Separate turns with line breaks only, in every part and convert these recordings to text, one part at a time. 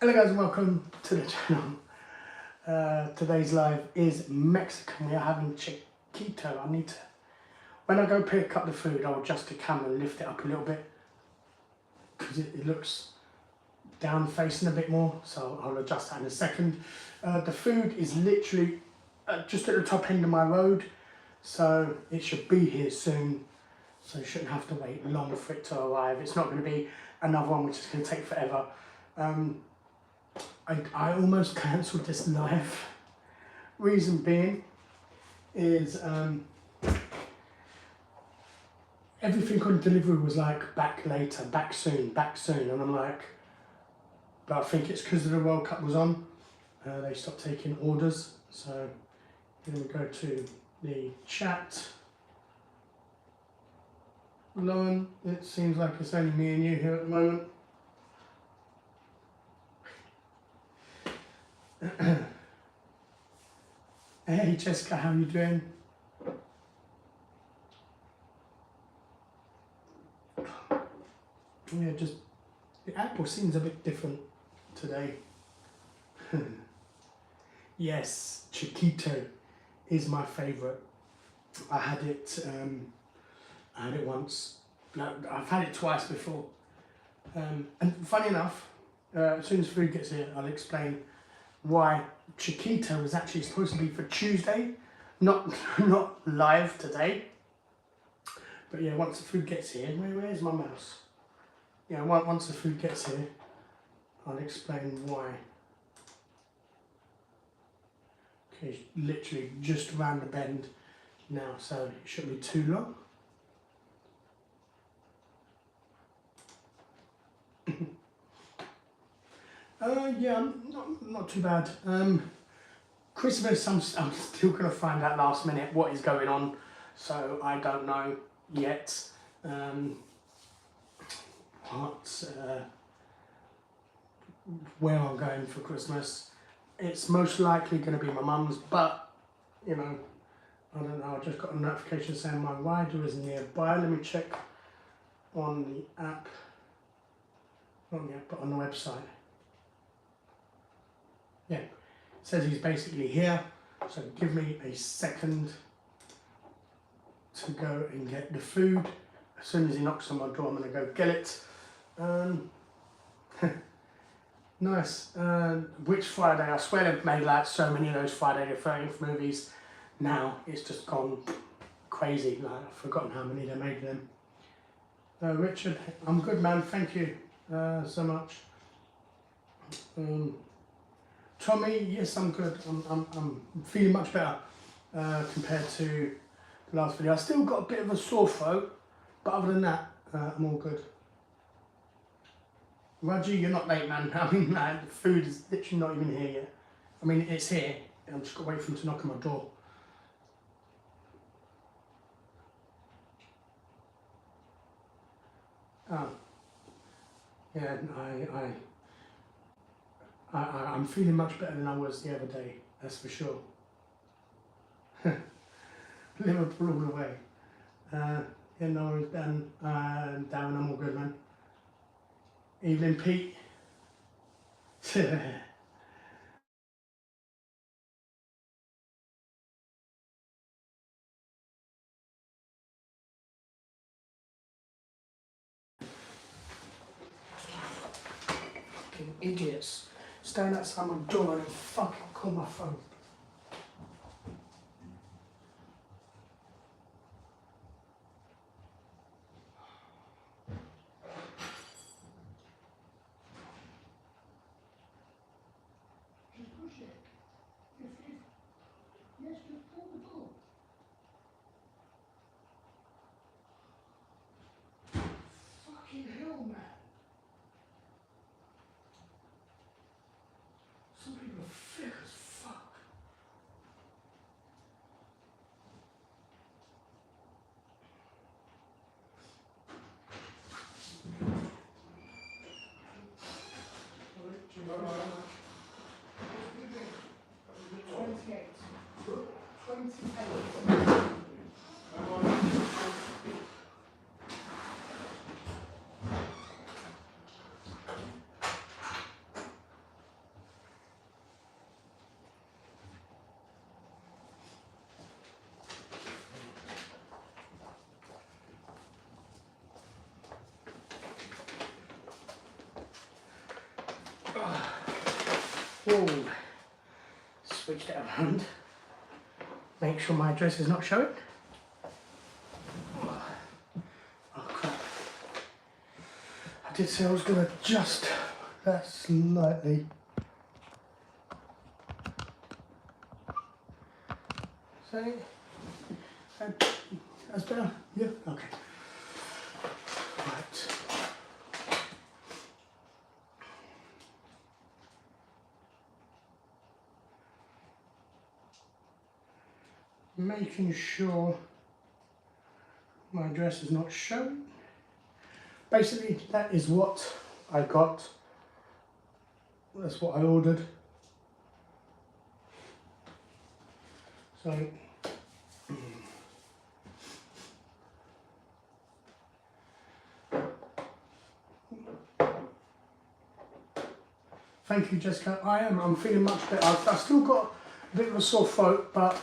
Hello guys and welcome to the channel. Today's live is Mexican. We are having Chiquito. When I go pick up the food, I'll adjust the camera and lift it up a little bit because it looks down facing a bit more, so I'll adjust that in a second. The food is literally just at the top end of my road, so it should be here soon, so you shouldn't have to wait long for it to arrive. It's not going to be another one which is going to take forever. I almost cancelled this live. Reason being is everything on delivery was like back later, back soon, and I'm like, but I think it's because the World Cup was on. They stopped taking orders, so then we go to the chat. Lauren, it seems like it's only me and you here at the moment. Hey Jessica, how are you doing? Yeah, just the apple seems a bit different today. Yes, Chiquito is my favourite. I had it once. No, I've had it twice before. And funny enough, as soon as food gets here, I'll explain why Chiquito was actually supposed to be for Tuesday, not live today. But yeah, once the food gets here, where's my mouse? Yeah, once the food gets here, I'll explain why. Okay, literally just around the bend now, so it shouldn't be too long. Yeah, not too bad. Christmas, I'm still going to find out last minute what is going on, so I don't know yet where I'm going for Christmas. It's most likely going to be my mum's, but you know, I don't know. I just got a notification saying my rider is nearby. Let me check on the app, not on the app, but on the website. Yeah, it says he's basically here, so give me a second to go and get the food. As soon as he knocks on my door, I'm going to go get it. Nice. Which Friday? I swear they've made like so many of those Friday the 13th movies. Now it's just gone crazy. Like, I've forgotten how many they made them. Richard, I'm good, man. Thank you so much. Tommy, yes, I'm good. I'm feeling much better compared to the last video. I still got a bit of a sore throat, but other than that, I'm all good. Raji, you're not late, man. I mean, the food is literally not even here yet. I mean, it's here. I'm just got to wait for him to knock on my door. Oh. Yeah, I'm feeling much better than I was the other day, that's for sure. Liverpool all the way. Yeah, no worries, Dan. Darren, I'm all good, man. Evening, Pete. Fucking idiots. Staying outside my door and fucking call my phone. Yes, just pull the door. Fucking hell, man. Some people are thick as fuck. Whoa. Switch that around. Make sure my address is not showing. Oh crap. I did say I was going to adjust that slightly. So, that's better? Yeah? Okay. Right. Making sure my address is not shown. Basically, that is what I got. That's what I ordered. So, thank you, Jessica. I'm feeling much better. I've still got a bit of a sore throat, but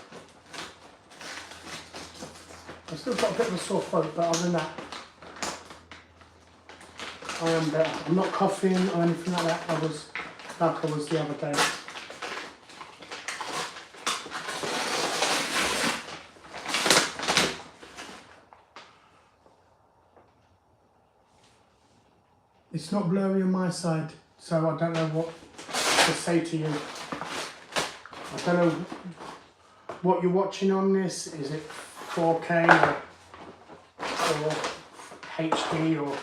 other than that, I am better. I'm not coughing or anything like that. I was the other day. It's not blurry on my side, so I don't know what to say to you. I don't know what you're watching on this. Is it 4K or HD or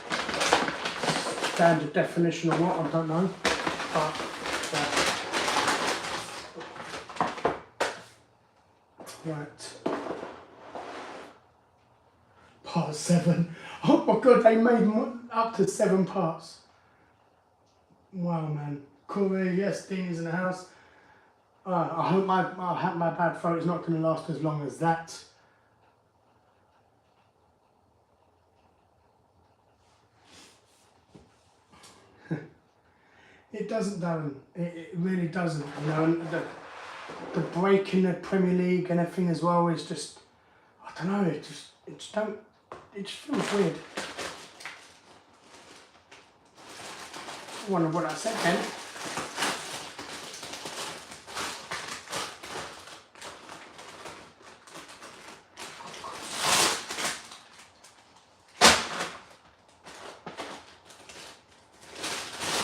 standard definition or what? I don't know. But right. Part 7. Oh my god, they made up to 7 parts. Wow, man. Corey, yes, Dean's in the house. I hope my bad throat is not going to last as long as that. It doesn't, Darren. It really doesn't. You know, and the break in the Premier League and everything as well is just, I don't know. It just feels weird. I wonder what I said then.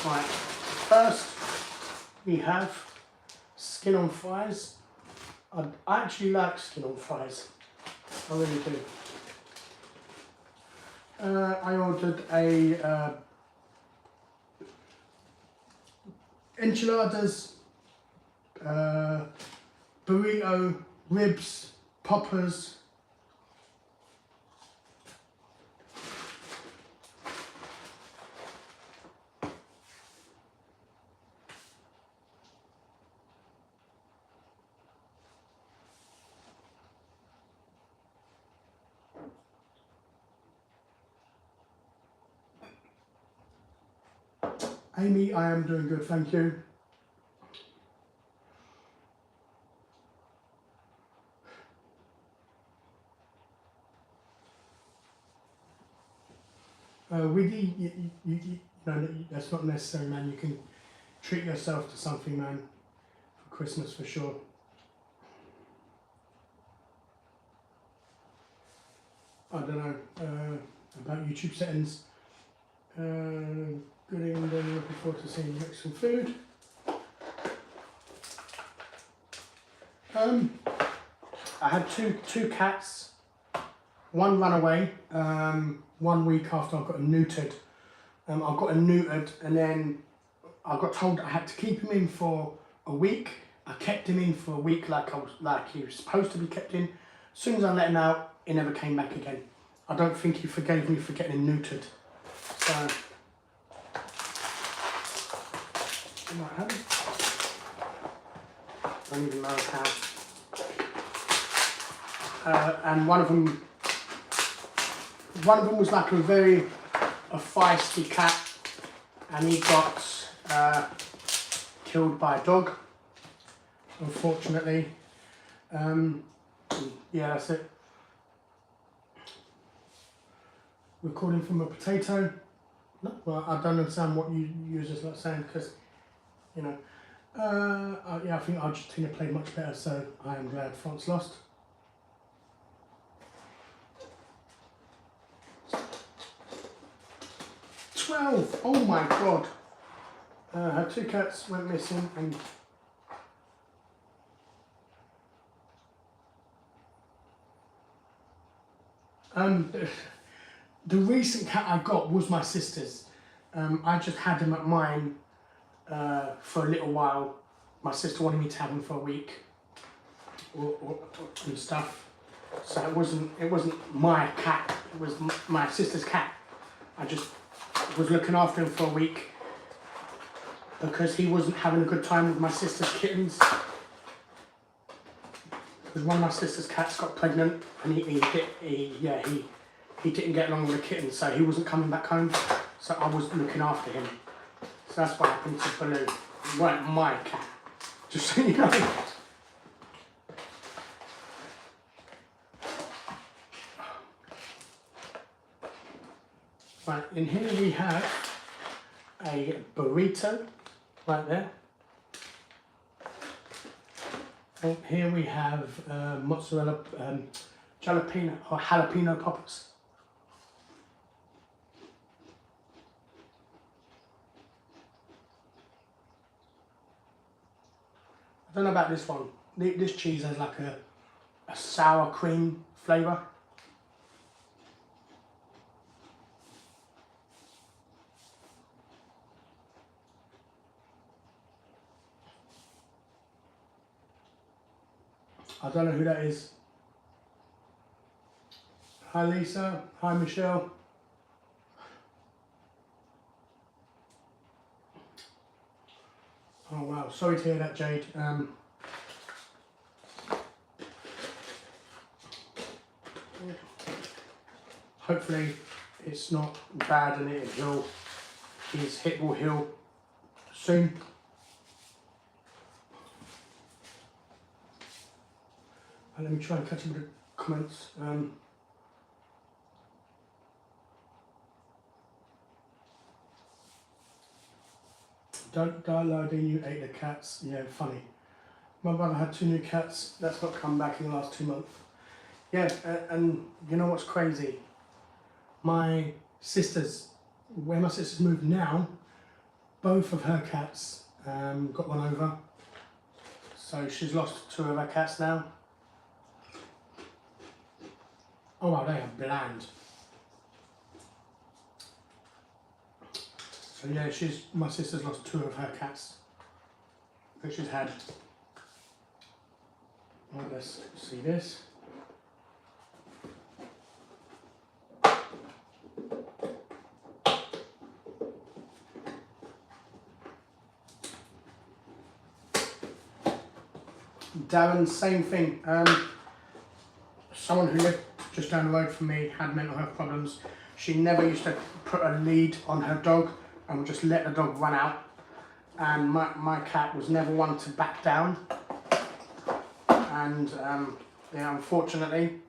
Right, first we have skin on fries. I actually like skin on fries. I really do. I ordered a enchiladas, burrito, ribs, poppers. Amy, I am doing good, thank you. Wiggy, you know, that's not necessary, man. You can treat yourself to something, man, for Christmas for sure. I don't know about YouTube settings. Good evening, looking forward to seeing you make some food. I had two cats. One ran away 1 week after I got him neutered. I got him neutered and then I got told I had to keep him in for a week. I kept him in for a week like he was supposed to be kept in. As soon as I let him out, he never came back again. I don't think he forgave me for getting him neutered. So, I might have it. I don't even know how. And one of them was like a feisty cat, and he got killed by a dog, unfortunately. Yeah, that's it. Recording from a potato. No, well, I don't understand what you users like saying, because, you know, Yeah, I think Argentina played much better, so I am glad France lost. $12! Oh my god! Her 2 cats went missing, and the recent cat I got was my sister's. I just had him at mine for a little while. My sister wanted me to have him for a week and stuff. So it wasn't my cat. It was my sister's cat. I just was looking after him for a week because he wasn't having a good time with my sister's kittens. Because one of my sister's cats got pregnant and he didn't get along with the kittens, so he wasn't coming back home. So I was looking after him. So that's what happened to Baloo. It weren't my cat, just so you know. Right, in here we have a burrito, right there. And here we have mozzarella, jalapeno poppers. I don't know about this one. This cheese has like a sour cream flavour. I don't know who that is. Hi Lisa, hi Michelle. Oh wow, sorry to hear that, Jade. Hopefully it's not bad and his hip will heal soon. And let me try and catch up with the comments. Don't die, Lardine, you ate the cats. Yeah, funny. My brother had 2 new cats. That's not come back in the last 2 months. Yeah, and you know what's crazy? My sisters, where my sisters moved now, both of her cats got one over. So she's lost 2 of her cats now. Oh wow, they are bland. So yeah, my sister's lost 2 of her cats that she's had. Right, let's see this. Darren, same thing. Someone who lived just down the road from me had mental health problems. She never used to put a lead on her dog and would just let the dog run out. And my cat was never one to back down. And yeah, unfortunately,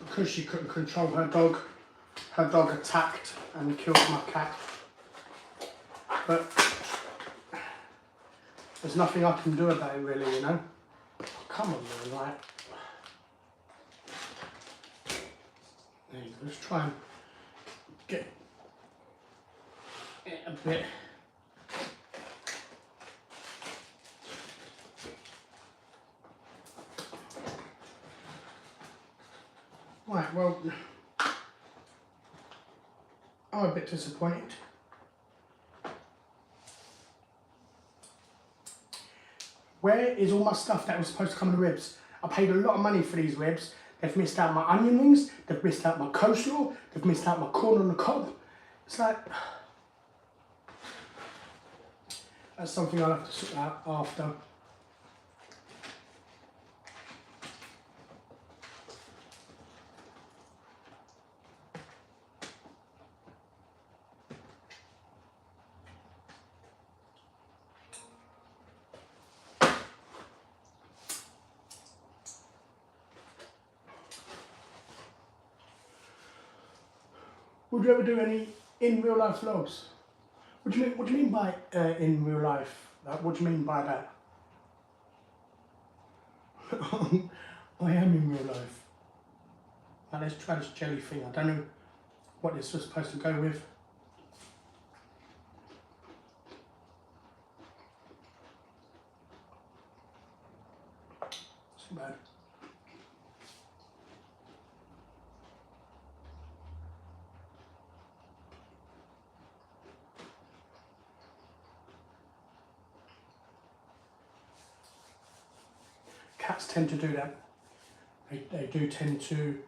because she couldn't control her dog attacked and killed my cat. But there's nothing I can do about it really, you know. Come on man, like. There you go, let's try and get it a bit. Right, well, I'm a bit disappointed. Where is all my stuff that was supposed to come in the ribs? I paid a lot of money for these ribs. They've missed out my onion rings, they've missed out my coleslaw, they've missed out my corn on the cob. It's like, that's something I'll have to sort out after. Would you ever do any in real life vlogs? What do you mean by in real life. Like, what do you mean by that? I am in real life. Now let's try this jelly thing. I don't know what this was supposed to go with. It's too bad. Cats tend to do that. They do tend to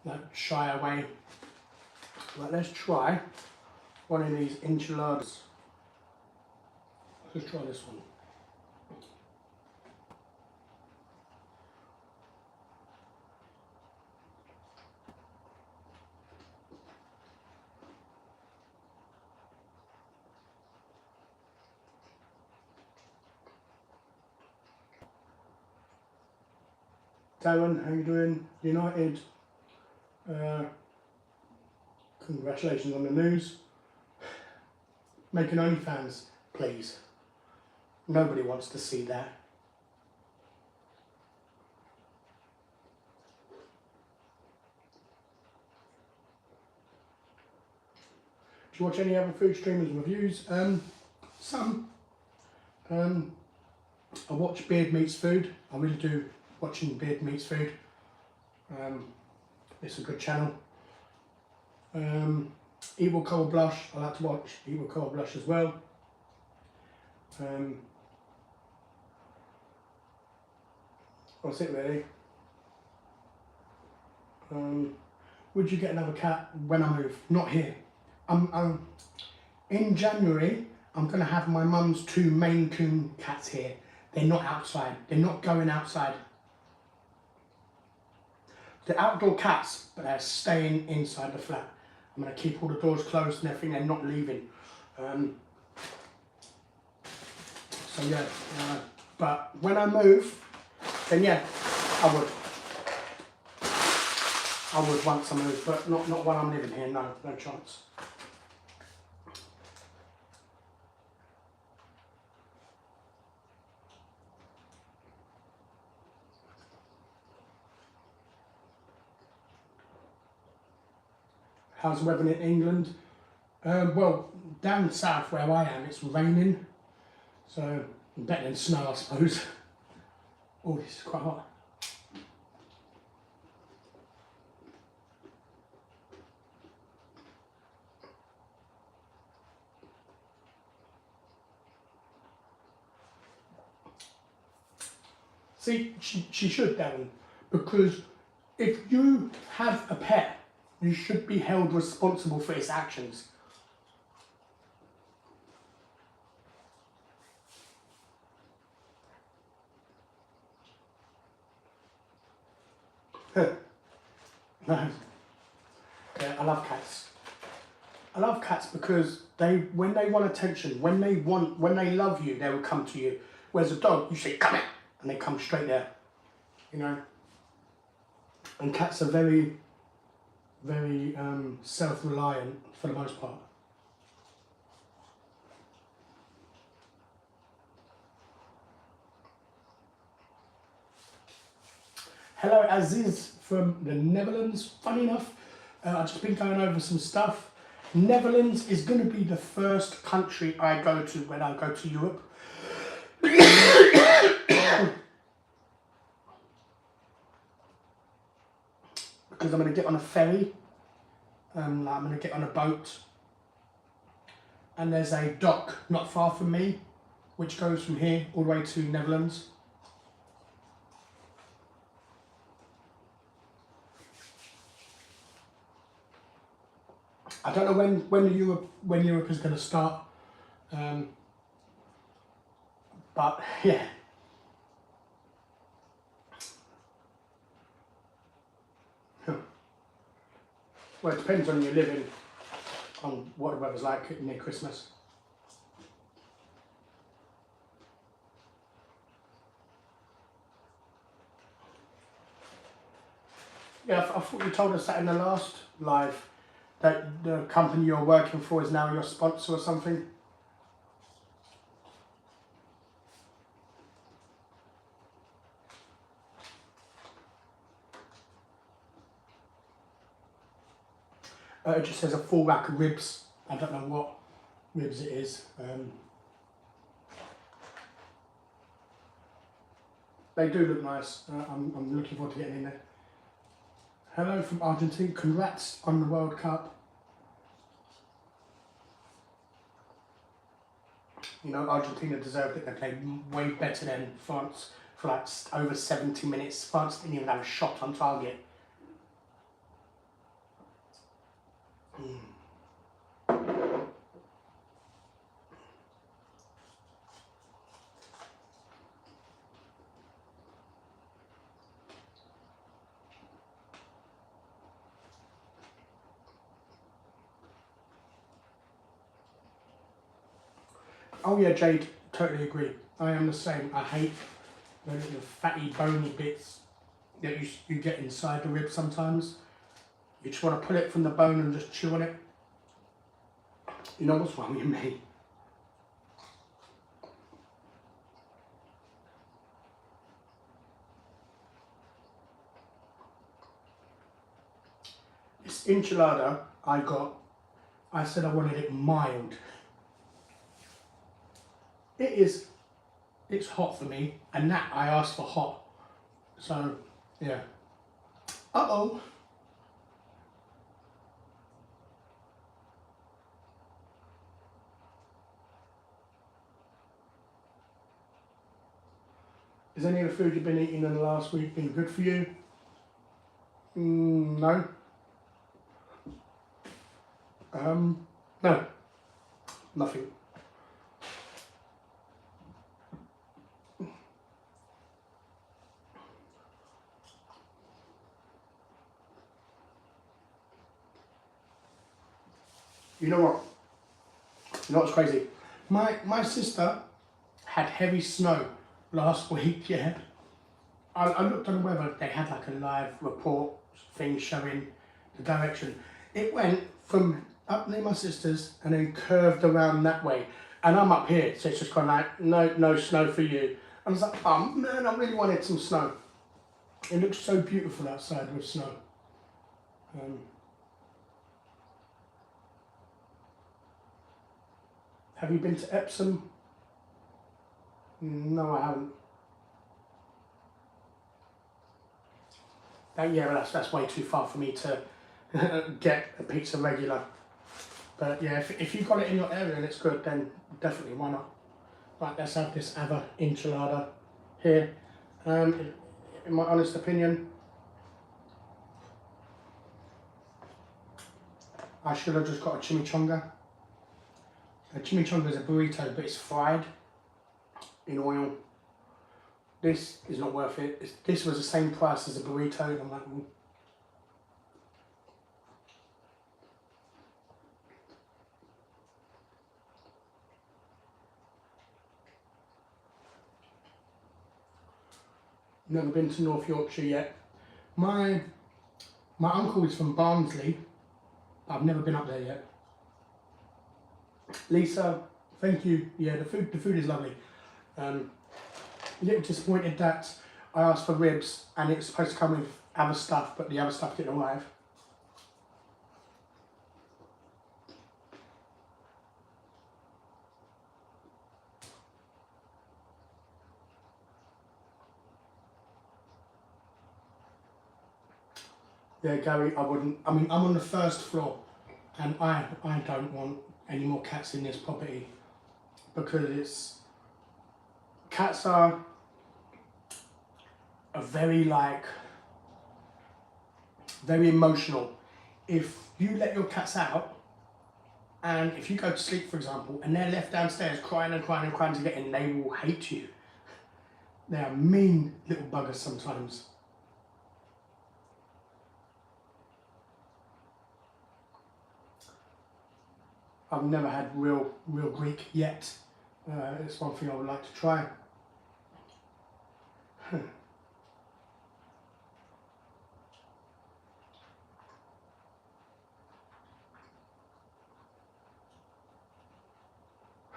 like shy away. Right, let's try one of these enchiladas. Let's try this one. Darren, how you doing? United. Congratulations on the news. Making OnlyFans, please. Nobody wants to see that. Do you watch any other food streamers' reviews? Some. I watch Beard Meats Food. I really do watching Beard Meats Food. It's a good channel. Evil Cold Blush, I like to watch Evil Cold Blush as well. That's it really. Would you get another cat when I move? Not here. In January, I'm going to have my mum's 2 Maine Coon cats here. They're not outside. They're not going outside. They're outdoor cats, but they're staying inside the flat. I'm going to keep all the doors closed and everything. They're not leaving. So yeah, but when I move, then yeah, I would once I move, but not while I'm living here. No chance. How's the weather in England? Well, down south where I am, it's raining, so better than snow, I suppose. Oh, this is quite hot. See, she should, Darren, because if you have a pet, you should be held responsible for its actions. No. Yeah, I love cats. I love cats because when they want attention, when they love you, they will come to you. Whereas a dog, you say, come here, and they come straight there. You know? And cats are very self-reliant for the most part. Hello Aziz from the Netherlands. Funny enough, I've just been going over some stuff. Netherlands is going to be the first country I go to when I go to Europe. Because I'm going to get on a ferry, I'm going to get on a boat, and there's a dock not far from me which goes from here all the way to Netherlands. I don't know when Europe is going to start, but yeah. Well, it depends on you living, on what the weather's like near Christmas. Yeah, I thought you told us that in the last live, that the company you're working for is now your sponsor or something. It just says a full rack of ribs. I don't know what ribs it is. They do look nice. I'm looking forward to getting in there. Hello from Argentina. Congrats on the World Cup. You know, Argentina deserved it. They played way better than France for like over 70 minutes. France didn't even have a shot on target. Oh yeah, Jade, totally agree. I am the same. I hate the fatty, bony bits that you get inside the rib sometimes. You just want to pull it from the bone and just chew on it. You know what's wrong with me? This enchilada I said I wanted it mild. It's hot for me, and that I asked for hot. So, yeah. Uh-oh. Has any of the food you've been eating in the last week been good for you? No. No. Nothing. You know what? You know what's crazy? My sister had heavy snow last week, yeah. I looked on the weather, they had like a live report thing showing the direction. It went from up near my sister's and then curved around that way. And I'm up here, so it's just kind of like, no snow for you. I was like, oh man, I really wanted some snow. It looks so beautiful outside with snow. Have you been to Epsom? No, I haven't. Yeah, but that's way too far for me to get a pizza regular. But yeah, if you've got it in your area and it's good, then definitely, why not? Right, let's have this other enchilada here. In my honest opinion, I should have just got a chimichanga. A chimichanga is a burrito, but it's fried in oil. This is not worth it. This was the same price as a burrito. And I'm like, ooh. Never been to North Yorkshire yet. My uncle is from Barnsley. I've never been up there yet. Lisa, thank you. Yeah, the food is lovely. A little disappointed that I asked for ribs and it's supposed to come with other stuff, but the other stuff didn't arrive. Yeah, Gary, I wouldn't. I mean, I'm on the first floor and I don't want any more cats in this property because cats are very emotional. If you let your cats out and if you go to sleep, for example, and they're left downstairs crying and crying and crying to get in, they will hate you. They are mean little buggers sometimes. I've never had real Greek yet. It's one thing I would like to try.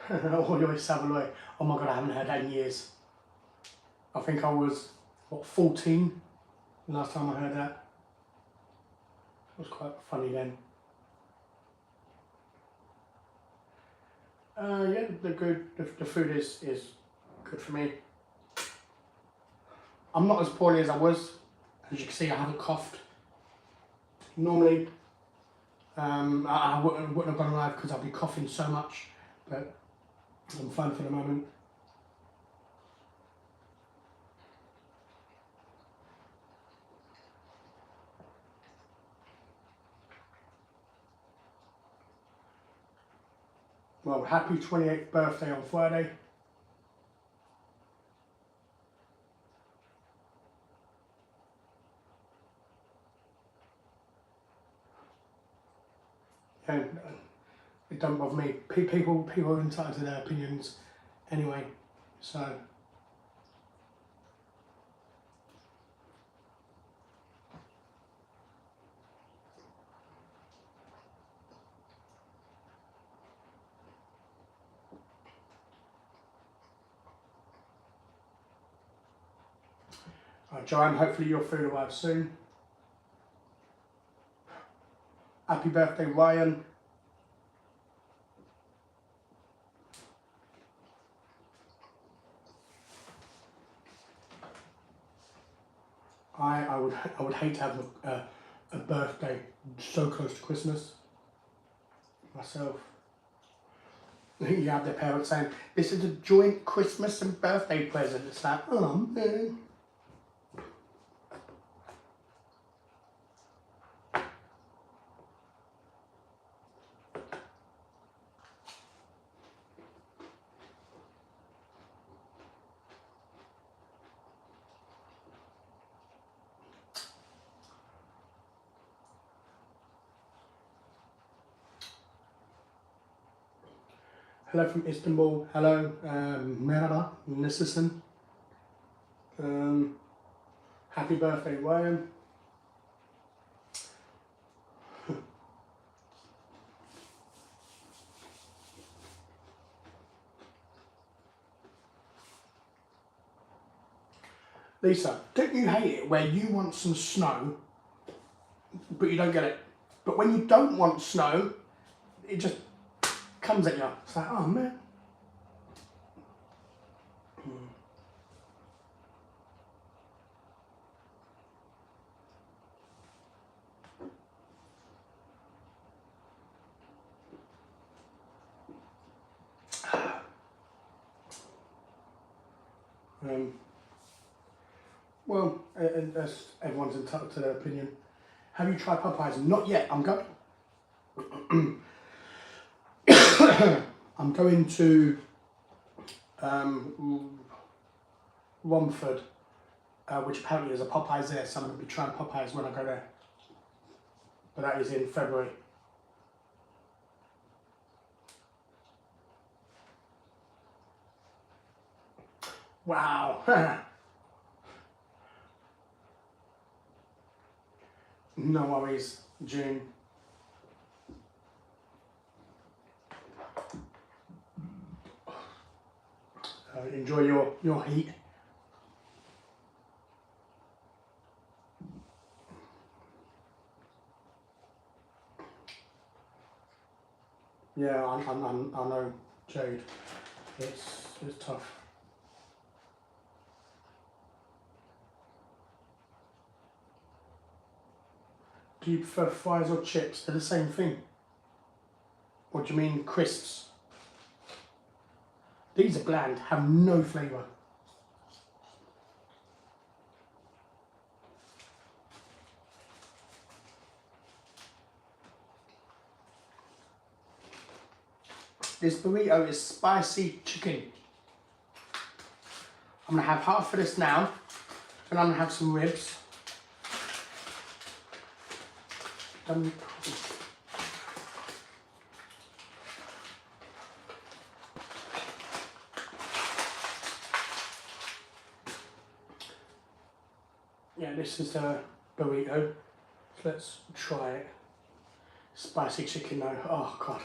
Oi, Savaloy. Oh my god, I haven't heard that in years. I think I was, what, 14 last time I heard that. It was quite funny then. Yeah, they're good. The food is good for me. I'm not as poorly as I was. As you can see, I haven't coughed. Normally, I wouldn't have gone live because I'd be coughing so much, but I'm fine for the moment. Well, happy 28th birthday on Friday. And it don't bother me. People are entitled to their opinions anyway, so. Joanne, hopefully your food arrives soon. Happy birthday, Ryan. I would hate to have a birthday so close to Christmas myself. You have their parents saying, this is a joint Christmas and birthday present. It's like, oh man. Hello from Istanbul. Hello, merhaba, nasılsın? Happy birthday, Ryan. Lisa, don't you hate it where you want some snow, but you don't get it? But when you don't want snow, it just comes at you. It's like, oh man. Well, everyone's entitled to their opinion. Have you tried Popeyes? Not yet. I'm going. I'm going to Romford, which apparently is a Popeyes there, so I'm going to be trying Popeyes when I go there. But that is in February. Wow. No worries, June. Enjoy your heat. Yeah, I know, Jade. It's tough. Do you prefer fries or chips? They're the same thing. What do you mean crisps? These are bland, have no flavour. This burrito is spicy chicken. I'm gonna have half of this now, and I'm gonna have some ribs. Yeah, this is a burrito. So let's try it. Spicy chicken though. Oh god.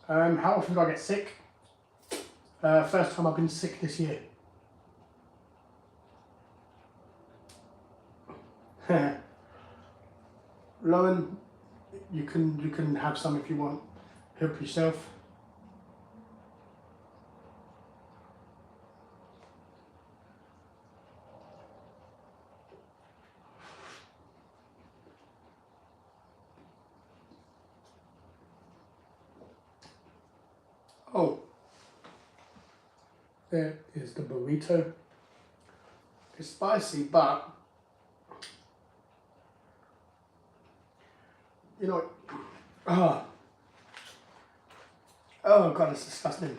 How often do I get sick? First time I've been sick this year. Lauren, you can have some if you want. Help yourself. Oh, there is the burrito. It's spicy, but you know, oh God, it's disgusting.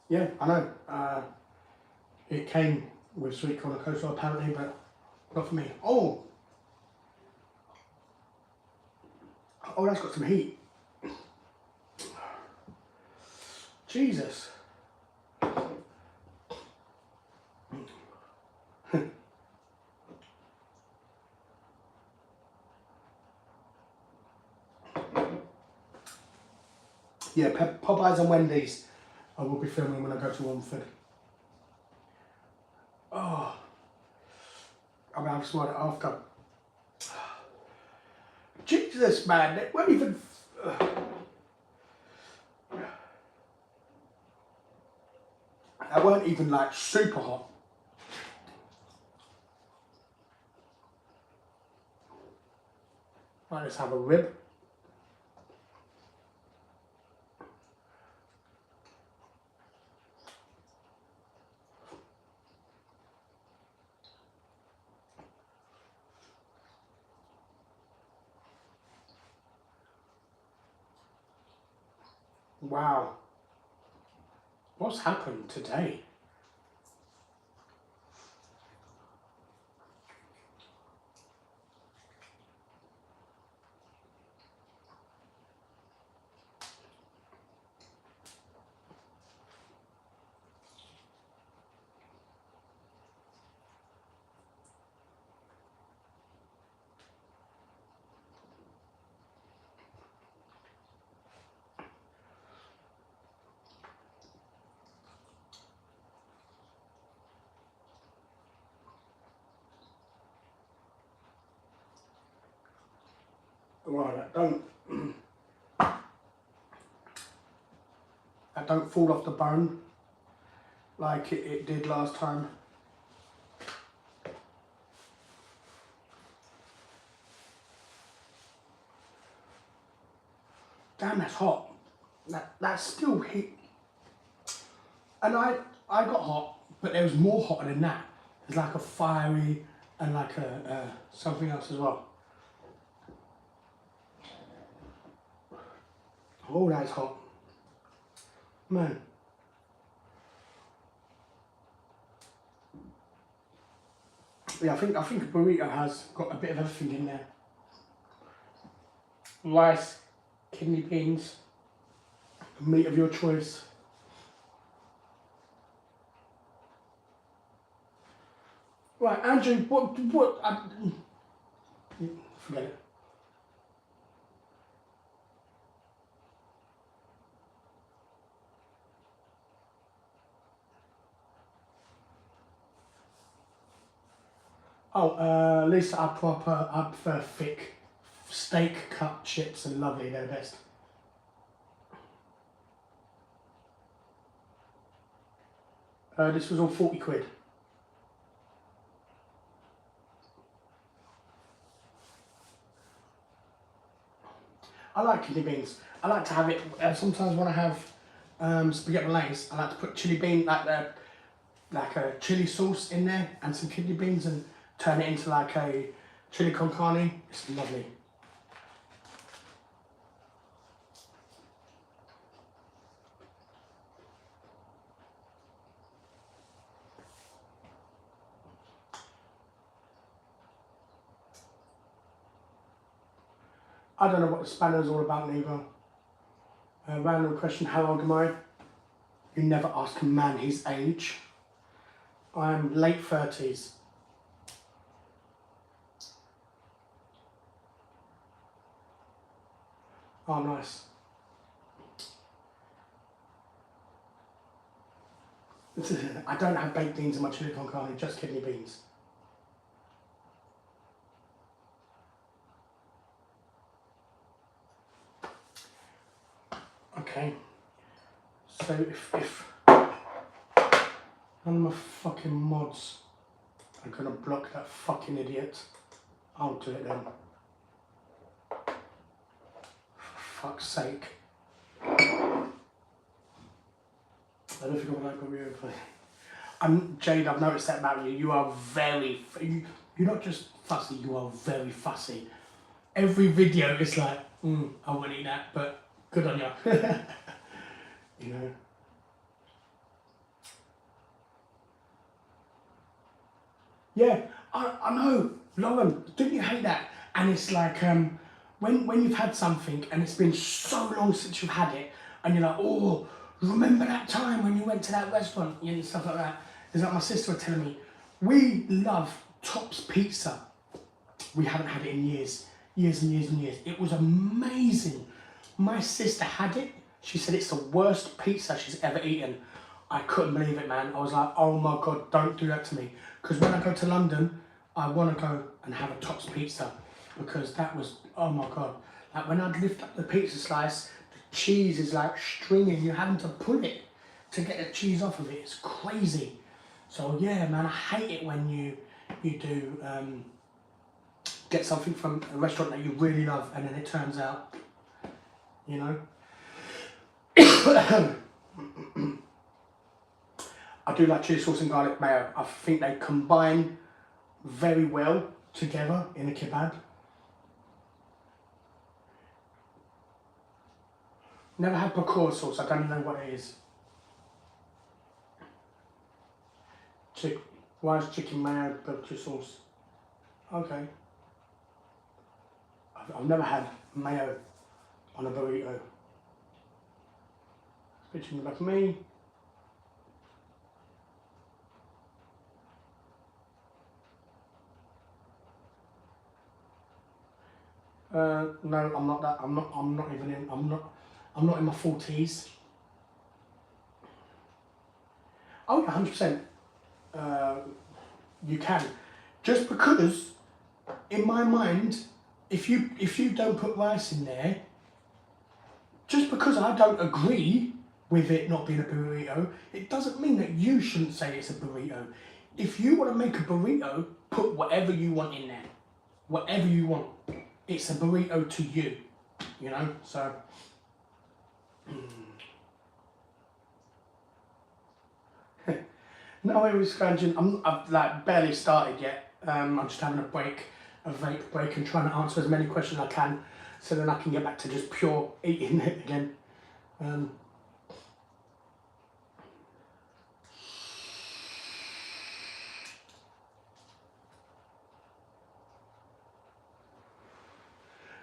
Yeah, I know. It came with sweet corn and coleslaw apparently, but not for me. Oh, that's got some heat. Jesus. Yeah, Popeyes and Wendy's I will be filming when I go to Romford. Oh, I mean, I've smelled it after. Jesus, man, it won't even... I weren't even like super hot. Right, let's have a rib. Wow. What's happened today? Right, that don't fall off the bone like it did last time. Damn, that's hot. That's still heat. And I got hot, but there was more hotter than that. There's like a fiery and like a something else as well. Oh, that's hot, man. Yeah, I think a burrito has got a bit of everything in there. Rice, kidney beans, meat of your choice. Right, Andrew, what? Forget it. Oh, Lisa, I prefer thick steak cut chips and lovely, they're the best. This was all 40 quid. I like kidney beans. I like to have it, sometimes when I have spaghetti bolognese, I like to put chili bean, like a chili sauce in there and some kidney beans and turn it into like a chili con carne. It's lovely. I don't know what the spanner is all about neither. Random question, how old am I? You never ask a man his age. I'm late 30s. Oh, nice. I don't have baked beans in my chili con carne, just kidney beans. Okay. So if none of my fucking mods are gonna block that fucking idiot, I'll do it then. For fuck's sake. I don't think I'm like burrito. Jade, I've noticed that about you. You are very, you're not just fussy, you are very fussy. Every video is like, I wouldn't eat that, but good on you. You know. Yeah, I know, Lauren, don't you hate that? And it's like, when you've had something and it's been so long since you've had it, and you're like, oh, remember that time when you went to that restaurant and stuff like that. It's like my sister was telling me, we love Top's Pizza. We haven't had it in years and years and years. It was amazing. My sister had it. She said it's the worst pizza she's ever eaten. I couldn't believe it, man. I was like, oh my God, don't do that to me. Because when I go to London, I want to go and have a Top's Pizza. Because that was, oh my God. Like when I'd lift up the pizza slice, the cheese is like stringing. You're having to pull it to get the cheese off of it. It's crazy. So yeah, man, I hate it when you do get something from a restaurant that you really love and then it turns out, you know. I do like chili sauce and garlic mayo. I think they combine very well together in a kebab. Never had pakora sauce, I don't even know what it is. Why is chicken mayo barbecue sauce? Okay. I've never had mayo on a burrito. Picture like me. No, I'm not that. I'm not even in. I'm not in my 40s. Oh yeah, 100%. You can. Just because, in my mind, if you don't put rice in there, just because I don't agree with it not being a burrito, it doesn't mean that you shouldn't say it's a burrito. If you want to make a burrito, put whatever you want in there. Whatever you want. It's a burrito to you. You know, so... No, it was scrounging. I've like barely started yet. I'm just having a vape break and trying to answer as many questions as I can so then I can get back to just pure eating it again.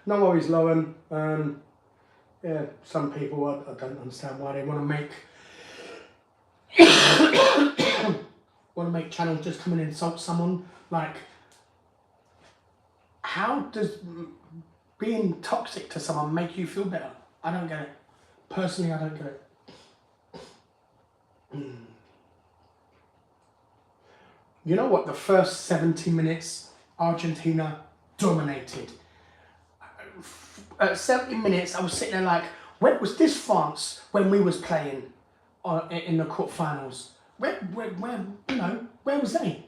No worries, Lauren. Yeah, some people, I don't understand why they want to make channels just come and insult someone. Like, how does being toxic to someone make you feel better? I don't get it. Personally, I don't get it. You know what? The first 70 minutes, Argentina dominated. At 70 minutes, I was sitting there like, where was this France when we was playing in the quarterfinals? Where was they?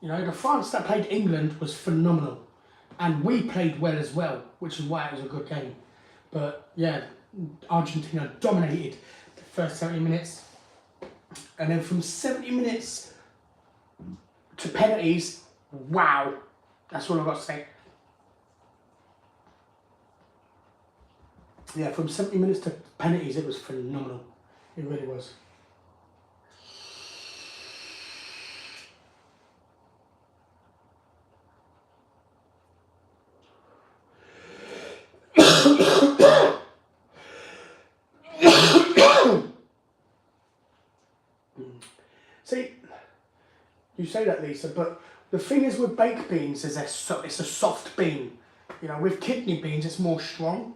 You know, the France that played England was phenomenal. And we played well as well, which is why it was a good game. But yeah, Argentina dominated the first 70 minutes. And then from 70 minutes to penalties, wow. That's all I've got to say. Yeah, from 70 minutes to penalties, it was phenomenal. It really was. See, say that, Lisa, but the thing is with baked beans is it's a soft bean. You know, with kidney beans, it's more strong,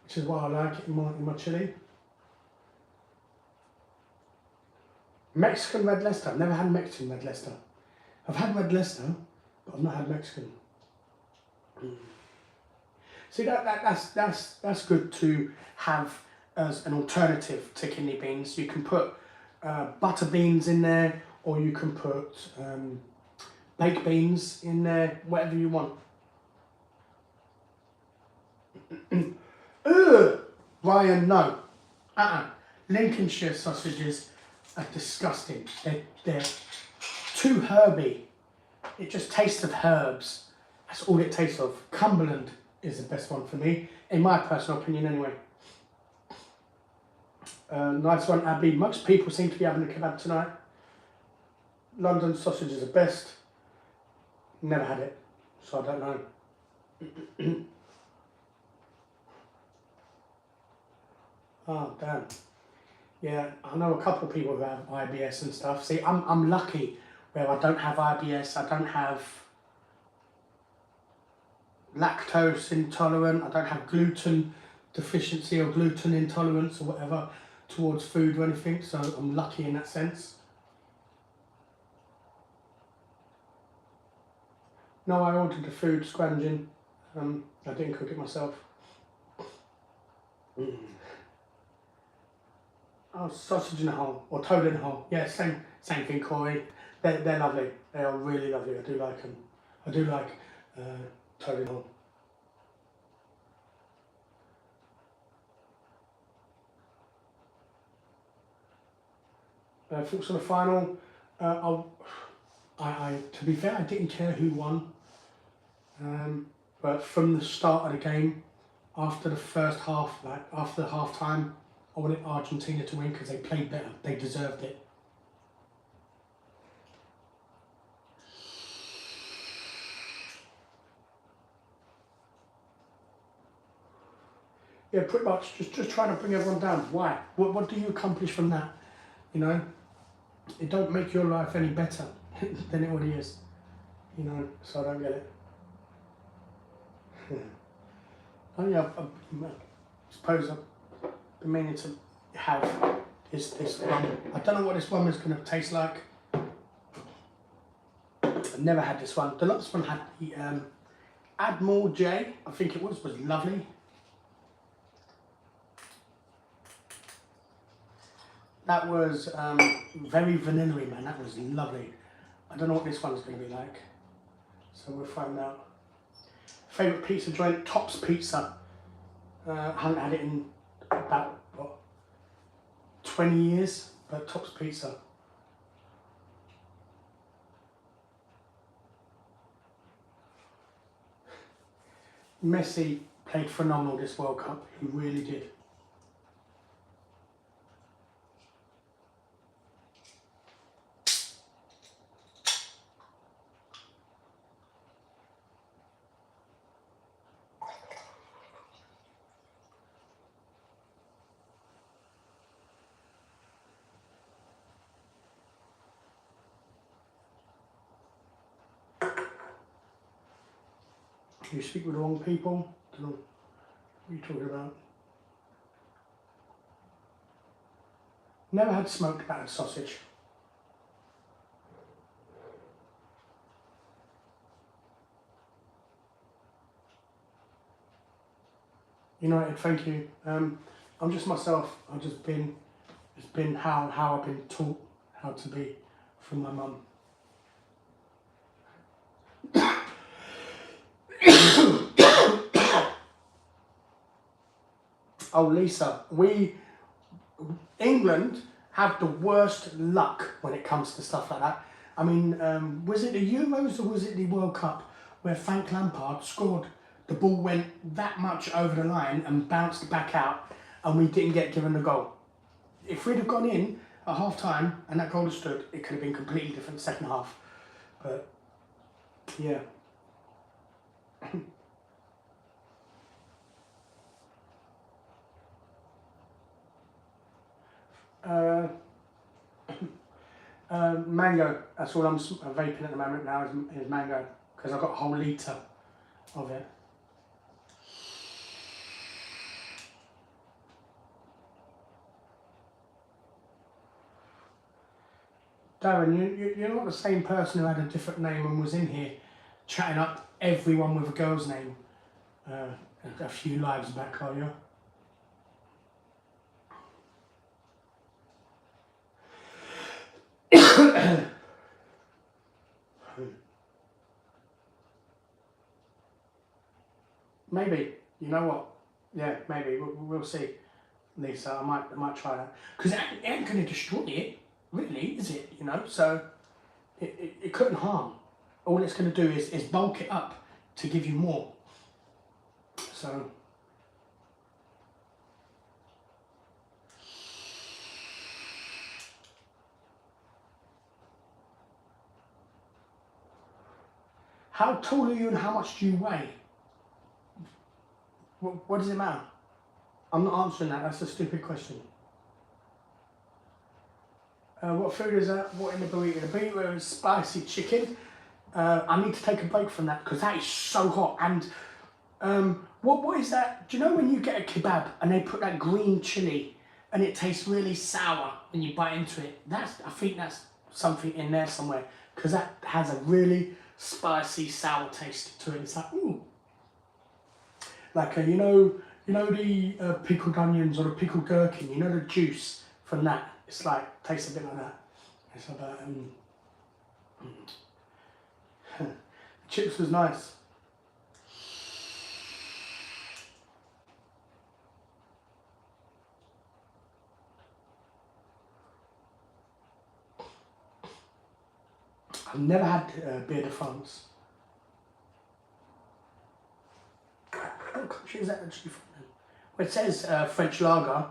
which is why I like it in my chili. Mexican red Leicester. I've never had Mexican red Leicester. I've had red Leicester, but I've not had Mexican. See, that's good to have as an alternative to kidney beans. You can put butter beans in there, or you can put baked beans in there, whatever you want. Ugh! Ryan, no. Lincolnshire sausages are disgusting. They're too herby. It just tastes of herbs. That's all it tastes of. Cumberland is the best one for me, in my personal opinion anyway. Nice one, Abby. Most people seem to be having a kebab tonight. London sausage is the best. Never had it, so I don't know. Oh, damn. Yeah, I know a couple of people who have IBS and stuff. See, I'm lucky where I don't have IBS, I don't have lactose intolerant, I don't have gluten deficiency or gluten intolerance or whatever towards food or anything, so I'm lucky in that sense. No, I ordered the food scrounging. I didn't cook it myself. Oh, sausage in a hole, or toad in a hole. Yeah, same thing, Corey. They're lovely. They are really lovely. I do like them. I do like toad in a hole. Thoughts on the final? To be fair, I didn't care who won. But from the start of the game, after the first half, like after the half time, I wanted Argentina to win because they played better. They deserved it. Yeah, pretty much. Just trying to bring everyone down. Why? What do you accomplish from that? You know, it don't make your life any better than it already is. You know, so I don't get it. Oh yeah, I suppose I've been meaning to have this rum. I don't know what this rum is going to taste like. I've never had this one. The last one had the Admiral J, I think it was lovely. That was very vanilla-y, man. That was lovely. I don't know what this one's going to be like, so we'll find out. Favourite pizza joint, Tops Pizza. I haven't had it in about, what, 20 years, but Tops Pizza. Messi played phenomenal this World Cup. He really did. You speak with the wrong people. Don't know what you're talking about. Never had smoked battered sausage. United, thank you. I'm just myself. I've just been. It's been how I've been taught how to be from my mum. Oh, Lisa, England have the worst luck when it comes to stuff like that. I mean, was it the Euros or was it the World Cup where Frank Lampard scored, the ball went that much over the line and bounced back out and we didn't get given the goal? If we'd have gone in at half time and that goal had stood, it could have been completely different second half. But, yeah. Mango. That's all I'm vaping at the moment now is mango, because I've got a whole litre of it. Darren, you're not the same person who had a different name and was in here chatting up everyone with a girl's name a few lives back, are you? Maybe. You know what? Yeah, maybe. We'll see, Lisa. I might try that. Because it ain't going to destroy it, really, is it? You know, so it couldn't harm. All it's going to do is bulk it up to give you more. So... How tall are you and how much do you weigh? What does it matter? I'm not answering that, that's a stupid question. What food is that? What in the burrito? The burrito is spicy chicken. I need to take a break from that because that is so hot. And what is that? Do you know when you get a kebab and they put that green chili and it tastes really sour when you bite into it? I think that's something in there somewhere, because that has a really spicy sour taste to it. It's like, ooh. Like you know the pickled onions or the pickled gherkin, you know the juice from that? It's like, tastes a bit like that. It's about, the chips was nice. I've never had beer de France. What country is that actually from? Well, it says French lager,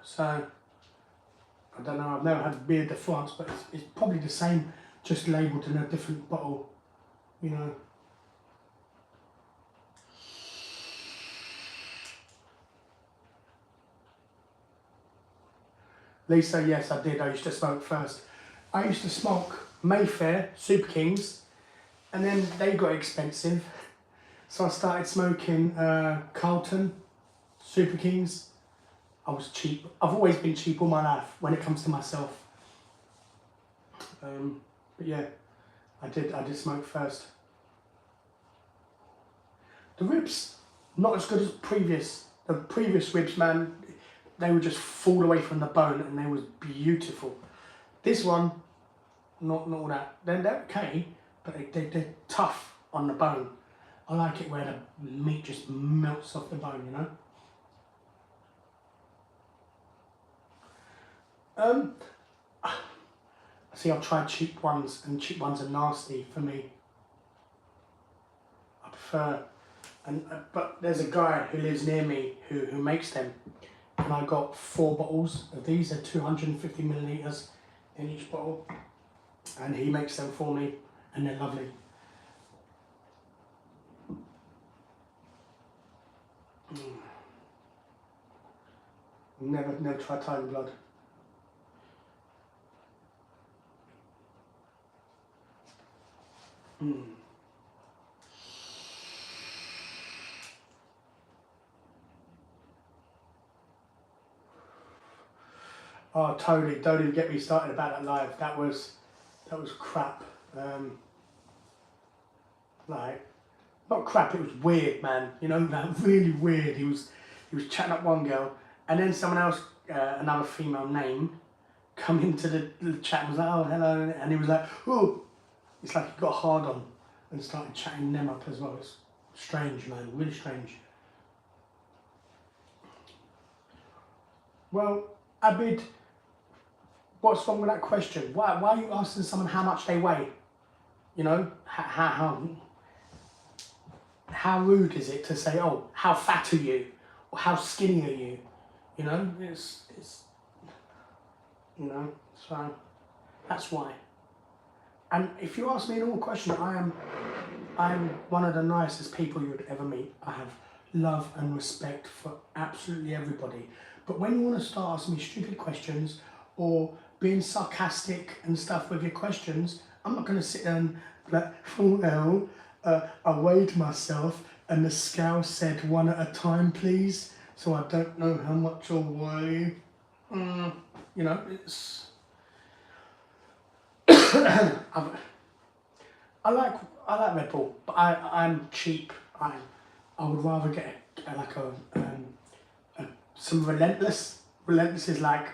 so I don't know. I've never had beer de France, but it's probably the same, just labelled in a different bottle, you know. Lisa, yes, I did. I used to smoke first. I used to smoke Mayfair, Super Kings, and then they got expensive. So I started smoking Carlton, Super Kings. I was cheap. I've always been cheap all my life when it comes to myself. But yeah, I did smoke first. The ribs, not as good as previous. The previous ribs, man, they would just fall away from the bone and they was beautiful. This one, not all that. They're okay, but they're tough on the bone. I like it where the meat just melts off the bone, you know. See, I've tried cheap ones, and cheap ones are nasty for me. I prefer, but there's a guy who lives near me who makes them, and I got 4 bottles of these. Are 250 millilitres in each bottle, and he makes them for me, and they're lovely. Never tried Tiger Blood. Oh, totally. Don't even get me started about that live. That was crap. Like, not crap. It was weird, man. You know, like, really weird. He was chatting up one girl, and then someone else, another female name, come into the chat and was like, oh, hello, and he was like, oh, it's like he got hard on and started chatting them up as well. It's strange, man, really strange. Well, Abid, what's wrong with that question? Why are you asking someone how much they weigh? You know, how rude is it to say, oh, how fat are you? Or how skinny are you? You know, it's you know, so that's why. And if you ask me a normal question, I'm one of the nicest people you would ever meet. I have love and respect for absolutely everybody. But when you want to start asking me stupid questions or being sarcastic and stuff with your questions, I'm not going to sit there and be like, well, I weighed myself and the scale said 1 at a time, please. So I don't know how much I weigh. You know, it's... I like Red Bull, but I'm cheap. I would rather get some Relentless. Relentless is like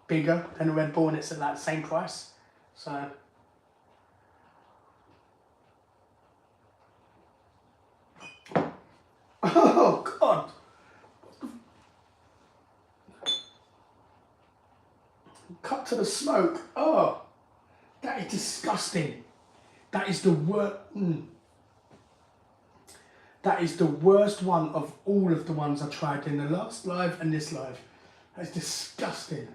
bigger than a Red Bull and it's at that same price. So oh God. Cut to the smoke. Oh, that is disgusting. That is the worst. That is the worst one of all of the ones I tried in the last live and this live. That's disgusting.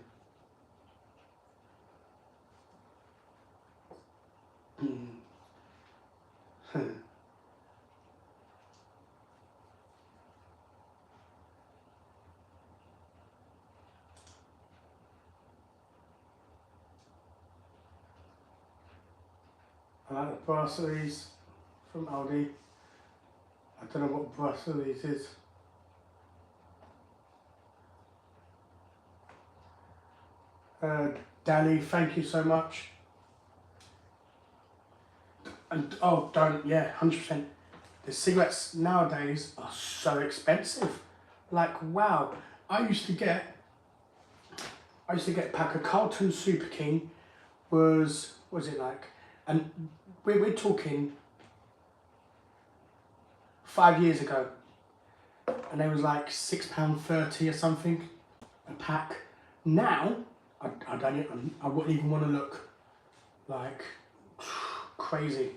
I like the brasseries from Aldi. I don't know what brasseries is. Dali, thank you so much. And oh, don't, yeah, 100%. The cigarettes nowadays are so expensive. Like, wow. I used to get a pack of Carlton Super King was it like? And we're talking 5 years ago. And they was like £6.30 or something a pack. Now, I wouldn't even want to look. Like, crazy.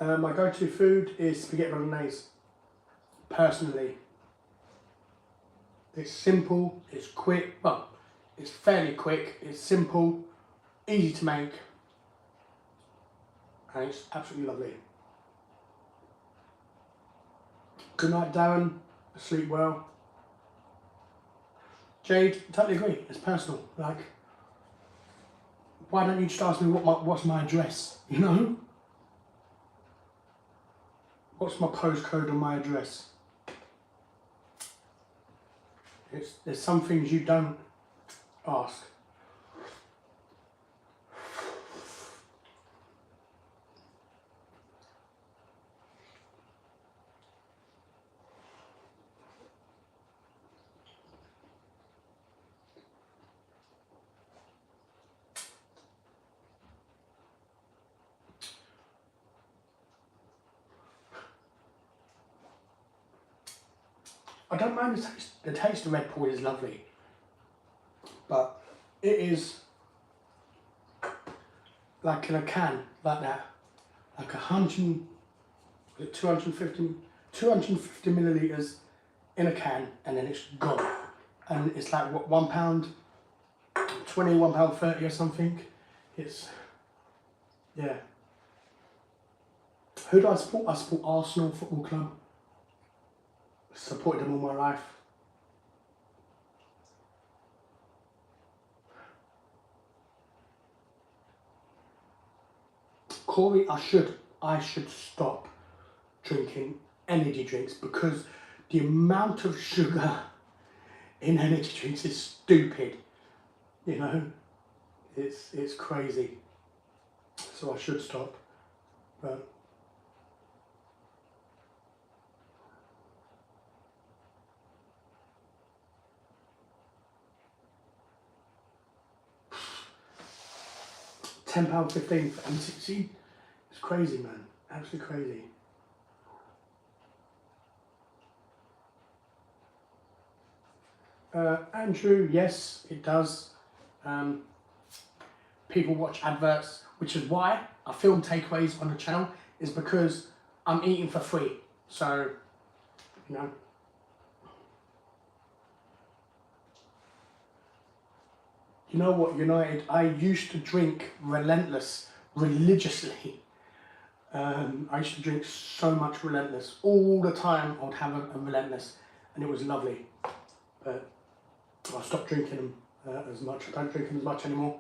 My go-to food is spaghetti bolognese, personally. It's simple, it's quick, well, it's fairly quick, it's simple, easy to make, and it's absolutely lovely. Good night, Darren, sleep well. Jade, totally agree, it's personal. Like, why don't you just ask me what's my address, you know? What's my postcode on my address? There's some things you don't ask. I don't mind the taste. The taste of Red Bull is lovely, but it is like in a can, like that, like 250 millilitres in a can, and then it's gone. And it's like what, £1.20, £1.30 or something. It's, yeah. Who do I support? I support Arsenal Football Club. Supported them all my life. Corey, I should stop drinking energy drinks because the amount of sugar in energy drinks is stupid. You know, it's crazy. So I should stop. But £10.15 for M60. It's crazy, man. Absolutely crazy. Andrew, yes, it does. People watch adverts, which is why I film takeaways on the channel, is because I'm eating for free. So, you know. You know what, United? I used to drink religiously. I used to drink so much Relentless. All the time I would have a Relentless, and it was lovely. But I stopped drinking them as much. I don't drink them as much anymore.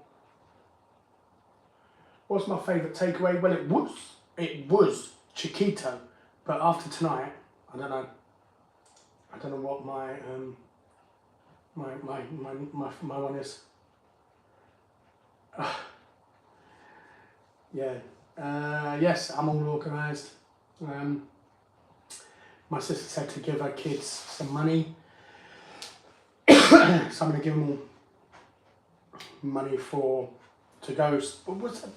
What's my favourite takeaway? Well, it was Chiquito. But after tonight, I don't know. I don't know what my one is. Yeah. Yes, I'm all organised. My sister said to give her kids some money. So I'm going to give them all money to go. What was it?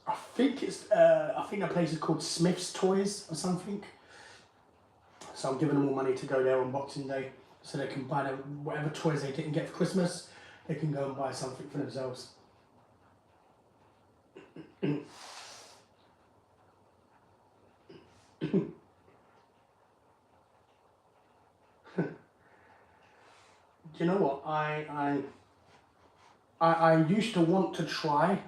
I think that place is called Smith's Toys or something. So I'm giving them all money to go there on Boxing Day, so they can buy them whatever toys they didn't get for Christmas. They can go and buy something for themselves. You know what? I used to want to try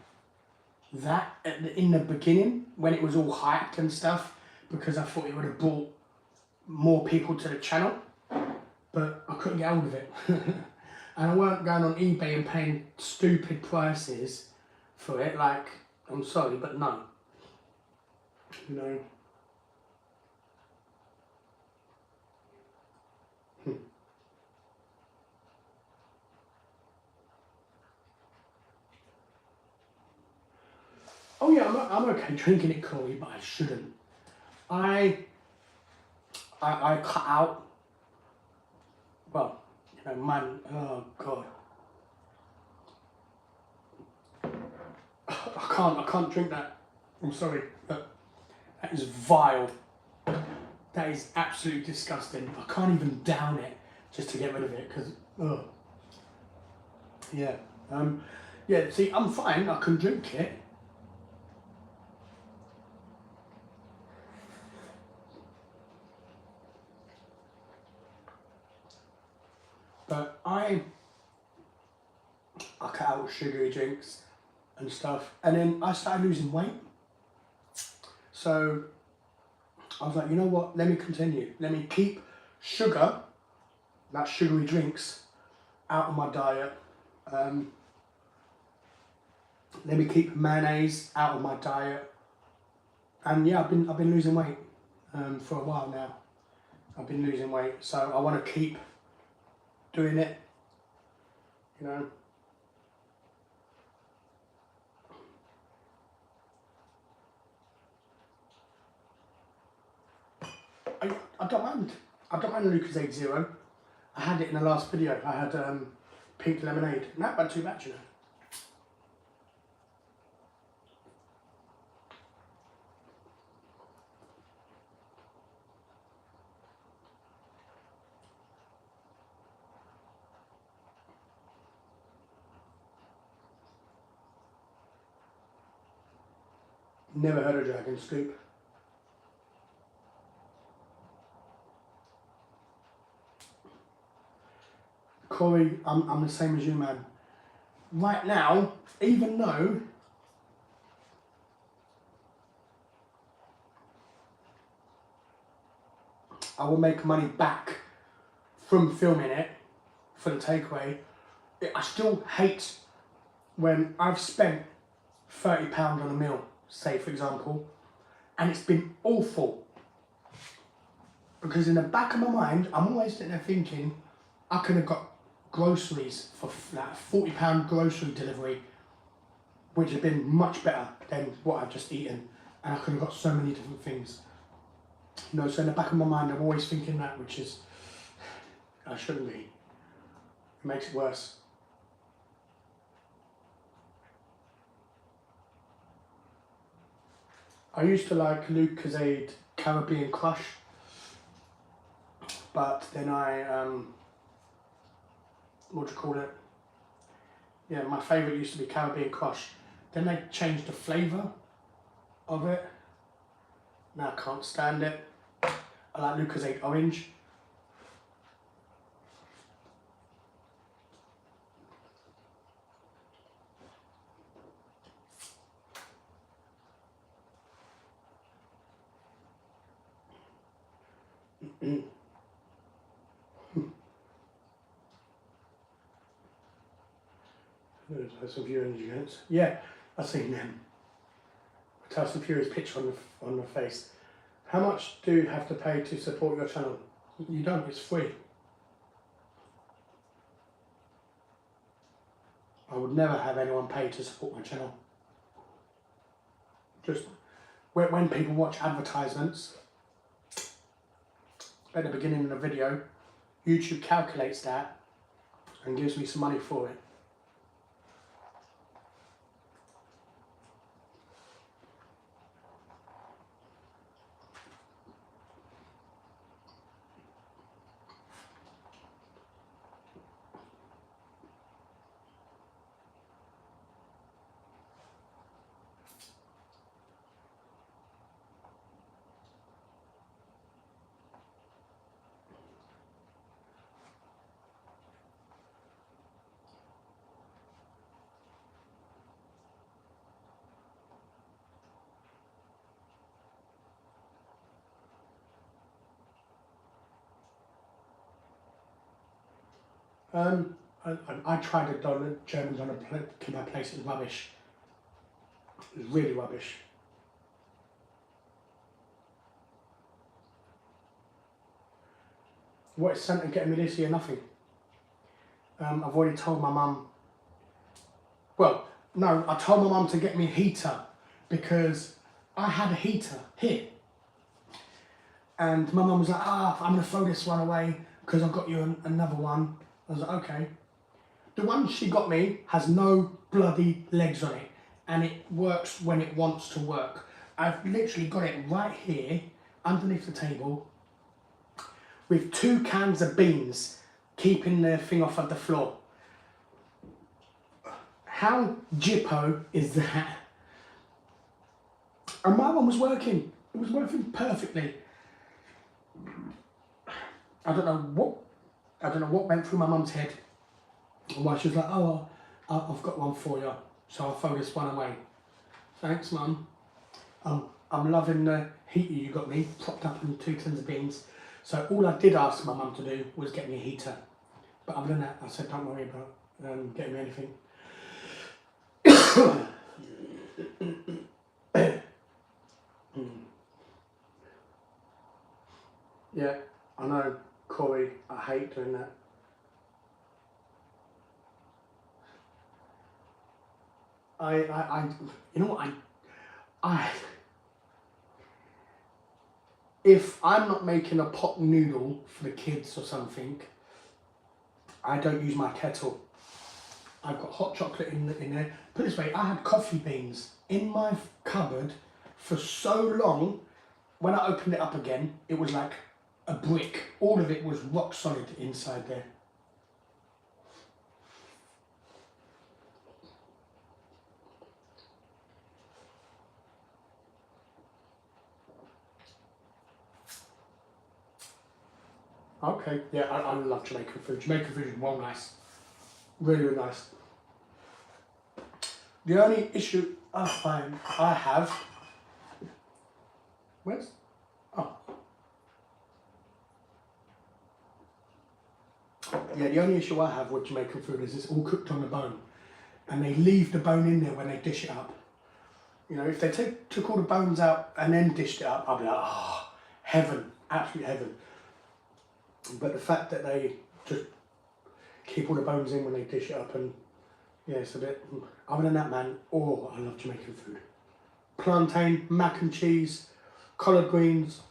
that in the beginning when it was all hyped and stuff, because I thought it would have brought more people to the channel, but I couldn't get hold of it. And I weren't going on eBay and paying stupid prices for it. Like, I'm sorry, but no. You know. Oh yeah, I'm okay drinking it, Chloe, but I shouldn't. I cut out. Well, you know, man. Oh God. I can't drink that. I'm sorry, but that is vile. That is absolutely disgusting. I can't even down it just to get rid of it because, ugh. Yeah. Yeah. See, I'm fine. I can drink it. But I cut out sugary drinks and stuff, and then I started losing weight. So I was like, you know what? Let me continue. Let me keep sugar, that sugary drinks, out of my diet. Let me keep mayonnaise out of my diet. And yeah, I've been losing weight for a while now. I've been losing weight, so I want to keep doing it. You know. I don't mind. I don't mind Lucozade Zero. I had it in the last video. I had pink lemonade. Not bad, too bad, you know. Never heard of Dragon Scoop. Corey, I'm the same as you, man. Right now, even though I will make money back from filming it for the takeaway, I still hate when I've spent £30 on a meal, say for example, and it's been awful. Because in the back of my mind, I'm always sitting there thinking, I could have got groceries for that £40 grocery delivery, which had been much better than what I've just eaten, and I could have got so many different things. You know, so in the back of my mind, I'm always thinking that, which is, I shouldn't be. It makes it worse. I used to like Lucozade Caribbean Crush, but then what do you call it? Yeah, my favourite used to be Caribbean Crush. Then they changed the flavour of it. Now I can't stand it. I like Lucozade Orange. There's some few energy drinks. Yeah, I've seen them. Tyson Fury's picture on the face. How much do you have to pay to support your channel? You don't, it's free. I would never have anyone pay to support my channel. Just when people watch advertisements at the beginning of the video, YouTube calculates that and gives me some money for it. I tried it on the Germans on a kebab place. It was rubbish. It was really rubbish. What is Santa getting me this year? Nothing. I've already told my mum. Well, no, I told my mum to get me a heater because I had a heater here. And my mum was like, I'm going to throw this one away because I've got you another one. I was like, okay. The one she got me has no bloody legs on it and it works when it wants to work. I've literally got it right here underneath the table with 2 cans of beans keeping the thing off of the floor. How jippo is that? And my one was working. It was working perfectly. I don't know what went through my mum's head and why she was like, I've got one for you, so I'll throw this one away. Thanks, Mum. I'm loving the heater you got me, propped up in 2 tins of beans. So all I did ask my mum to do was get me a heater. But other than that, I said, don't worry about getting me anything. Yeah, I know, Corey, I hate doing that. You know what, if I'm not making a pot noodle for the kids or something, I don't use my kettle. I've got hot chocolate in there. Put it this way, I had coffee beans in my cupboard for so long. When I opened it up again, it was like a brick. All of it was rock solid inside there. Okay, yeah, I love Jamaican food. Jamaican food is well nice. Really, really nice. The only issue I have, where's, oh. Yeah, the only issue I have with Jamaican food is it's all cooked on the bone. And they leave the bone in there when they dish it up. You know, if they took all the bones out and then dished it up, I'd be like, oh, heaven, absolute heaven. But the fact that they just keep all the bones in when they dish it up, and yeah, it's a bit, other than that, man, oh, I love Jamaican food. Plantain, mac and cheese, collard greens,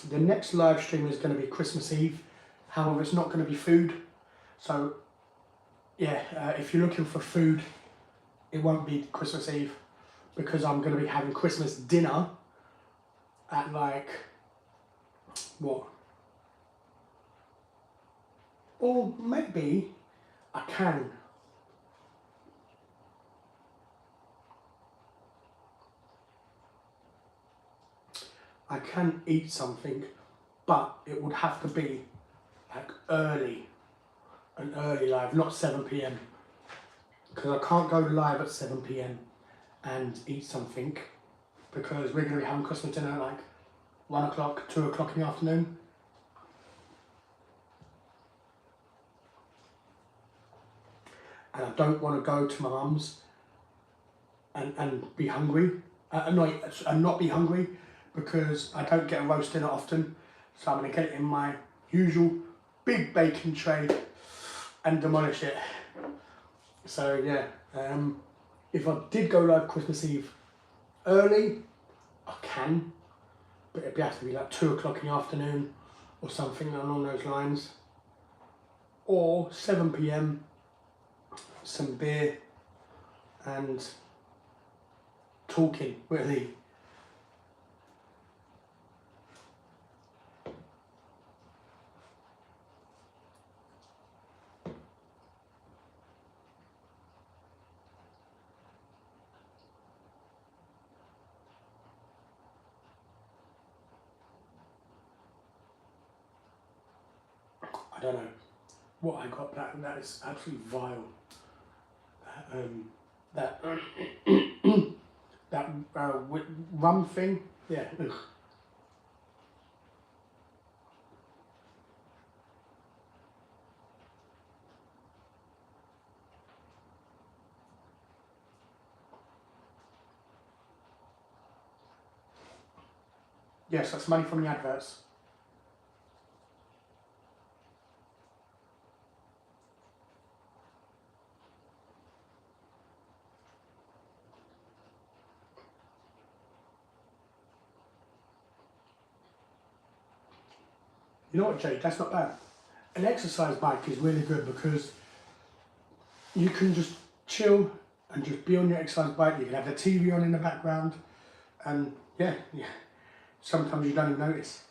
The next live stream is going to be Christmas Eve. However, it's not going to be food. So, yeah, if you're looking for food, it won't be Christmas Eve because I'm going to be having Christmas dinner at like, what? Or maybe I can. I can eat something, but it would have to be like an early live, not 7 p.m. because I can't go live at 7 p.m. and eat something, because we're going to be having Christmas dinner at like 1 o'clock, 2 o'clock in the afternoon. And I don't want to go to my mum's and be hungry, and not be hungry, because I don't get a roast dinner often. So I'm going to get it in my usual big baking tray and demolish it. So yeah, if I did go live Christmas Eve early, I can, but it'd have to be like 2 o'clock in the afternoon or something along those lines, or 7 p.m, some beer and talking, really. I don't know what I got, that is absolutely vile. That that rum thing, yeah. Ugh. Yes, that's money from the adverts. You know what, Jade, that's not bad. An exercise bike is really good because you can just chill and just be on your exercise bike. You can have the TV on in the background, and yeah. Sometimes you don't even notice.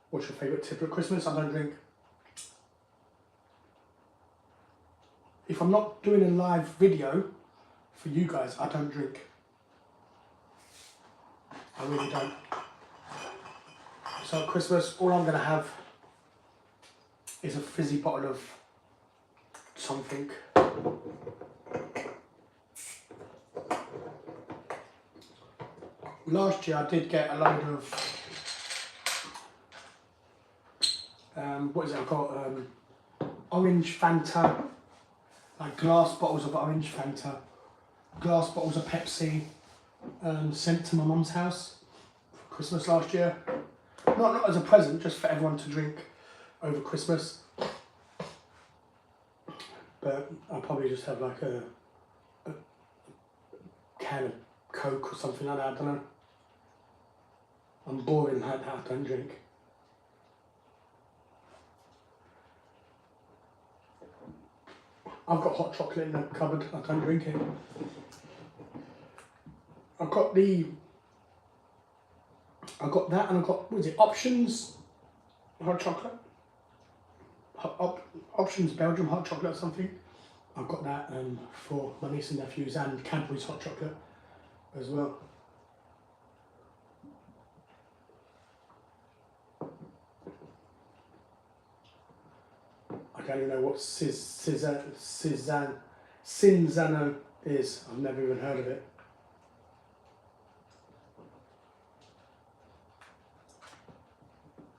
What's your favourite tip at Christmas? I don't drink. If I'm not doing a live video for you guys, I don't drink. I really don't. So at Christmas, all I'm going to have is a fizzy bottle of something. Last year I did get a load of, what is it called? Orange Fanta, like glass bottles of orange Fanta, glass bottles of Pepsi, sent to my mum's house for Christmas last year. Not as a present, just for everyone to drink over Christmas. But I'll probably just have like a can of Coke or something like that, I don't know. I'm boring like that, I don't drink. I've got hot chocolate in the cupboard, I don't drink it. I've got that, and I've got, what is it, Options hot chocolate? Options Belgium hot chocolate or something. I've got that for my niece and nephews, and Cadbury's hot chocolate as well. I don't even know what Cinzano is. I've never even heard of it.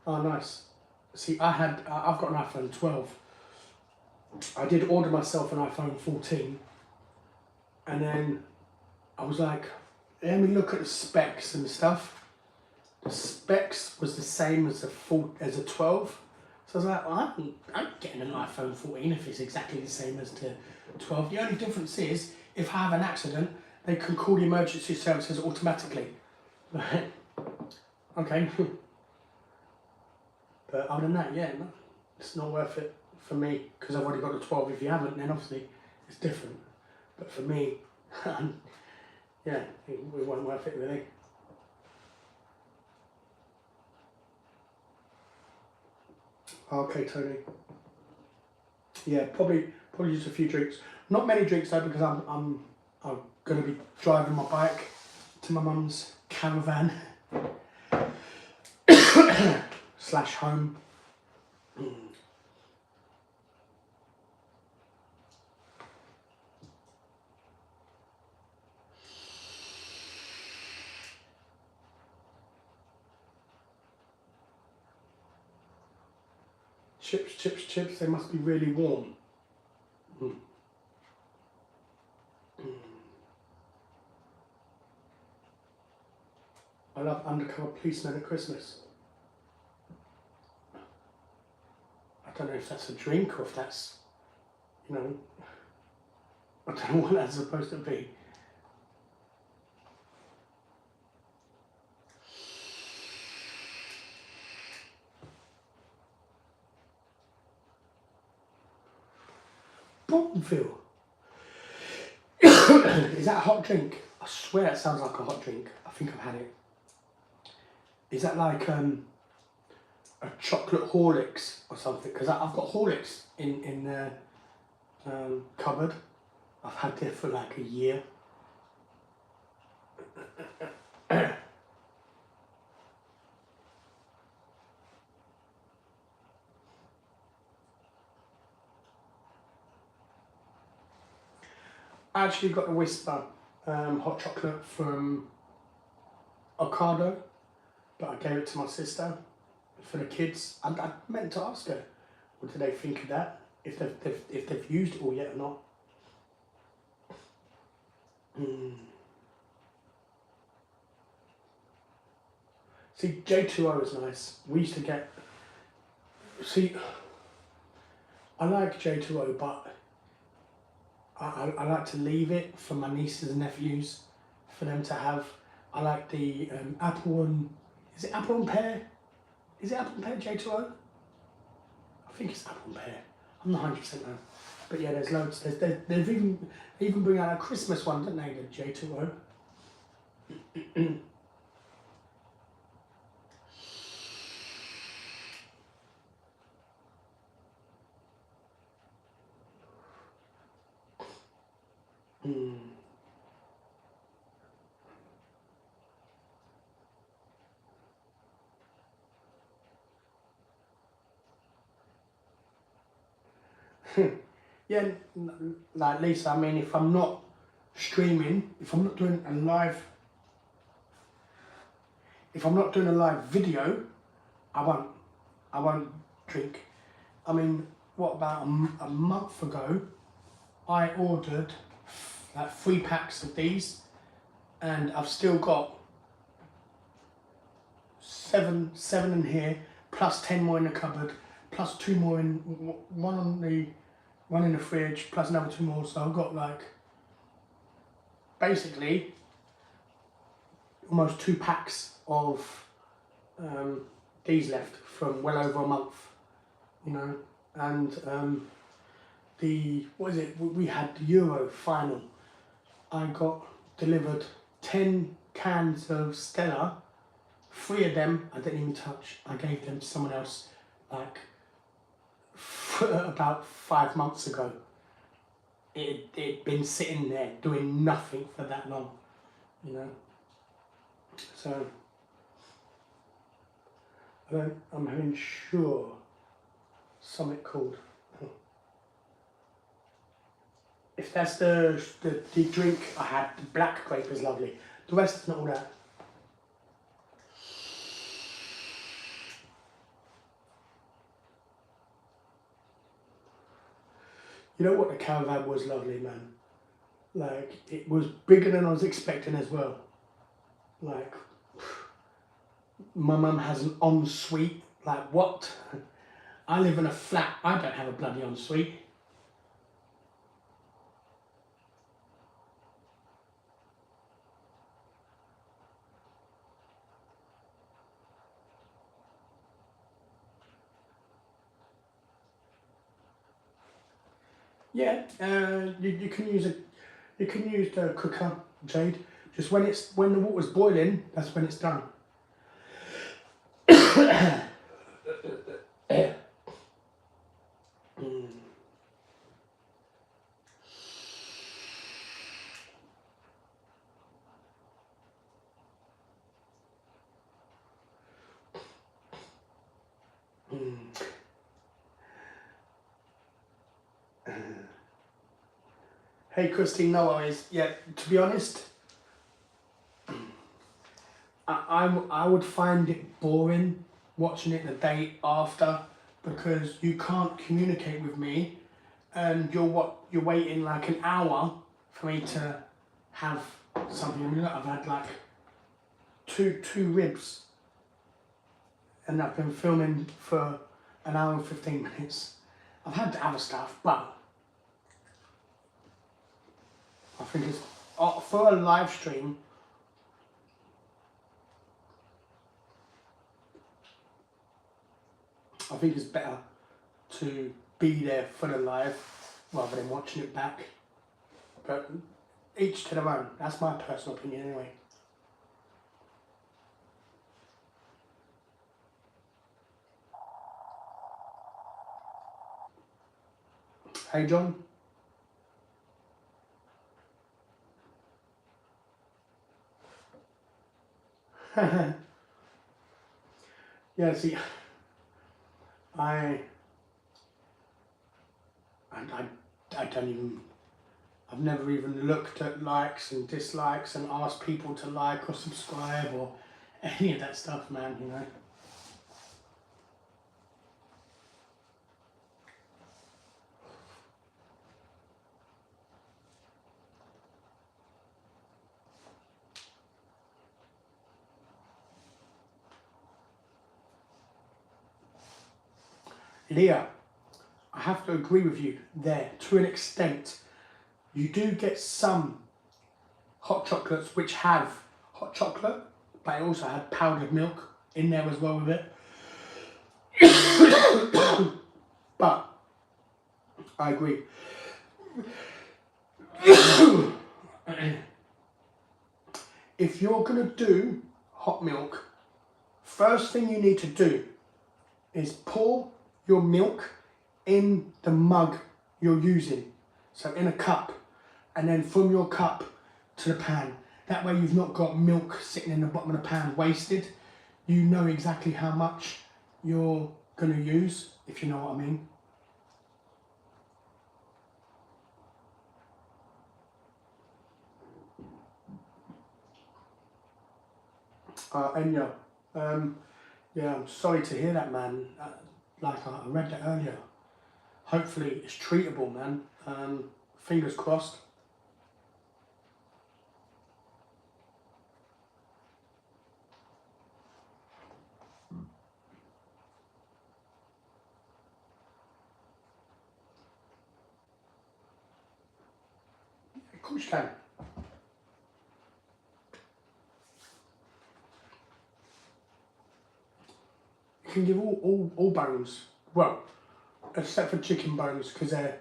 Oh, nice. See, I've got an iPhone 12. I did order myself an iPhone 14, and then I was like, let me look at the specs and stuff. The specs was the same as a 12. So I was like, well, I'm getting an iPhone 14 if it's exactly the same as the 12. The only difference is, if I have an accident, they can call the emergency services automatically. Okay. But other than that, yeah, no, it's not worth it for me, because I've already got a 12. If you haven't, then obviously it's different. But for me, yeah, it wasn't worth it really. Okay, Tony. Yeah, probably just a few drinks. Not many drinks though, because I'm gonna be driving my bike to my mum's caravan slash home. Chips, they must be really warm. Mm. Mm. I love Undercover Policeman at Christmas. I don't know if that's a drink or if that's, you know, I don't know what that's supposed to be. Bottomville. Is that a hot drink? I swear it sounds like a hot drink. I think I've had it. Is that like a chocolate Horlicks or something? Because I've got Horlicks in the cupboard. I've had it for like a year. I actually got a Whisper hot chocolate from Ocado, but I gave it to my sister for the kids. I meant to ask her, what do they think of that? If they've used it all yet or not. See, J2O is nice. We used to get. See, I like J2O, but I like to leave it for my nieces and nephews, for them to have. I like the apple and, is it apple and pear? Is it apple and pear J2O? I think it's apple and pear. I'm not 100% now. But yeah, there's loads. They've even bring out a Christmas one, don't they, the J2O? Yeah, like Lisa, I mean, if I'm not streaming, if I'm not doing a live video, I won't drink. I mean, what about a month ago, I ordered like 3 packs of these, and I've still got seven in here, plus 10 more in the cupboard, plus 2 more in one in the fridge, plus another 2 more. So I've got like basically almost 2 packs of these left from well over a month, you know. And we had the Euro final. I got delivered 10 cans of Stella. 3 of them I didn't even touch. I gave them to someone else like about 5 months ago. It'd been sitting there doing nothing for that long, you know. So I'm having sure something called. If that's the drink I had, the black grape is lovely. The rest is not all that. You know what, the caravan was lovely, man. Like, it was bigger than I was expecting as well. Like, my mum has an ensuite. Like, what? I live in a flat. I don't have a bloody ensuite. Yeah, you can use the cooker, Jade. Just when the water's boiling, that's when it's done. Hey Christine, no worries. Yeah, to be honest, I would find it boring watching it the day after, because you can't communicate with me, and you're waiting like an hour for me to have something. I mean, look, I've had like two ribs, and I've been filming for an hour and 15 minutes. I've had other stuff, but I think it's for a live stream. I think it's better to be there for the live rather than watching it back. But each to their own. That's my personal opinion anyway. Hey John. Yeah, see, I don't even, I've never even looked at likes and dislikes and asked people to like or subscribe or any of that stuff, man, you know. Leah, I have to agree with you there to an extent. You do get some hot chocolates which have hot chocolate, but it also had powdered milk in there as well with it. But I agree. If you're going to do hot milk, first thing you need to do is pour your milk in the mug you're using. So in a cup, and then from your cup to the pan. That way you've not got milk sitting in the bottom of the pan wasted. You know exactly how much you're going to use, if you know what I mean. Enya, yeah, I'm sorry to hear that, man. Like I read that earlier. Hopefully it's treatable, man. Fingers crossed. Of course you can. You can give all bones. Well, except for chicken bones, because they're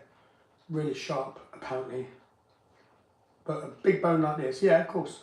really sharp, apparently. But a big bone like this, yeah, of course.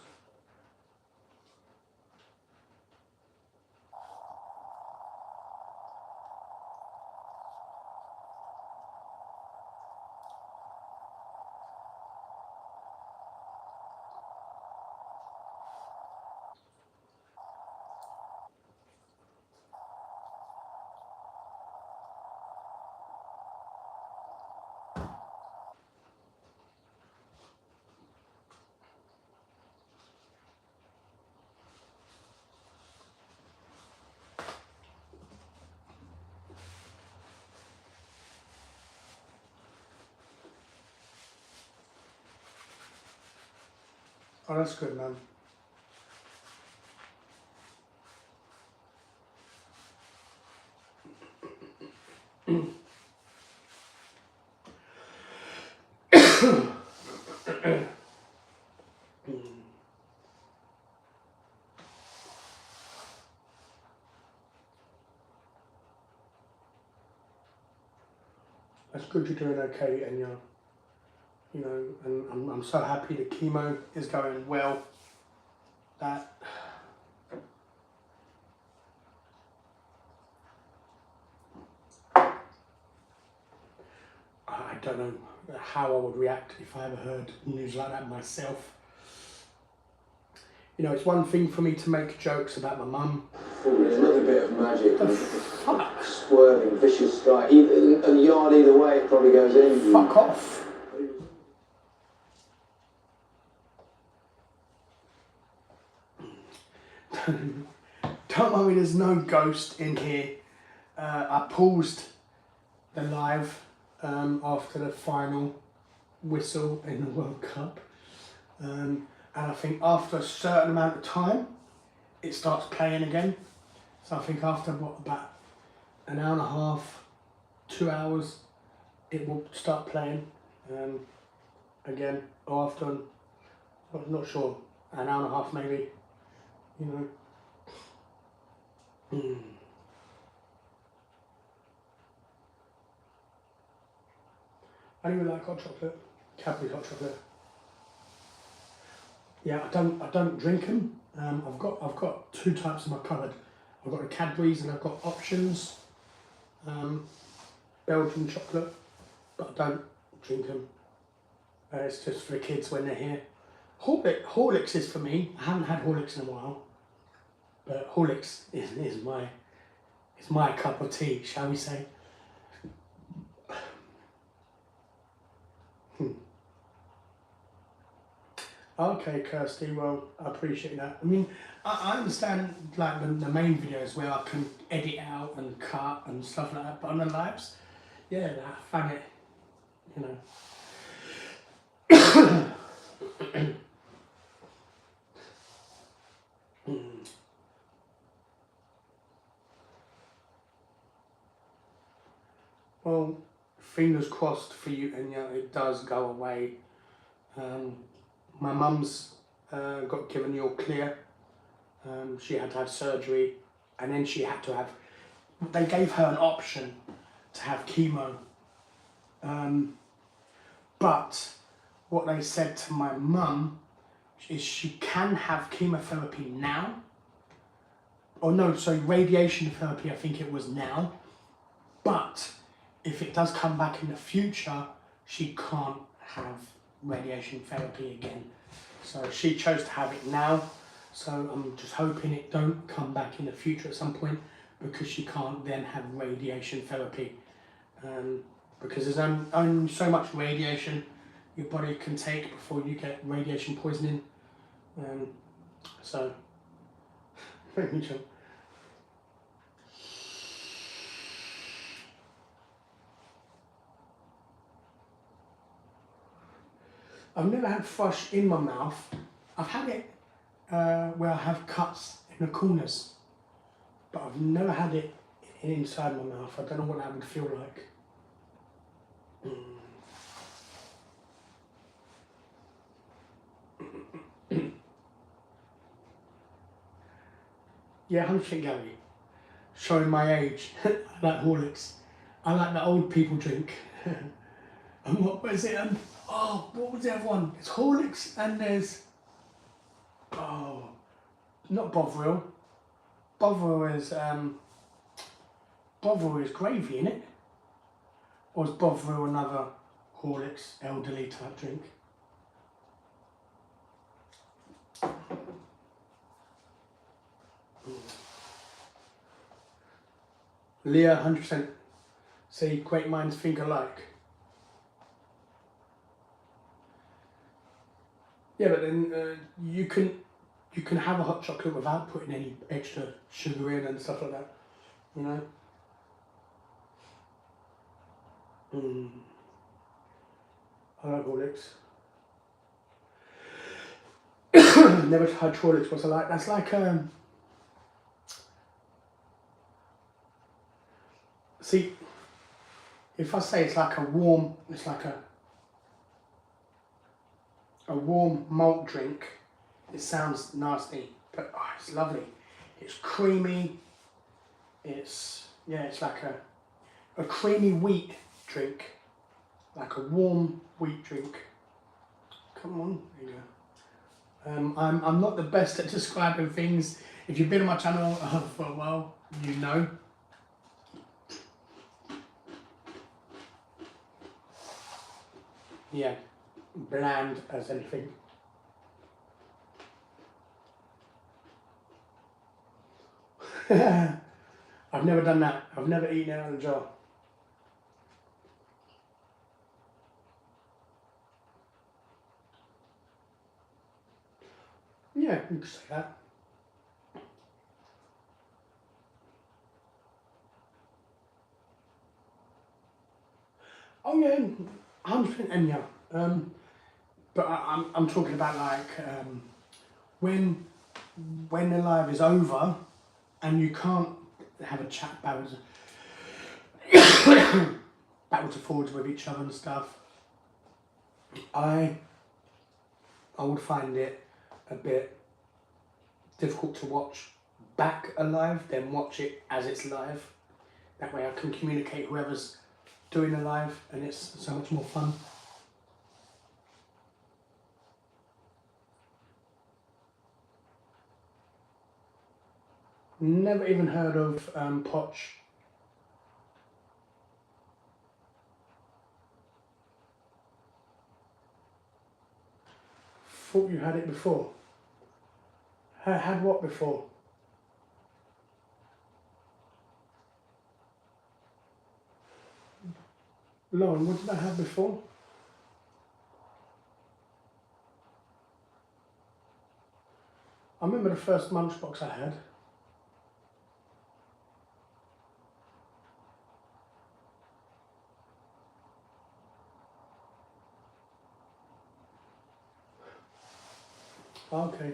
Oh, that's good, man. That's good you're doing okay, and you know, and I'm so happy the chemo is going well. that I don't know how I would react if I ever heard news like that myself. You know, it's one thing for me to make jokes about my mum.
There's another bit of magic.
The fuck?
Swirling, vicious guy. A yard either way, it probably goes in.
Fuck off. Don't worry, there's no ghost in here. I paused the live after the final whistle in the World Cup. And I think after a certain amount of time, it starts playing again. So I think after what, about an hour and a half, 2 hours, it will start playing again. Or after, I'm not sure, an hour and a half maybe, you know. I don't even like hot chocolate, Cadbury hot chocolate. Yeah, I don't drink them. I've got two types in my cupboard. I've got the Cadbury's and I've got options, Belgian chocolate, but I don't drink them. It's just for the kids when they're here. Horlicks is for me. I haven't had Horlicks in a while, but Horlicks is my cup of tea, shall we say? Okay, Kirsty, well, I appreciate that. I mean, I understand like the main videos where I can edit out and cut and stuff like that, but on the lives, yeah, I find it, you know. Well, fingers crossed for you, and it does go away. My mum's got given the all clear. She had to have surgery, and then she had to have, they gave her an option to have chemo. But what they said to my mum is she can have chemotherapy now. Or no, sorry, radiation therapy, I think it was now. But if it does come back in the future, she can't have radiation therapy again. So she chose to have it now. So I'm just hoping it don't come back in the future at some point, because she can't then have radiation therapy. Because there's only so much radiation your body can take before you get radiation poisoning. So, let me jump. I've never had thrush in my mouth. I've had it where I have cuts in the corners, but I've never had it inside my mouth. I don't know what that would feel like. Yeah, 100% Gary. Showing my age. I like Horlicks. I like the old people drink. And what is it? Oh, what was the other one? It's Horlicks and there's, oh, not Bovril. Bovril is gravy, in it? Or is Bovril another Horlicks elderly type drink? Leah, 100%. See, great minds think alike. Yeah, but then you can have a hot chocolate without putting any extra sugar in and stuff like that, you know. I like Horlicks. Never tried Horlicks. What's it like? That's like see, if I say it's like a warm, it's like a warm malt drink, it sounds nasty, but oh, it's lovely. It's creamy. It's, yeah, it's like a creamy wheat drink, like a warm wheat drink. Come on, there you go. I'm not the best at describing things. If you've been on my channel for a while, you know. Yeah, bland as anything. I've never done that. I've never eaten it out of a jar. Yeah, you could say that. Oh yeah, 100%, and yeah. But I'm talking about like when the live is over and you can't have a chat backwards and forwards with each other and stuff. I would find it a bit difficult to watch back a live, then watch it as it's live. That way I can communicate whoever's doing a live, and it's so much more fun. Never even heard of Potch. Thought you had it before. Had what before? Lauren, what did I have before? I remember the first lunchbox I had. Okay.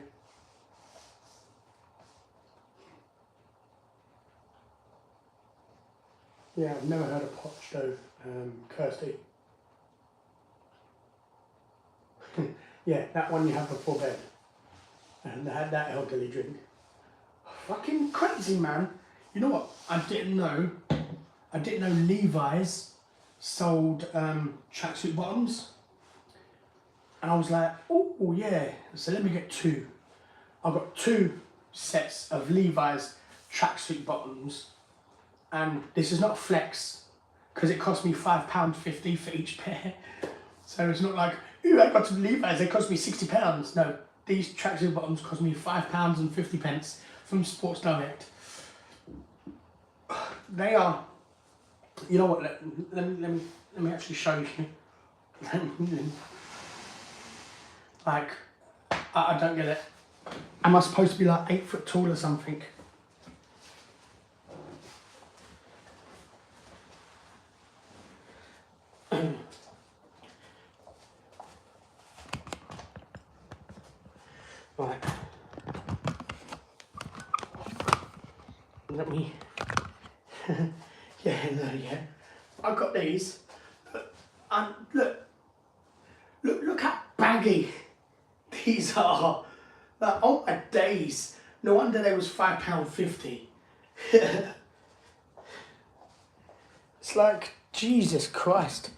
Yeah, I've never heard of Potch though, Kirsty. Yeah, that one you have before bed. And they had that elderly drink. Fucking crazy, man. You know what? I didn't know Levi's sold tracksuit bottoms. And I was like, oh yeah, so let me get two. I got 2 sets of Levi's tracksuit bottoms. And this is not flex, because it cost me £5.50 for each pair. So it's not like, ooh, I got some Levi's, they cost me £60. No, these tracksuit bottoms cost me £5.50 from Sports Direct. They are, you know what, let me actually show you. Like, I don't get it. Am I supposed to be like 8 foot tall or something? Right. Let me. Yeah. I've got these. Look how baggy these are. Like, oh my days. No wonder they was £5.50. It's like, Jesus Christ.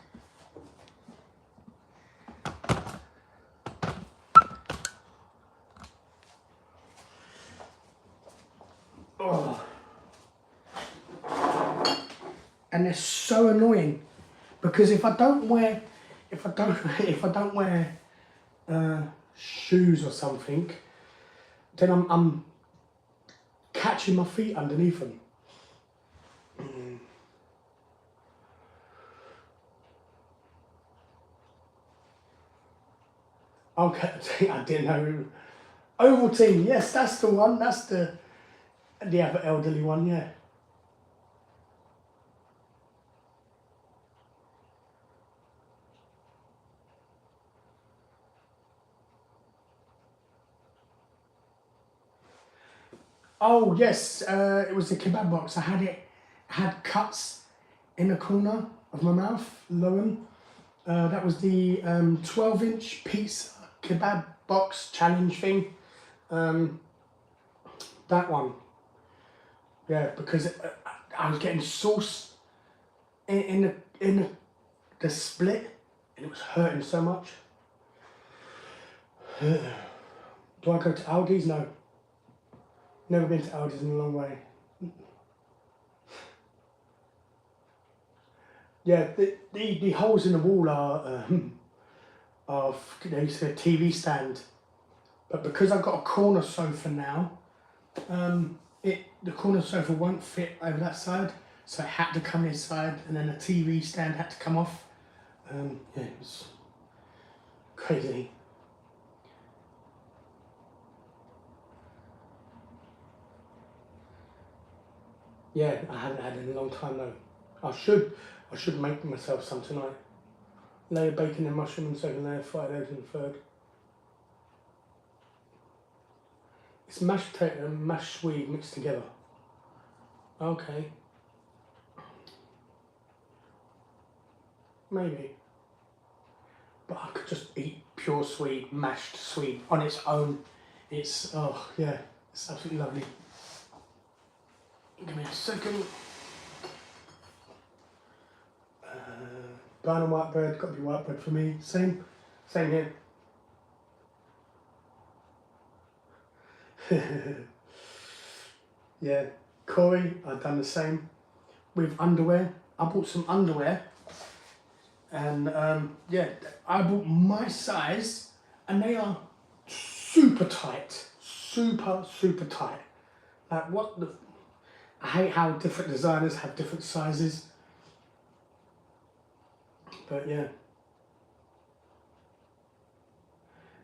Oh. And they're so annoying, because if I don't wear shoes or something, then I'm catching my feet underneath them. Okay, I didn't know. Ovaltine, yes, that's the one. That's the other elderly one, yeah. Oh yes, it was the kebab box. I had cuts in the corner of my mouth, Lauren. That was the 12-inch pizza kebab box challenge thing. That one. Yeah, because I was getting sauce in the split, and it was hurting so much. Do I go to Aldi's? No. Never been to Aldi's in a long way. Yeah, the holes in the wall are they used to be a TV stand, but because I've got a corner sofa now, the corner sofa won't fit over that side, so it had to come inside, and then the TV stand had to come off. Yeah, it was crazy. Yeah, I haven't had it in a long time though. I should make myself some tonight. Layer bacon and mushroom and second layer, fried eggs and third. It's mashed potato and mashed swede mixed together. Okay. Maybe. But I could just eat pure swede, mashed swede on its own. It's, oh yeah, it's absolutely lovely. Give me a second. Brown and white bread, got to be white bread for me. Same here. Yeah, Corey, I've done the same with underwear. I bought some underwear, and yeah, I bought my size, and they are super tight, super tight. Like what the? I hate how different designers have different sizes. But yeah.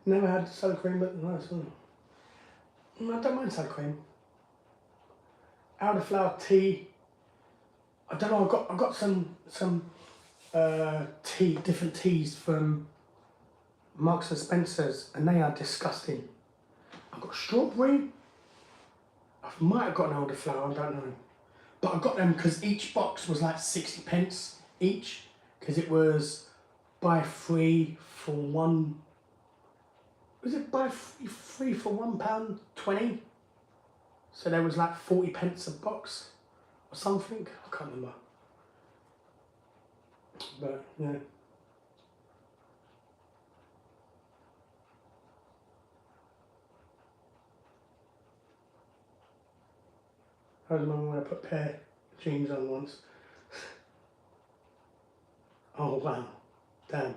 Never had sour cream, but nice one. I don't mind sour cream. Elderflower tea. I don't know. I got some different teas from Marks and Spencer's, and they are disgusting. I've got strawberry. I might have got an elderflower. I don't know, but I got them because each box was like 60p each. Because it was buy 3 for 1. Was it buy 3 for £1.20? So there was like 40p a box or something. I can't remember. But yeah. I remember when I put a pair of jeans on once. Oh wow, damn.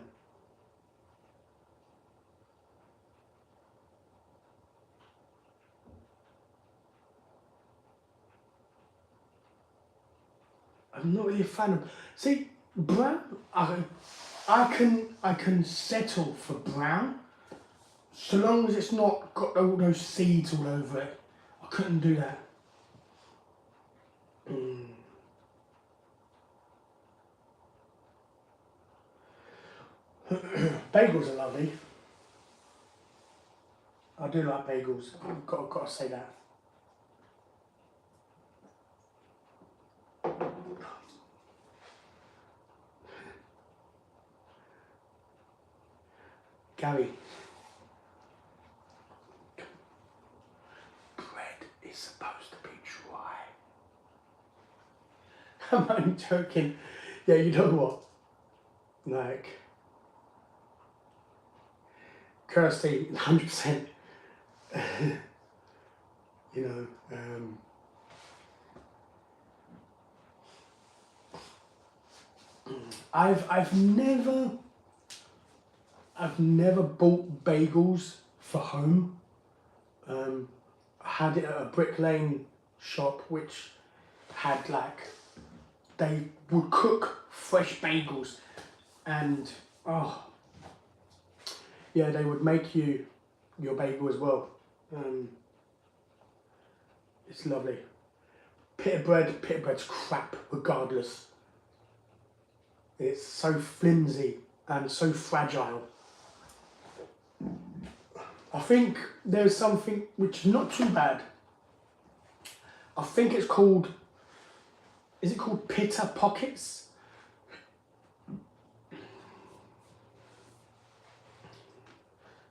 I'm not really a fan of. See, brown. I can settle for brown, so long as it's not got all those seeds all over it. I couldn't do that. Bagels are lovely. I do like bagels. I've got to say that. Gary, bread is supposed to be dry. I'm only joking. Yeah, you know what? Like, Kirsty, 100%. You know, I've never bought bagels for home. I had it at a Brick Lane shop, which had like, they would cook fresh bagels, and oh yeah, they would make you your bagel as well. It's lovely. Pita bread's crap regardless. It's so flimsy and so fragile. I think there's something which is not too bad. I think it's called, is it called Pita Pockets?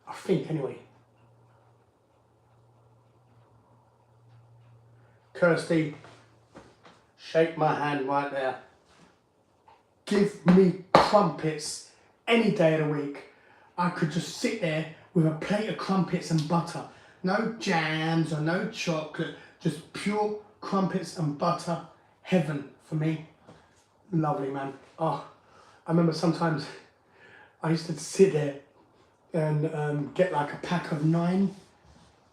I think anyway. Kirsty, shake my hand right there. Give me crumpets any day of the week. I could just sit there with a plate of crumpets and butter No jams or no chocolate, just pure crumpets and butter. Heaven for me. Lovely, man. Oh, I remember sometimes I used to sit there and get like a pack of 9,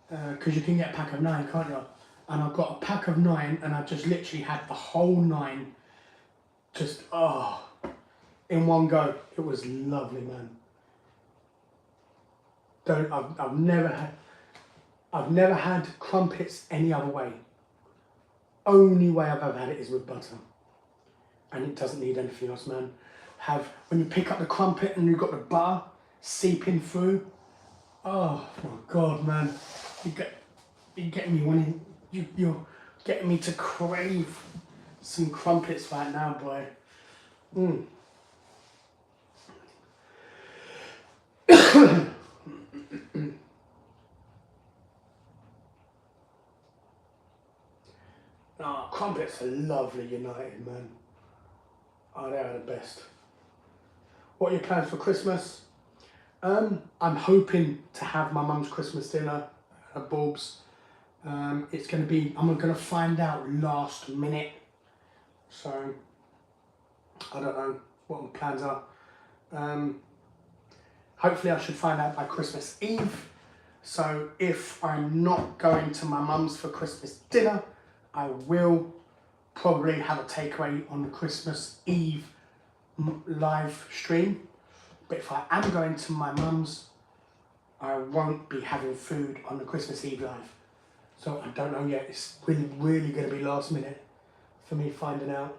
because you can get a pack of 9, can't you? And I got a pack of 9 and I just literally had the whole 9 just, in one go. It was lovely, man. I've never had crumpets any other way. Only way I've ever had it is with butter. And it doesn't need anything else, man. When you pick up the crumpet and you've got the butter seeping through, oh my God, man. You're getting me wanting, you're getting me to crave some crumpets right now, boy. Oh, crumpets are lovely, United, man. Oh, they are the best. What are your plans for Christmas? I'm hoping to have my mum's Christmas dinner at Bob's. It's going to be, I'm going to find out last minute. So, I don't know what my plans are. Hopefully I should find out by Christmas Eve. So if I'm not going to my mum's for Christmas dinner, I will probably have a takeaway on the Christmas Eve live stream. But if I am going to my mum's, I won't be having food on the Christmas Eve live. So I don't know yet. It's really going to be last minute for me finding out.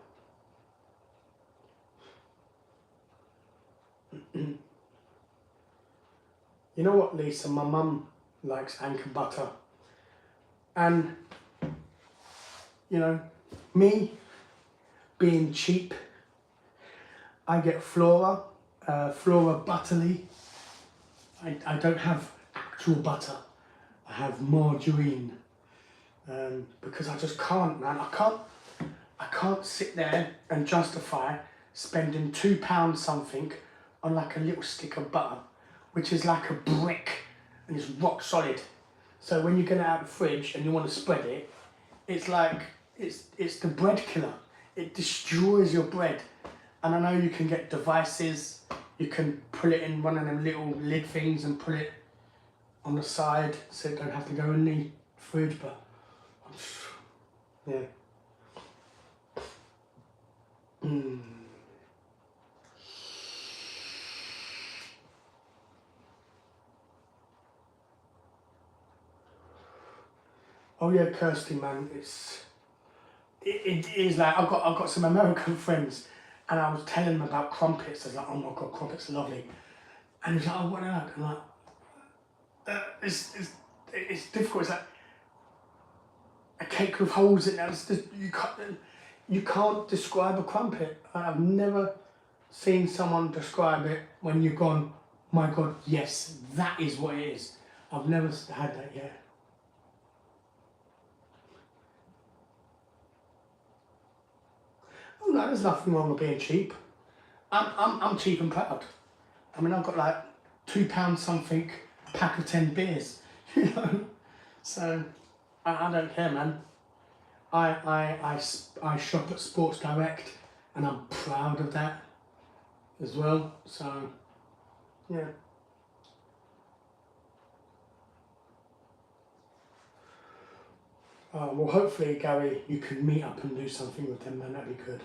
You know what, Lisa? My mum likes Anchor butter. And, you know, me being cheap, I get Flora Butterly. I don't have actual butter. I have margarine. Because I just can't, man. I can't sit there and justify spending £2 something on like a little stick of butter, which is like a brick and it's rock solid. So when you get it out of the fridge and you want to spread it, it's like, it's the bread killer. It destroys your bread. And I know you can get devices, you can put it in one of them little lid things and put it on the side so it don't have to go in the fridge, but yeah. Oh yeah, Kirsty, man, it is like I've got some American friends, and I was telling them about crumpets. I was like, oh my God, crumpets are lovely, and he's like, oh, what are that? I'm like, it's difficult. It's like a cake with holes in it. It's just, you can't describe a crumpet. I've never seen someone describe it when you've gone, my God, yes, that is what it is. I've never had that yet. Oh no, there's nothing wrong with being cheap. I'm cheap and proud. I mean, I've got like £2 something, a pack of 10 beers, you know. So I don't care, man. I shop at Sports Direct, and I'm proud of that as well. So yeah. Well, hopefully, Gary, you can meet up and do something with them, man. That'd be good.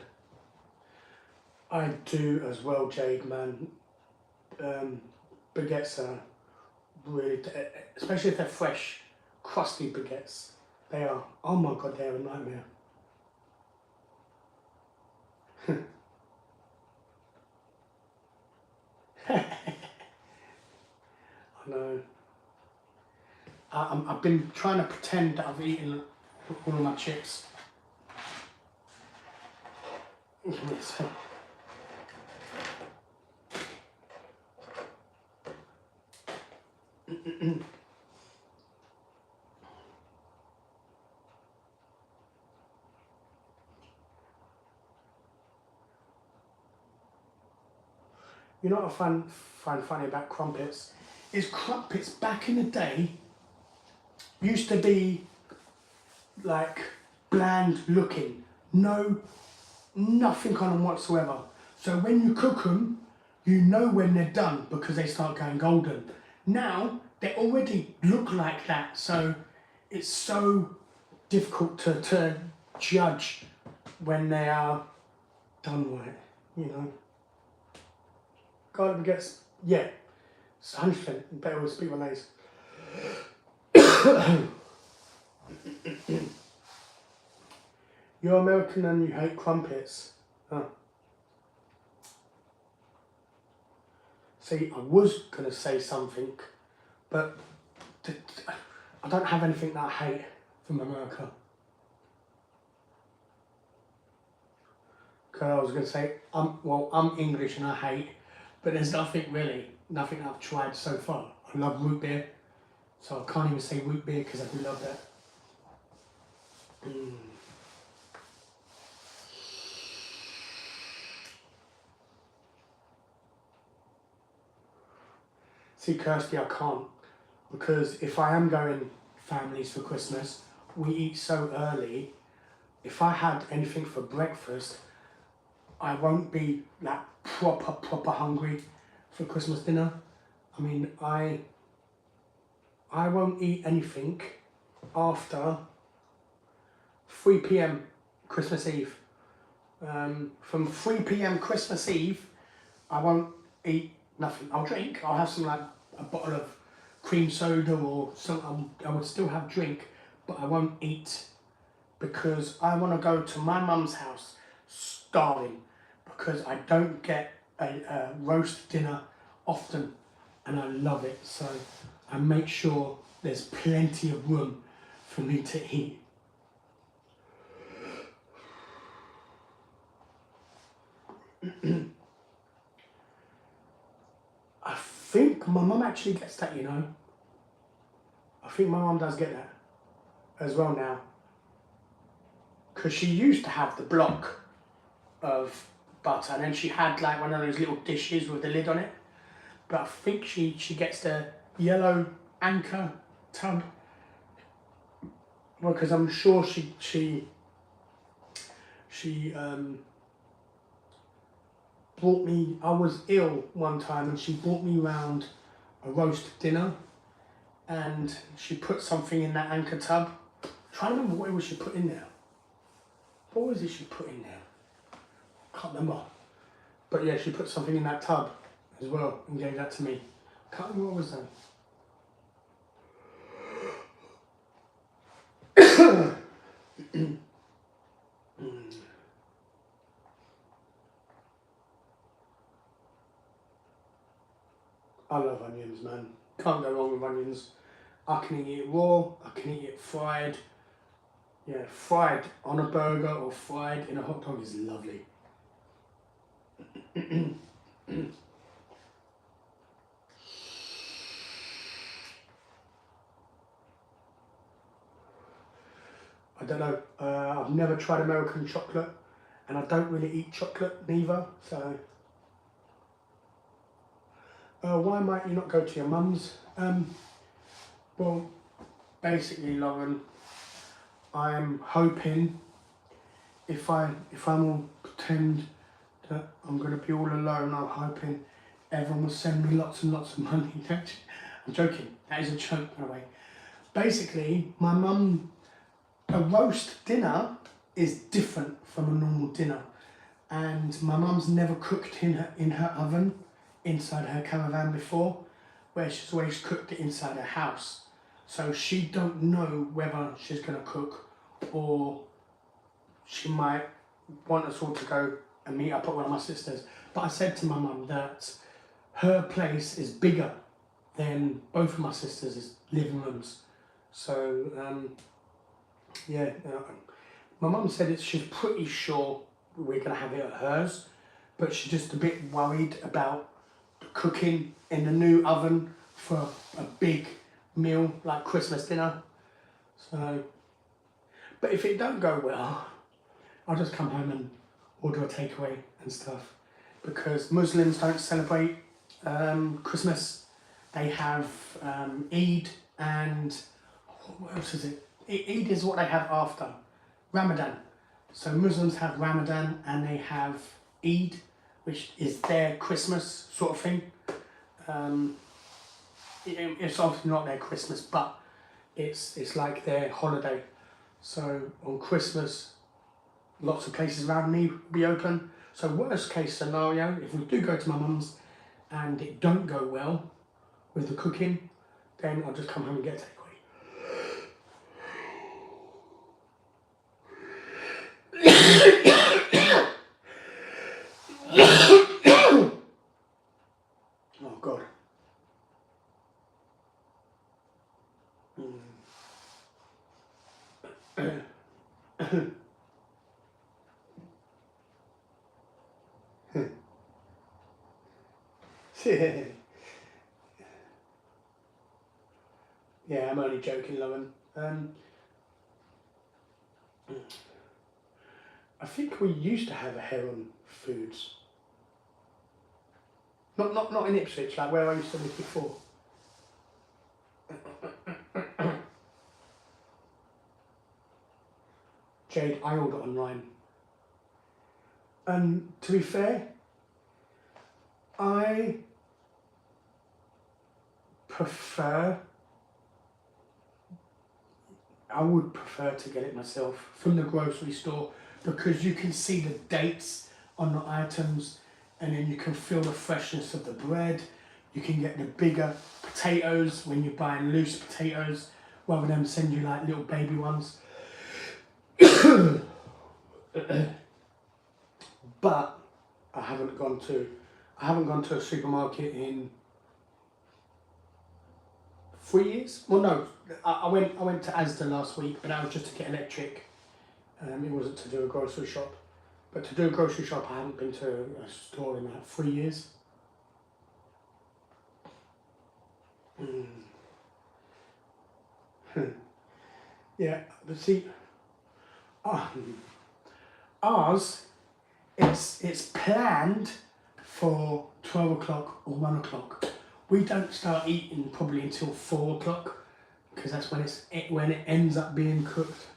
I do as well, Jade, man. Baguettes are really, especially if they're fresh, crusty baguettes. They are, oh my God, they're a nightmare. I know. I've been trying to pretend that I've eaten all of my chips. You know what I find funny about crumpets? Is crumpets back in the day, used to be like bland looking, nothing on them whatsoever. So when you cook them, you know when they're done because they start going golden. Now they already look like that, so it's so difficult to judge when they are done right, you know. Garlic baguettes, yeah, it's 100% better with sweet malaise. You're American and you hate crumpets. Huh. See, I was going to say something, but I don't have anything that I hate from America. Because I was going to say, I'm English and I hate, but there's nothing I've tried so far. I love root beer, so I can't even say root beer because I do love that. See, Kirsty, I can't, because if I am going families for Christmas, we eat so early. If I had anything for breakfast, I won't be like proper hungry for Christmas dinner. I mean, I won't eat anything after 3 p.m. Christmas Eve. From 3 p.m. Christmas Eve, I won't eat nothing. I'll drink. I'll have some like a bottle of cream soda or something. I would still have drink, but I won't eat because I want to go to my mum's house starving, because I don't get a roast dinner often and I love it. So I make sure there's plenty of room for me to eat. I think my mum actually gets that, you know. I think my mum does get that as well now. Because she used to have the block of butter and then she had like one of those little dishes with the lid on it. But I think she gets the yellow anchor tub. Well, because I'm sure she brought me, I was ill one time and she brought me round a roast dinner and she put something in that anchor tub. I'm trying to remember what it was she put in there. What was it she put in there? I can't remember. But yeah, she put something in that tub as well and gave that to me. I can't remember what was that. I love onions, man. Can't go wrong with onions. I can eat it raw, I can eat it fried. Yeah, fried on a burger or fried in a hot dog is lovely. I don't know, I've never tried American chocolate and I don't really eat chocolate neither, so why might you not go to your mum's? Well, basically, Lauren, I'm hoping if I'm all pretend that I'm going to be all alone, I'm hoping everyone will send me lots and lots of money. I'm joking, that is a joke by the way. Basically, my mum, a roast dinner is different from a normal dinner, and my mum's never cooked in her oven inside her caravan before, where she's always cooked it inside her house. So she don't know whether she's going to cook or she might want us all to go and meet up at one of my sisters. But I said to my mum that her place is bigger than both of my sisters' living rooms. So, yeah, my mum said she's pretty sure we're going to have it at hers, but she's just a bit worried about cooking in the new oven for a big meal like Christmas dinner. So, but if it don't go well, I'll just come home and order a takeaway and stuff, because Muslims don't celebrate Christmas. They have Eid and what else is it? Eid is what they have after Ramadan. So Muslims have Ramadan and they have Eid, which is their Christmas sort of thing. It's obviously not their Christmas, but it's like their holiday. So on Christmas, lots of places around me will be open. So worst case scenario, if we do go to my mum's and it don't go well with the cooking, then I'll just come home and get a takeaway. Oh God. Yeah, I'm only joking, Lauren. I think we used to have a Heron Foods. Not in Ipswich, like where I used to live before. Jade, I order online. And to be fair, I would prefer to get it myself from the grocery store, because you can see the dates on the items and then you can feel the freshness of the bread. You can get the bigger potatoes when you're buying loose potatoes rather than send you like little baby ones. But I haven't gone to a supermarket in 3 years. Well, no, I went to Asda last week, but that was just to get electric. It wasn't to do a grocery shop. But to do a grocery shop, I haven't been to a store in like 3 years. Yeah, but see, ours, it's planned for 12 o'clock or 1 o'clock. We don't start eating probably until 4 o'clock, because that's when it ends up being cooked.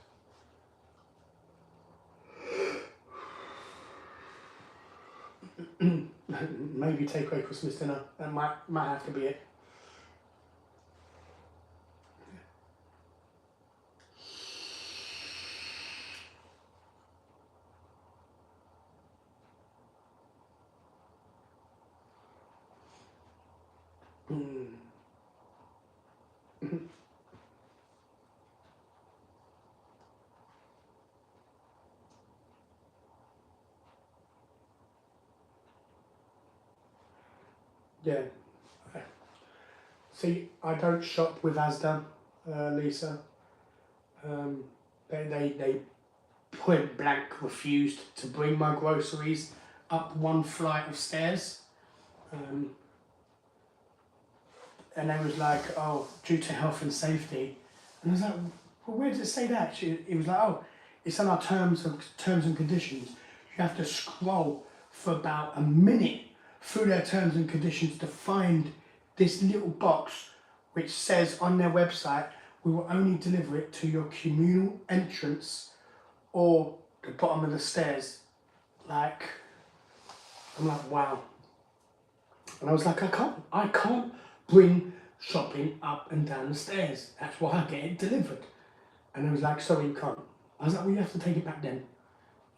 Maybe takeaway Christmas dinner. That might have to be it. Yeah. See, I don't shop with Asda, Lisa. They point blank refused to bring my groceries up one flight of stairs. And they was like, oh, due to health and safety. And I was like, well, where does it say that? It was like, oh, it's on our terms and conditions. You have to scroll for about a minute through their terms and conditions to find this little box which says on their website, we will only deliver it to your communal entrance or the bottom of the stairs. Like, I'm like, wow. And I was like, I can't bring shopping up and down the stairs. That's why I get it delivered. And I was like, sorry, you can't. I was like, well, you have to take it back then.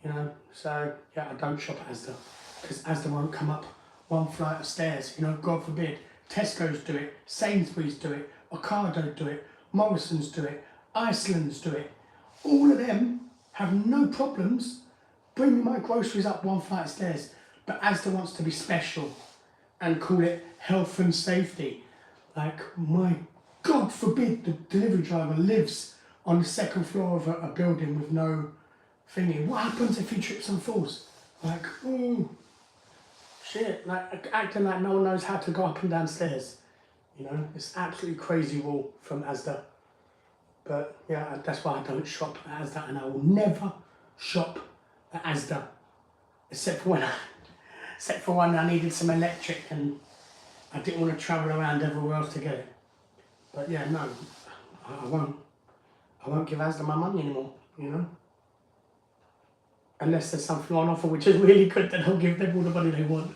You know, so yeah, I don't shop at Asda, because Asda won't come up one flight of stairs. You know, God forbid. Tesco's do it, Sainsbury's do it, Ocado do it, Morrisons do it, Iceland's do it. All of them have no problems bringing my groceries up one flight of stairs. But Asda wants to be special and call it health and safety. Like, my God forbid the delivery driver lives on the second floor of a building with no thingy. What happens if he trips and falls? Like, ooh, shit, like acting like no one knows how to go up and down stairs. You know, it's absolutely crazy rule from Asda. But yeah, that's why I don't shop at Asda, and I will never shop at Asda, except for when I needed some electric and I didn't want to travel around everywhere else to get it. But yeah, no, I won't. I won't give Asda my money anymore, you know. Unless there's something on offer which is really good, then I'll give them all the money they want.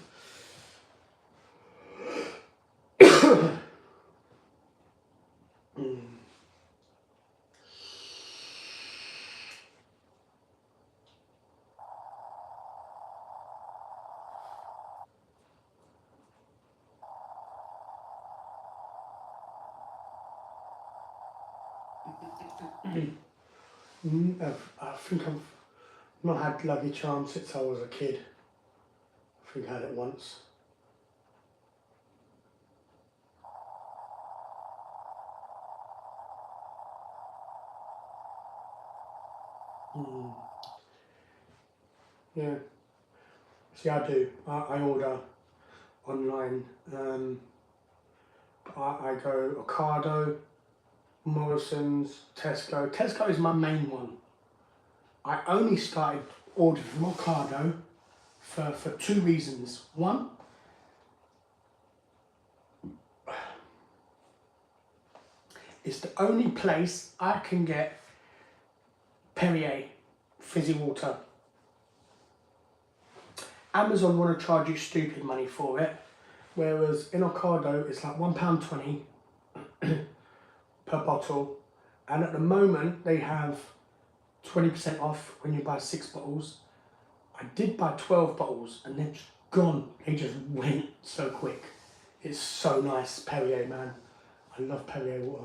I think I've not had Lucky Charms since I was a kid. I think I had it once. Yeah. See, I do. I order online. I go Ocado, Morrisons, Tesco. Tesco is my main one. I only started ordering from Ocado for two reasons. One, it's the only place I can get Perrier fizzy water. Amazon want to charge you stupid money for it, whereas in Ocado it's like £1.20 per bottle, and at the moment they have 20% off when you buy 6 bottles. I did buy 12 bottles and they're just gone. They just went so quick. It's so nice, Perrier, man. I love Perrier water.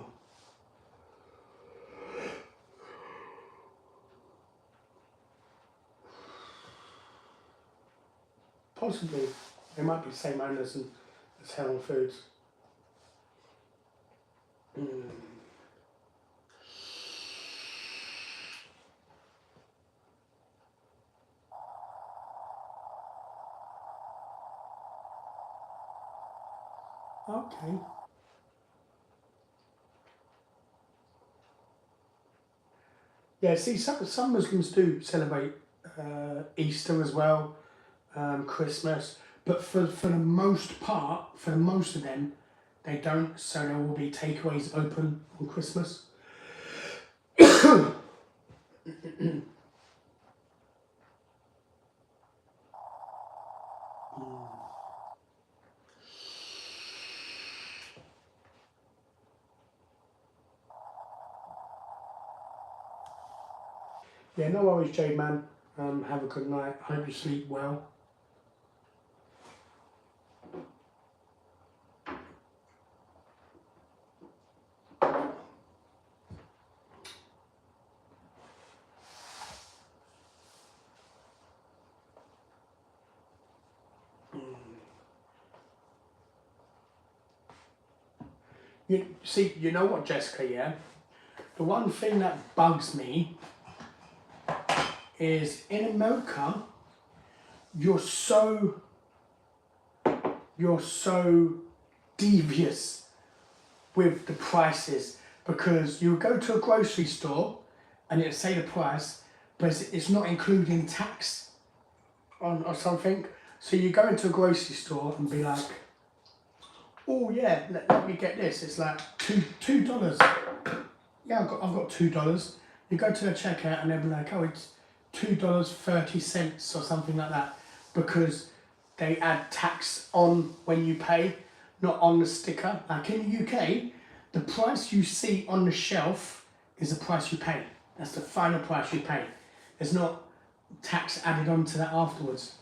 Possibly, they might be the same owners as Helen Foods. Okay. Yeah, see, some Muslims do celebrate Easter as well, Christmas, but for the most part, for the most of them, they don't, so there will be takeaways open on Christmas. Yeah, no worries, Jade, man. Have a good night. Hope you sleep well. You know what, Jessica, yeah? The one thing that bugs me is in America, you're so devious with the prices, because you go to a grocery store and it'll say the price, but it's not including tax or something. So you go into a grocery store and be like, oh yeah, let me get this. It's like $2. Yeah, I've got $2. You go to the checkout and they'll be like, oh, it's $2.30 or something like that, because they add tax on when you pay, not on the sticker. Like in the UK, the price you see on the shelf is the price you pay. That's the final price you pay. There's not tax added on to that afterwards.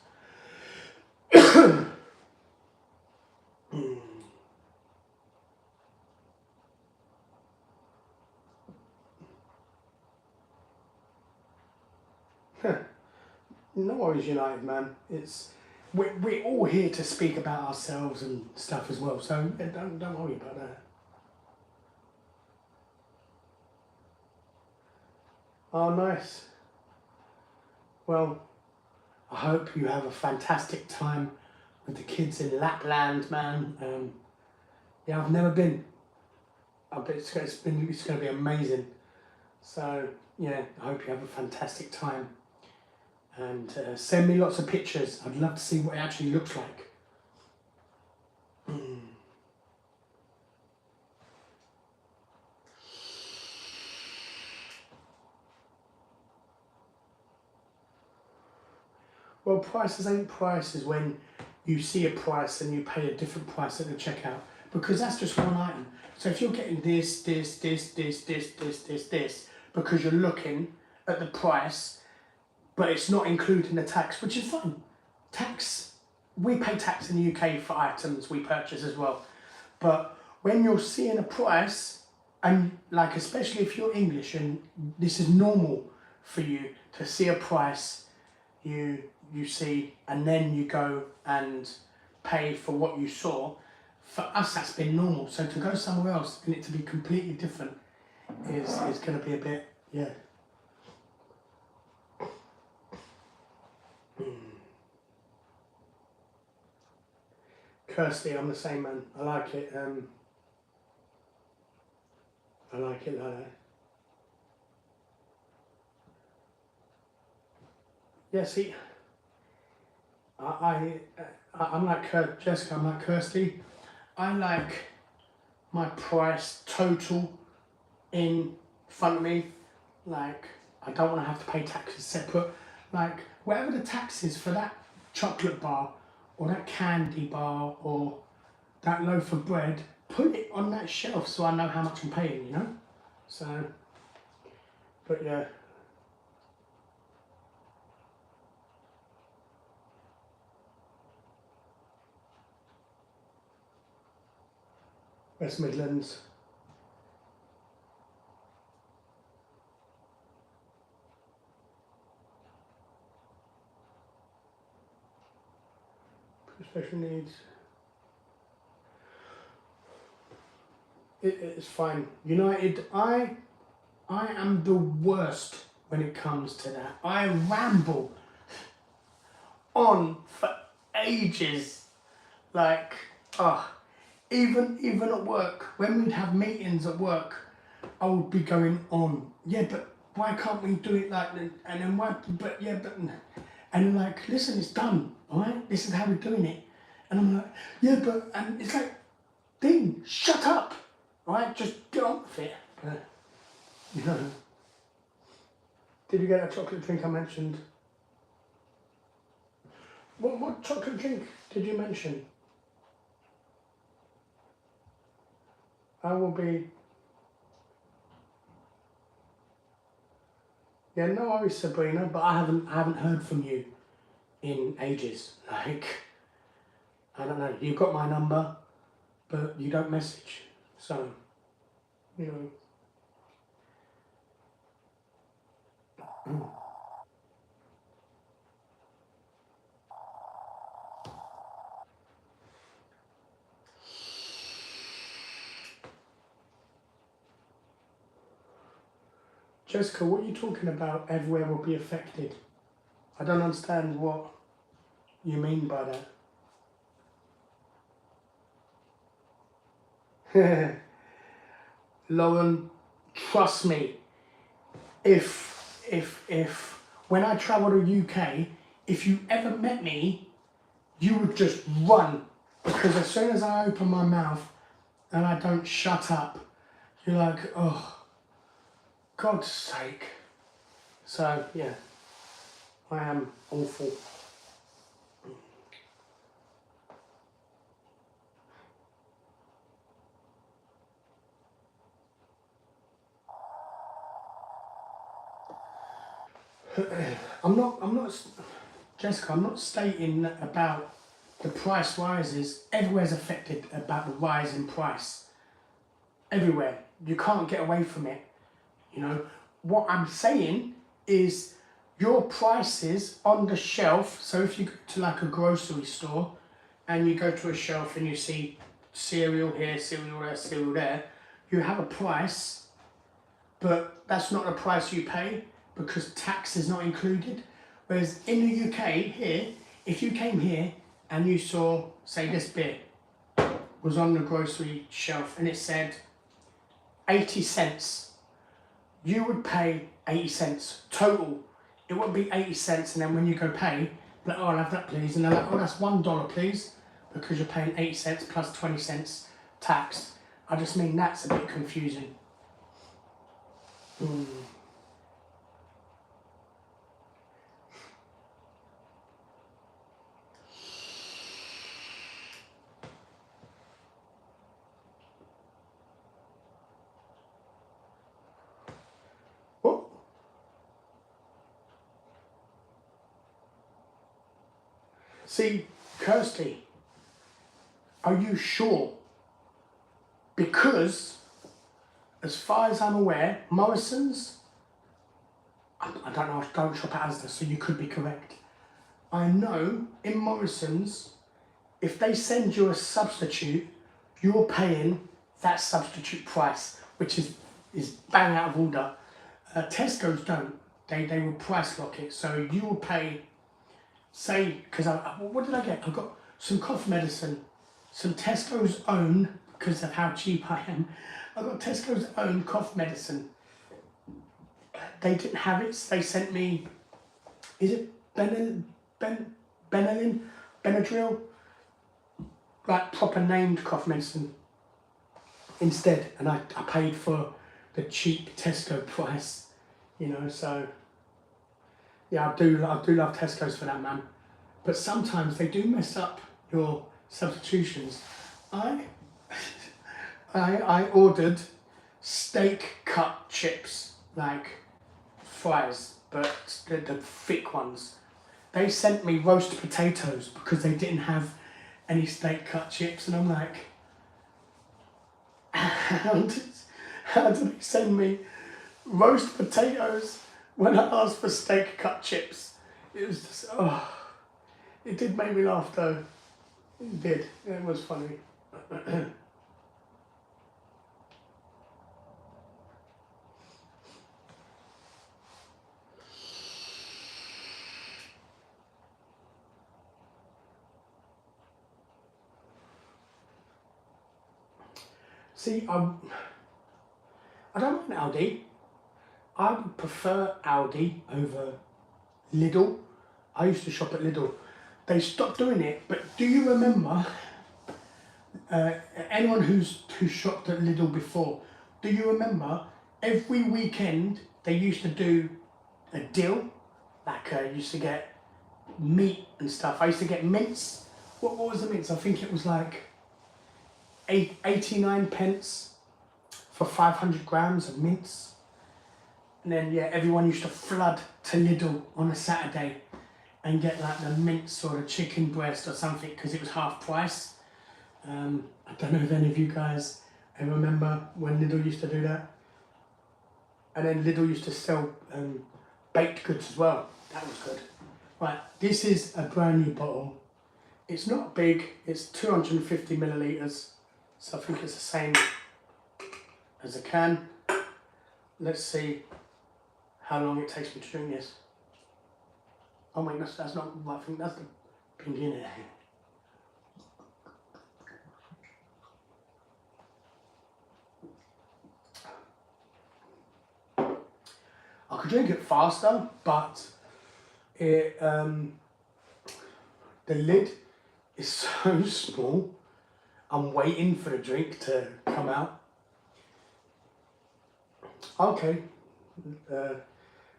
No worries, United, man. We're all here to speak about ourselves and stuff as well, so don't worry about that. Oh, nice. Well, I hope you have a fantastic time with the kids in Lapland, man. Yeah, I've never been. I bet it's going to be amazing. So yeah, I hope you have a fantastic time. And send me lots of pictures. I'd love to see what it actually looks like. Well, prices ain't prices when you see a price and you pay a different price at the checkout, because that's just one item. So if you're getting this, because you're looking at the price, but it's not including the tax, which is fine. Tax, we pay tax in the UK for items we purchase as well. But when you're seeing a price, and like especially if you're English and this is normal for you to see a price, you see, and then you go and pay for what you saw. For us, that's been normal. So to go somewhere else and it to be completely different is going to be a bit, yeah. Kirsty, I'm the same, man. I like it. I like it like that. Yeah, see, I'm like Jessica, I'm like Kirsty. I like my price total in front of me. Like, I don't want to have to pay taxes separate. Like, whatever the tax is for that chocolate bar or that candy bar or that loaf of bread, put it on that shelf so I know how much I'm paying, you know? So, but yeah. West Midlands. Special needs. It's fine. United, I am the worst when it comes to that. I ramble on for ages. Like, even at work, when we'd have meetings at work, I would be going on. Yeah, but why can't we do it like that? And then why? But yeah, but and I'm like, listen, it's done. All right, this is how we're doing it. And I'm like, yeah, but and it's like, Dean, shut up. All right, just get on with it. You know. Did you get that chocolate drink I mentioned? What chocolate drink did you mention? I will be. Yeah, no worries, Sabrina, but I haven't heard from you in ages. Like, I don't know. You got my number, but you don't message. So, you know. Jessica, what are you talking about? Everywhere will be affected. I don't understand what you mean by that. Lauren, trust me. If when I travel to UK, if you ever met me, you would just run, because as soon as I open my mouth and I don't shut up, you're like, oh, God's sake. So yeah, I am awful. I'm not, Jessica, I'm not stating about the price rises. Everywhere's affected about the rise in price. Everywhere. You can't get away from it. You know, what I'm saying is your prices on the shelf. So if you go to like a grocery store and you go to a shelf and you see cereal here, cereal there, cereal there, you have a price, but that's not the price you pay because tax is not included. Whereas in the UK here, if you came here and you saw, say this beer was on the grocery shelf and it said 80 cents, you would pay 80 cents total. It wouldn't be 80 cents and then when you go pay, like, oh, I'll have that please. And they're like, oh, that's $1 please, because you're paying 80 cents plus 20 cents tax. I just mean that's a bit confusing. See, Kirsty, are you sure? Because, as far as I'm aware, Morrisons, I don't know, I don't shop at Asda, so you could be correct. I know in Morrisons, if they send you a substitute, you're paying that substitute price, which is bang out of order. Tesco's don't. They will price lock it, so you will pay, say, because what did I get? I got some cough medicine, some Tesco's own, because of how cheap I am, I got Tesco's own cough medicine. They didn't have it, so they sent me, is it Benadryl? Like proper named cough medicine instead, and I paid for the cheap Tesco price, you know, so yeah, I do love Tesco's for that, man. But sometimes they do mess up your substitutions. I ordered steak cut chips, like fries, but the thick ones. They sent me roast potatoes because they didn't have any steak cut chips, and I'm like, how did they send me roast potatoes when I asked for steak cut chips? It was just, it did make me laugh though. It did, it was funny. See, I don't mind Aldi. I would prefer Aldi over Lidl. I used to shop at Lidl. They stopped doing it, but do you remember, anyone who's shopped at Lidl before, do you remember every weekend they used to do a deal? Like you used to get meat and stuff. I used to get mince. What was the mince? I think it was like 89 pence for 500 grams of mince. And then, yeah, everyone used to flood to Lidl on a Saturday and get like the mince or the chicken breast or something because it was half price. I don't know if any of you guys ever remember when Lidl used to do that. And then Lidl used to sell baked goods as well. That was good. Right, this is a brand new bottle. It's not big, it's 250 millilitres. So I think it's the same as a can. Let's see how long it takes me to drink this. Oh my gosh, that's not, I think that's the pink in it. I could drink it faster, but it, the lid is so small. I'm waiting for the drink to come out. Okay.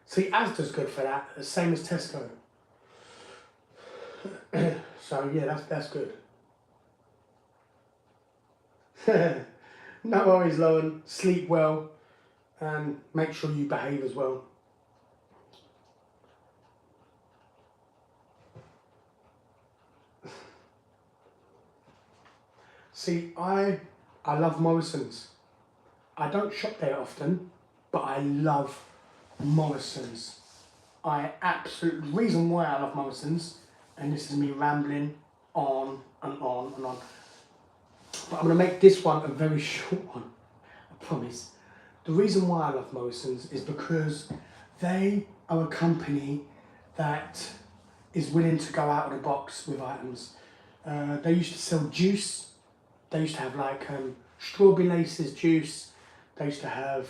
See, Asda's good for that, same as Tesco. So yeah, that's good. No worries, Lowen. Sleep well and make sure you behave as well. See, I love Morrisons. I don't shop there often, but I love Morrisons. Reason why I love Morrisons, and this is me rambling on and on and on, but I'm going to make this one a very short one, I promise. The reason why I love Morrisons is because they are a company that is willing to go out of the box with items. They used to sell juice. They used to have like strawberry laces juice. They used to have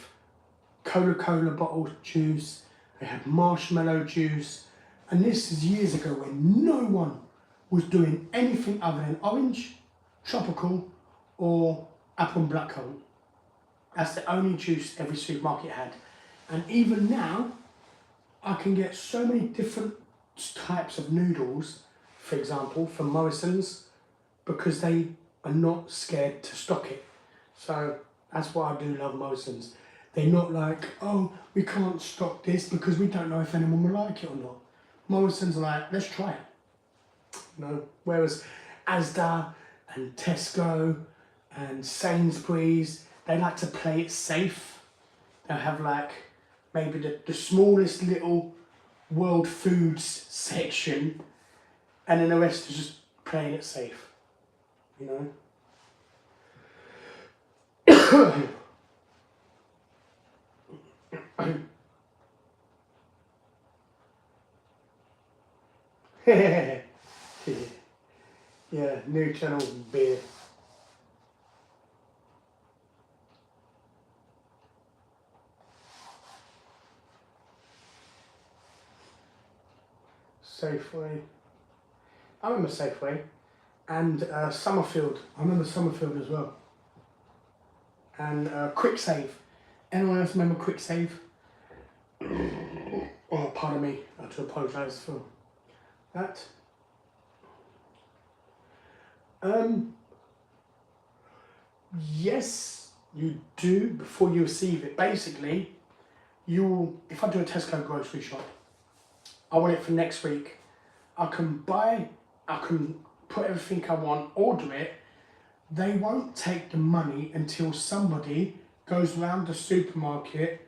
Coca-Cola bottle juice. They had marshmallow juice. And this is years ago when no one was doing anything other than orange, tropical, or apple and blackcurrant. That's the only juice every supermarket had. And even now, I can get so many different types of noodles, for example, from Morrisons, because they are not scared to stock it. So that's why I do love Morrisons. They're not like, oh, we can't stock this because we don't know if anyone will like it or not. Morrisons are like, let's try it. You know, whereas Asda and Tesco and Sainsbury's, they like to play it safe. They'll have like maybe the smallest little world foods section, and then the rest is just playing it safe, you know. Yeah, new channel beer. Safeway. I remember Safeway. And Summerfield. I remember Summerfield as well. And Quick Save. Anyone else remember Quick Save? Oh, pardon me. I have to apologise for that. Yes, you do before you receive it. Basically, if I do a Tesco grocery shop, I want it for next week. I can put everything I want, order it. They won't take the money until somebody goes around the supermarket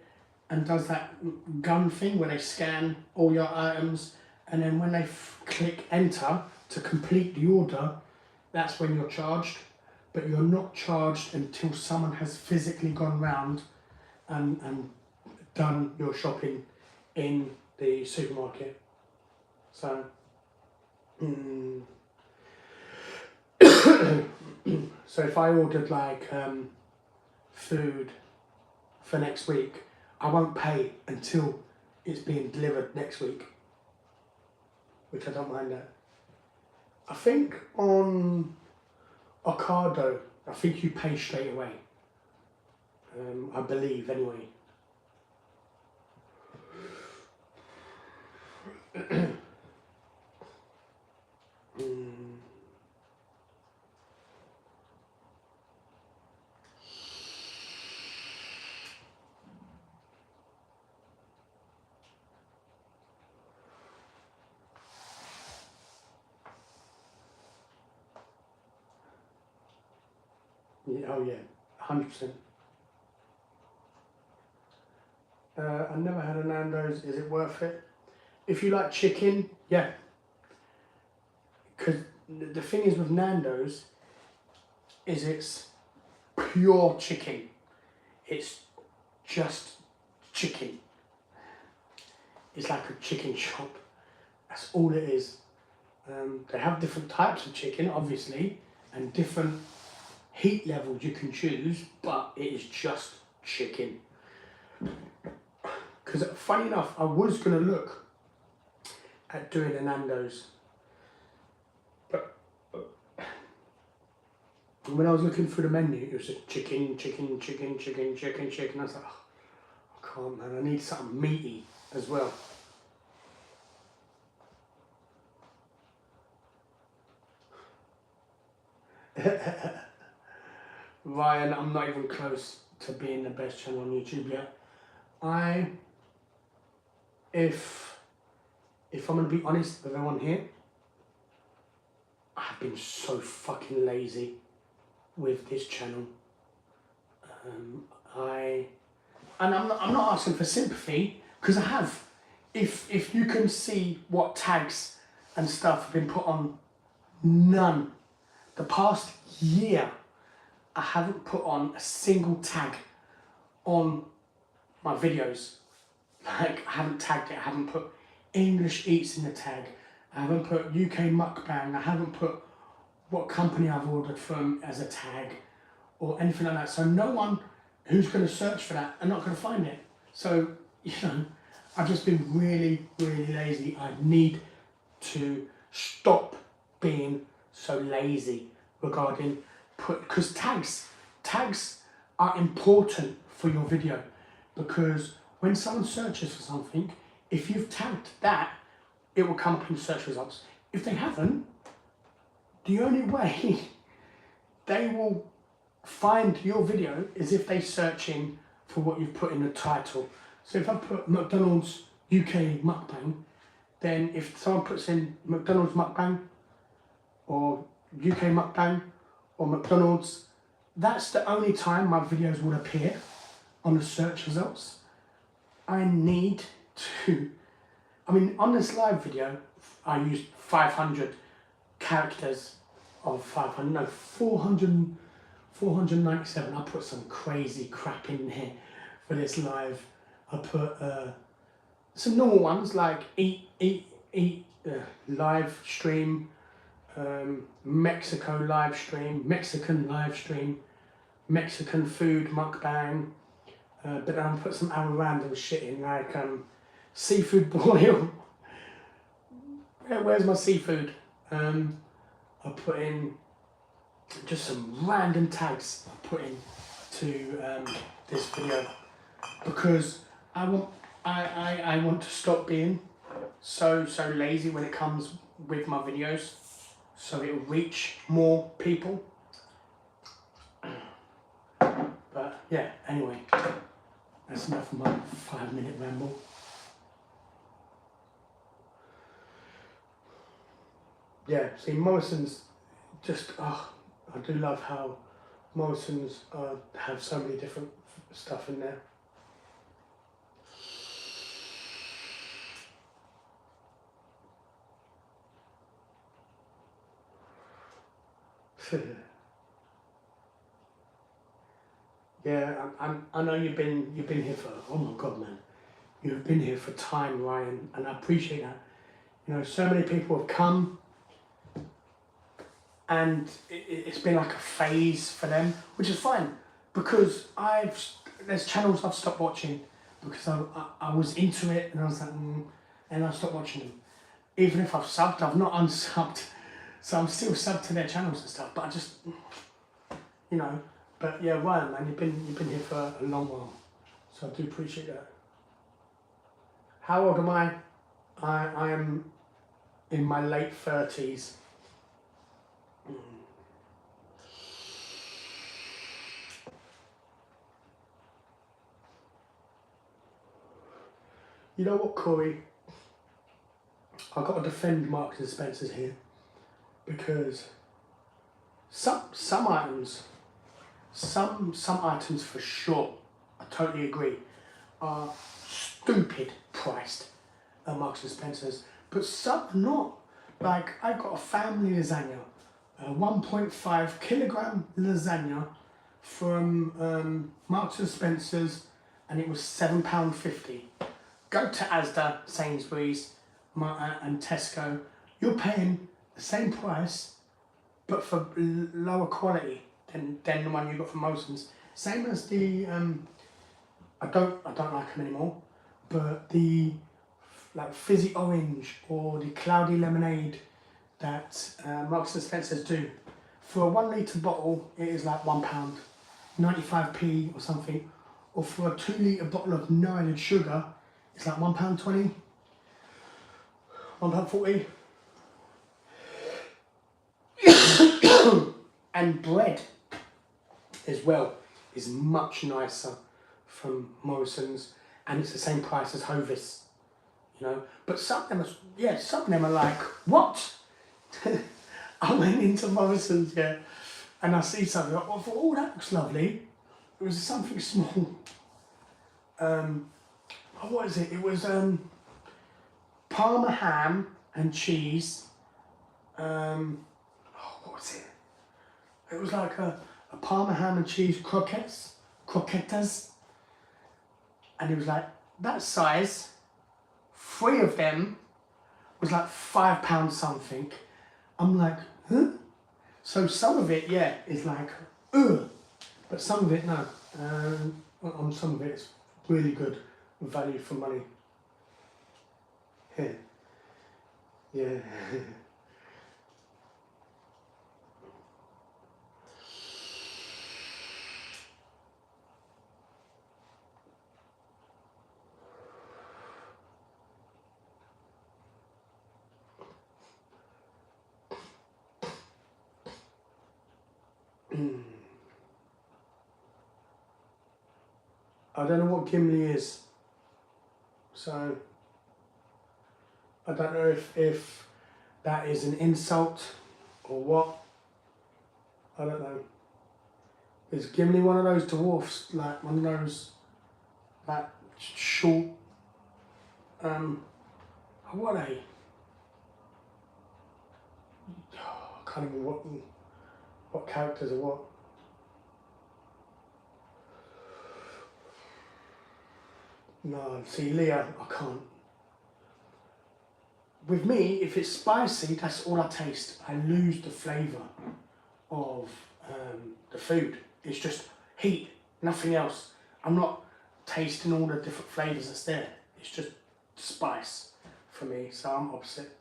and does that gun thing where they scan all your items, and then when they click enter to complete the order, that's when you're charged. But you're not charged until someone has physically gone round and done your shopping in the supermarket. So, so if I ordered like food for next week, I won't pay until it's being delivered next week, which I don't mind that. I think on Ocado, I think you pay straight away. I believe anyway. Yeah, oh yeah, 100%. I never had a Nando's. Is it worth it? If you like chicken, yeah. Because the thing is with Nando's, is it's pure chicken. It's just chicken. It's like a chicken shop. That's all it is. They have different types of chicken, obviously, and different heat levels you can choose, but it is just chicken. Because funny enough, I was going to look at doing a Nando's, but when I was looking through the menu, it was just chicken, chicken, chicken, chicken, chicken, chicken. I was like, oh, I can't, man, I need something meaty as well. Ryan, I'm not even close to being the best channel on YouTube yet. If I'm gonna be honest with everyone here, I've been so fucking lazy with this channel. I'm not asking for sympathy, because I have. If you can see what tags and stuff have been put on, none. The past year, I haven't put on a single tag on my videos. Like, I haven't tagged it, I haven't put English Eats in the tag, I haven't put UK Mukbang, I haven't put what company I've ordered from as a tag, or anything like that. So no one who's going to search for that are not going to find it. So, you know, I've just been really, really lazy. I need to stop being so lazy regarding because tags are important for your video, because when someone searches for something, if you've tagged that, it will come up in search results. If they haven't, the only way they will find your video is if they search in for what you've put in the title. So if I put McDonald's UK Mukbang, then if someone puts in McDonald's Mukbang, or UK mukbang or McDonald's, that's the only time my videos will appear on the search results. I need to, I mean, on this live video, I used 500 characters of 500, no, 497. I put some crazy crap in here for this live. I put some normal ones like eat, live stream, Mexico live stream, Mexican live stream, Mexican food mukbang, but then I put some other random shit in like seafood boil. Where's my seafood? I put in just some random tags I put in to this video because I want to stop being so lazy when it comes with my videos, so it will reach more people. But yeah, anyway, that's enough of my 5-minute ramble. Yeah, see, Morrisons, just, oh, I do love how Morrisons have so many different stuff in there. Yeah, I know you've been here for, oh my God, man, you've been here for time, Ryan, and I appreciate that. You know, so many people have come, and it's been like a phase for them, which is fine, because there's channels I've stopped watching because I was into it and I was like, and I stopped watching them. Even if I've subbed, I've not unsubbed, so I'm still subbed to their channels and stuff. But I just, you know, but yeah, Ryan, man, you've been here for a long while, so I do appreciate that. How old am I? I am in my late 30s. You know what, Corey? I've got to defend Marks and Spencer's here because some items for sure, I totally agree, are stupid priced at Marks and Spencer's, but some not. Like, I got a family lasagna, a 1.5 kilogram lasagna from Marks and Spencer's, and it was £7.50. Go to Asda, Sainsbury's, and Tesco. You're paying the same price, but for lower quality than the one you got from Morrisons. Same as the I don't like them anymore, but the like fizzy orange or the cloudy lemonade that Marks and Spencer's do. For a 1 litre bottle, it is like £1, 95p or something. Or for a 2 litre bottle of no added sugar, it's like £1.20, £1.40. And bread as well is much nicer from Morrisons, and it's the same price as Hovis, you know. But some of them are like, what? I went into Morrisons, yeah, and I see something, I thought, oh, that looks lovely. It was something small. What is it? It was Parma ham and cheese. What was it? It was like a Parma ham and cheese croquetas. And it was like that size. 3 of them was like £5 something. I'm like, huh? So some of it, yeah, is like, ugh. But some of it, no. Some of it is really good value for money. Here. Yeah. I don't know what Gimli is, so I don't know if that is an insult or what. I don't know. It's giving me one of those dwarfs, like one of those, like short, what are they? I can't even what characters are what. No, see Leah, I can't. With me, if it's spicy, that's all I taste. I lose the flavour of the food. It's just heat, nothing else. I'm not tasting all the different flavours that's there. It's just spice for me, so I'm opposite.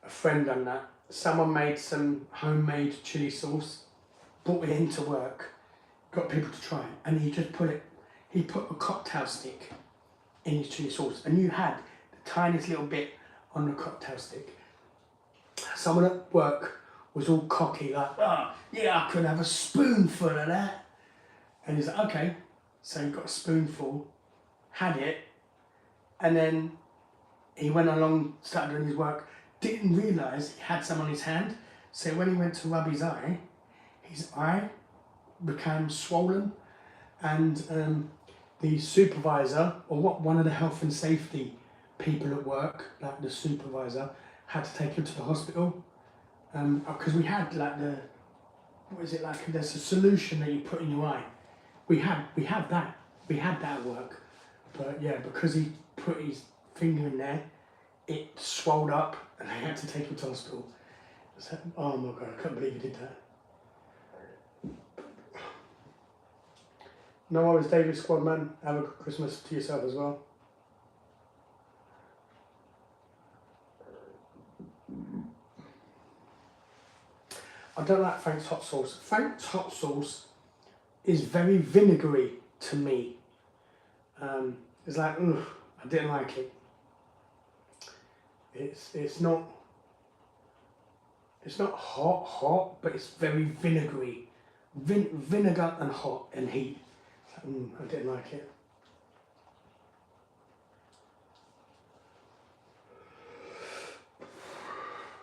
A friend done that. Someone made some homemade chilli sauce, brought it into work, got people to try it, and he put a cocktail stick in his chilli sauce, and you had the tiniest little bit on the cocktail stick. Someone at work was all cocky, like, oh, yeah, I could have a spoonful of that. And he's like, okay. So he got a spoonful, had it, and then he went along, started doing his work, didn't realise he had some on his hand. So when he went to rub his eye became swollen, and the supervisor, or one of the health and safety people at work, like the supervisor, had to take him to the hospital, because we had like there's a solution that you put in your eye. We had that at work, but yeah, because he put his finger in there, it swelled up, and they had to take him to hospital. So, oh my god, I can't believe he did that. No worries, David Squadman. Have a good Christmas to yourself as well. I don't like Frank's hot sauce. Frank's hot sauce is very vinegary to me. It's like, ugh, I didn't like it. It's not hot, but it's very vinegary. Vinegar and hot and heat. I didn't like it.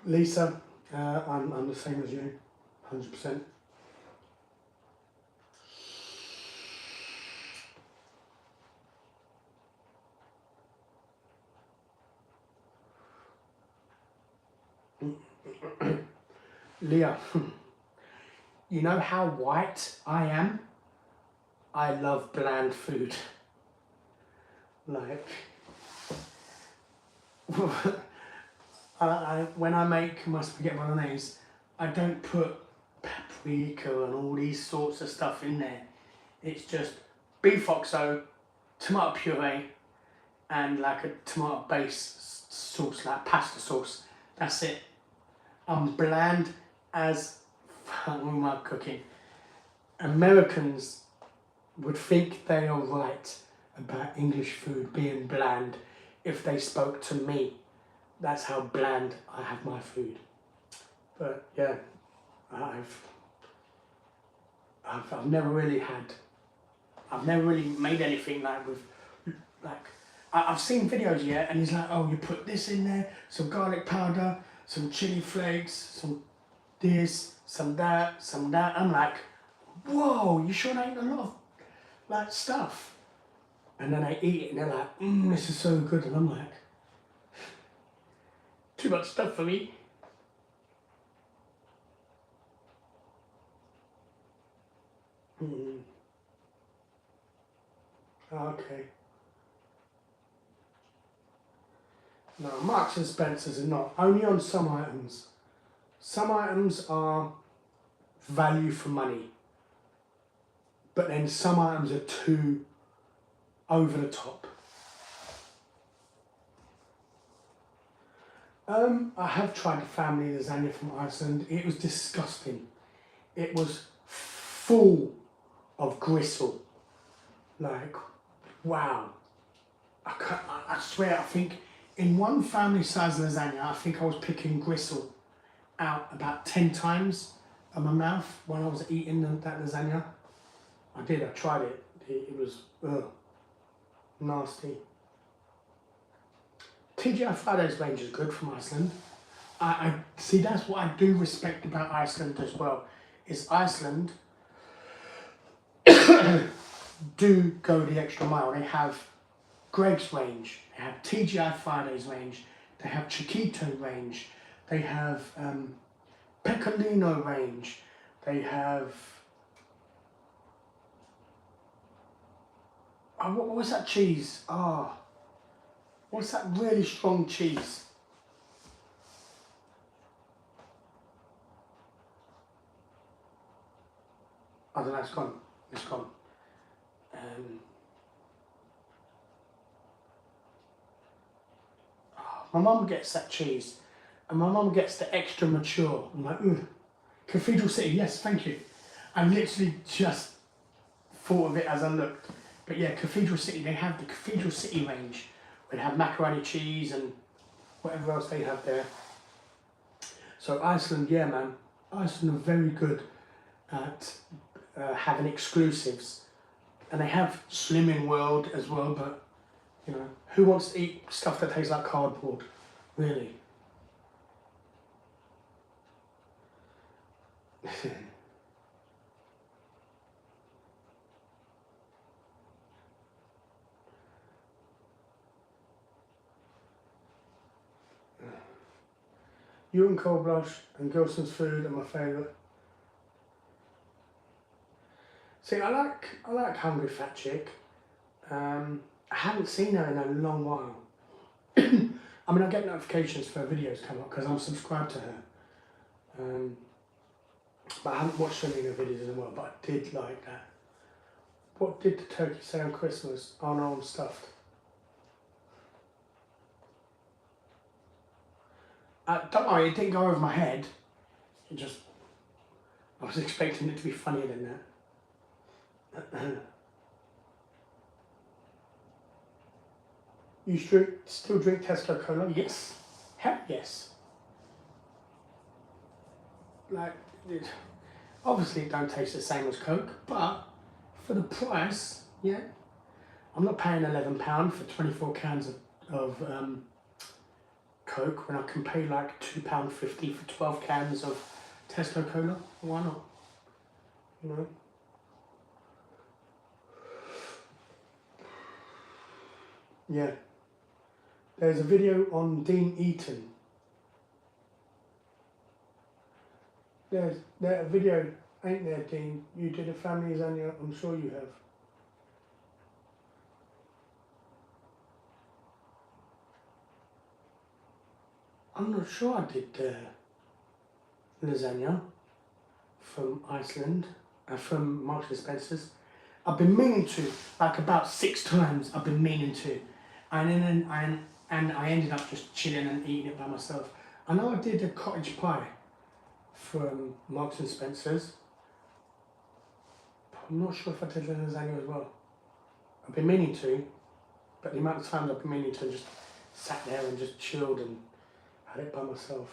Lisa, I'm the same as you, 100%. Leah, you know how white I am? I love bland food. Like, when I make my spaghetti bolognese, I don't put paprika and all these sorts of stuff in there. It's just beef oxo, tomato puree, and like a tomato base sauce, like pasta sauce. That's it. I'm bland as fuck with my cooking. Americans would think they are right about English food being bland if they spoke to me. That's how bland I have my food. But yeah, I've never really made anything like with, like, I've seen videos, yeah, and he's like, oh, you put this in there, some garlic powder, some chili flakes, some this, some that. I'm like, whoa, you sure ain't a lot of like stuff? And then I eat it and they're like, this is so good, and I'm like, too much stuff for me. Okay. No, Marks and Spencer's are not. Only on some items. Some items are value for money. But then some items are too over the top. I have tried the family lasagna from Iceland. It was disgusting. It was full of gristle. Like, wow. I swear, I think in one family size lasagna, I think I was picking gristle out about 10 times in my mouth when I was eating that lasagna. I tried it. It was nasty. TGI Fridays range is good from Iceland. I see, that's what I do respect about Iceland as well, is Iceland do go the extra mile. They have Greg's range, they have TGI Fridays range, they have Chiquito range, they have Pecorino range, they have what was that cheese? What's that really strong cheese? I don't know, it's gone. It's gone. My mum gets that cheese, and my mum gets the extra mature. I'm like, ooh, Cathedral City, yes, thank you. I literally just thought of it as I looked. But yeah, Cathedral City, they have the Cathedral City range, where they have macaroni cheese and whatever else they have there. So Iceland, yeah man, Iceland are very good at having exclusives. And they have Slimming World as well, but you know, who wants to eat stuff that tastes like cardboard, really? You and Cold Blush and Gilson's food are my favourite. See, I like Hungry Fat Chick. I haven't seen her in a long while. I mean, I get notifications for her videos come up because I'm subscribed to her. But I haven't watched any of her videos in a while, but I did like that. What did the turkey say on Christmas? Oh no, I'm stuffed. Don't worry, it didn't go over my head. It just, I was expecting it to be funnier than that. You still drink Tesco Cola? Yes. Hell yes. Like, obviously it don't taste the same as Coke, but for the price, yeah. I'm not paying £11 for 24 cans of Coke when I can pay like £2.50 for 12 cans of Tesco Cola. Why not? You know? Yeah. There's a video on Dean Eaton. There's a video, ain't there, Dean? You did a family lasagna, I'm sure you have. I'm not sure I did lasagna from Iceland, from Marks and Spencer's. I've been meaning to, like about 6 times I've been meaning to. And I ended up just chilling and eating it by myself. I know I did a cottage pie from Marks and Spencer's. But I'm not sure if I did lasagna as well. I've been meaning to, but the amount of times I've been meaning to, just sat there and just chilled and had it by myself.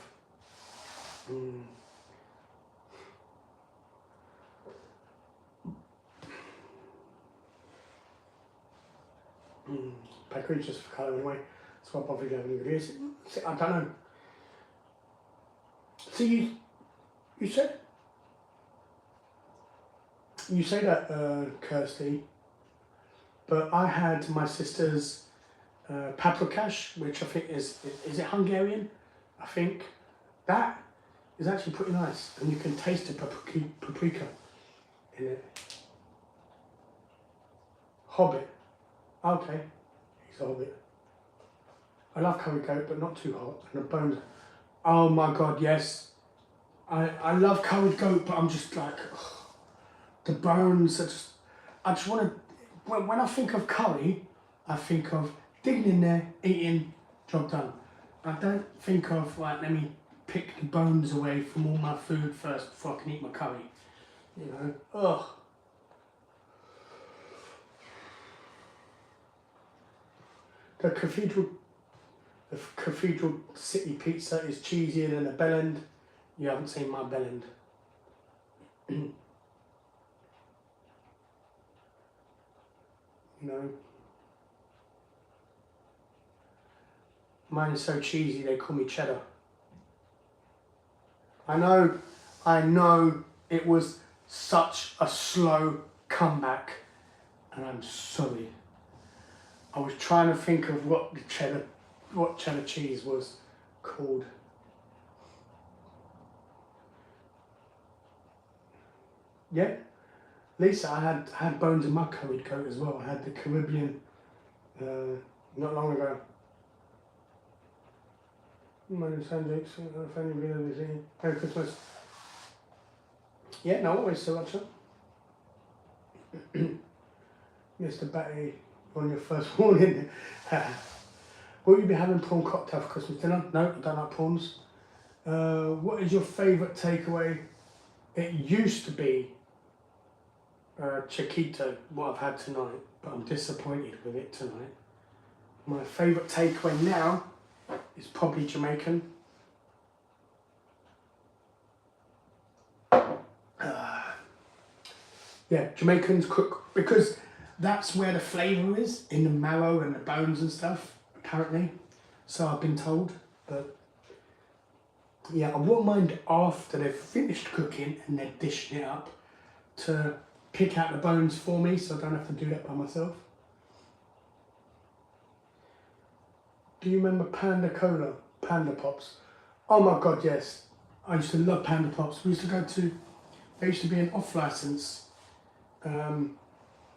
Package just for colour anyway. That's why I bother having ingredients. I don't know. See, you said that, Kirsty, but I had my sister's paprikash, which I think is it Hungarian? I think that is actually pretty nice, and you can taste the paprika in it. Hobbit. Okay, he's a hobbit. I love curry goat, but not too hot. And the bones. Oh my god, yes. I love curried goat, but I'm just like, ugh, the bones are just. I just want to. When I think of curry, I think of digging in there, eating, job done. I don't think of like, let me pick the bones away from all my food first before I can eat my curry. You know, ugh. The Cathedral City pizza is cheesier than a bellend. You haven't seen my bellend. You know, mine is so cheesy they call me cheddar. I know it was such a slow comeback, and I'm sorry. I was trying to think of what cheddar cheese was called. Yeah, Lisa, I had bones in my curried coat as well. I had the Caribbean not long ago. Merry Christmas. Yeah, no, always so much. Mr. Batty, on your first morning. Will you be having prawn cocktail for Christmas dinner? No, I don't like prawns. What is your favourite takeaway? It used to be Chiquito, what I've had tonight, but I'm disappointed with it tonight. My favourite takeaway now is probably Jamaican. Yeah, Jamaicans cook, because that's where the flavour is, in the marrow and the bones and stuff, apparently. So I've been told, but yeah, I wouldn't mind after they've finished cooking and they're dishing it up to pick out the bones for me, so I don't have to do that by myself. Do you remember Panda Cola, Panda Pops? Oh my God, yes. I used to love Panda Pops. We used to go to, there used to be an off licence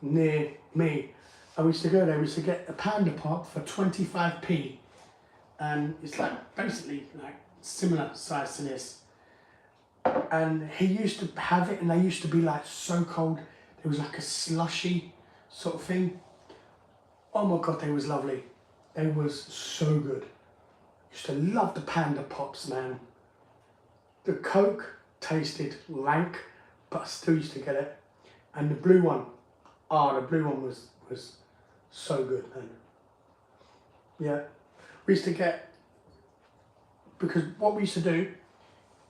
near me. And we used to go there, we used to get a Panda Pop for 25p. And it's like, basically, like, similar size to this. And he used to have it, and they used to be like so cold. There was like a slushy sort of thing. Oh my God, they was lovely. They was so good. Used to love the Panda Pops, man. The Coke tasted rank, but I still used to get it. And the blue one, the blue one was so good, man. Yeah, we used to get, because what we used to do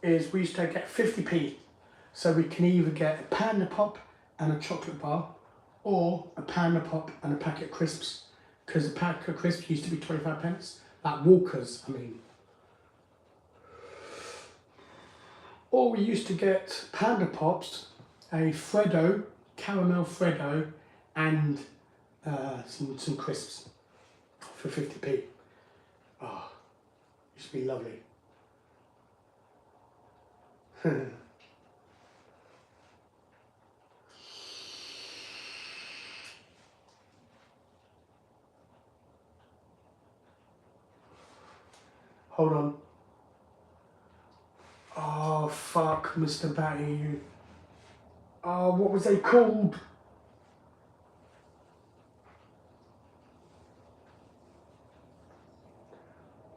is we used to get 50p. So we can either get a Panda Pop and a chocolate bar, or a Panda Pop and a packet of crisps. Because the packet of crisps used to be 25 pence, like Walkers, I mean. Or we used to get Panda Pops, a Freddo, caramel Freddo, and some crisps for 50p. Oh, used to be lovely. Hold on. Oh, fuck, Mr. Batty, you. Oh, what was they called?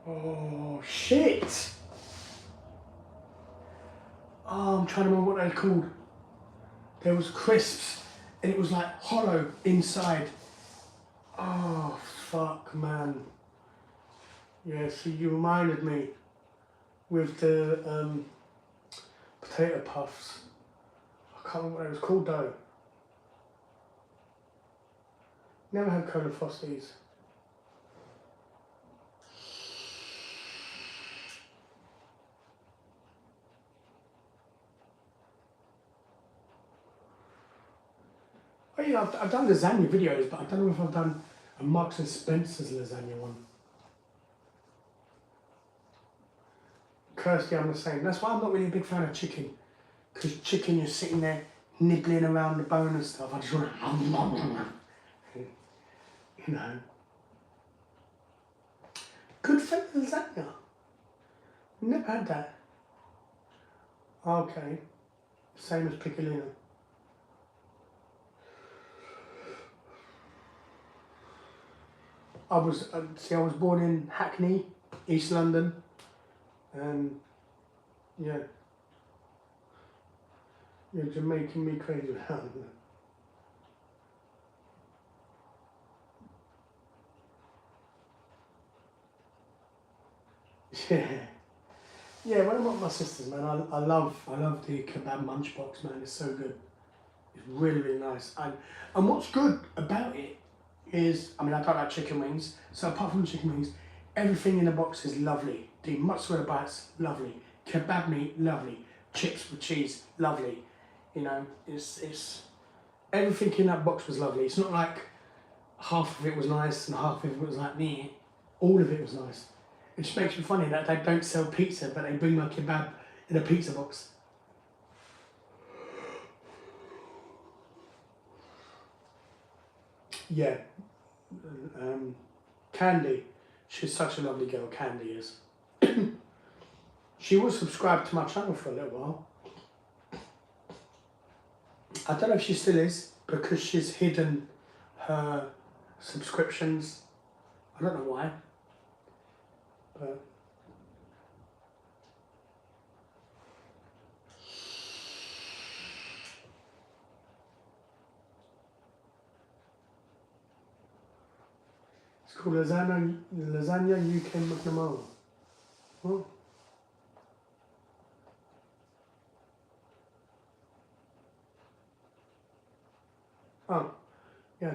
Oh, shit. Oh, I'm trying to remember what they're called. There was crisps, and it was like hollow inside. Oh, fuck, man. Yeah, see, you reminded me with the potato puffs. I can't remember what it was called though. Never had Cola Frosties. Oh yeah, I've done lasagna videos, but I don't know if I've done a Marks and Spencer's lasagna one. Kirsty, I'm the same. That's why I'm not really a big fan of chicken. Because chicken, you're sitting there nibbling around the bone and stuff. I just want to, you know. Good for lasagna. Never had that. Okay. Same as piccolino. I was born in Hackney, East London, and yeah, you're just making me crazy around. Yeah, Yeah, when I'm at my sister's, man, I love the kebab munch box, man. It's so good. It's really, really nice. And what's good about it is, I mean, I don't like chicken wings, so apart from chicken wings, everything in the box is lovely. The mozzarella bites, lovely. Kebab meat, lovely. Chips with cheese, lovely. You know, it's everything in that box was lovely. It's not like half of it was nice and half of it was like me. All of it was nice. It just makes me funny that they don't sell pizza, but they bring my kebab in a pizza box. Yeah. Candy. She's such a lovely girl, Candy is. She was subscribed to my channel for a little while. I don't know if she still is, because she's hidden her subscriptions. I don't know why. But it's called lasagna UK McNamara. Oh. Oh, yeah.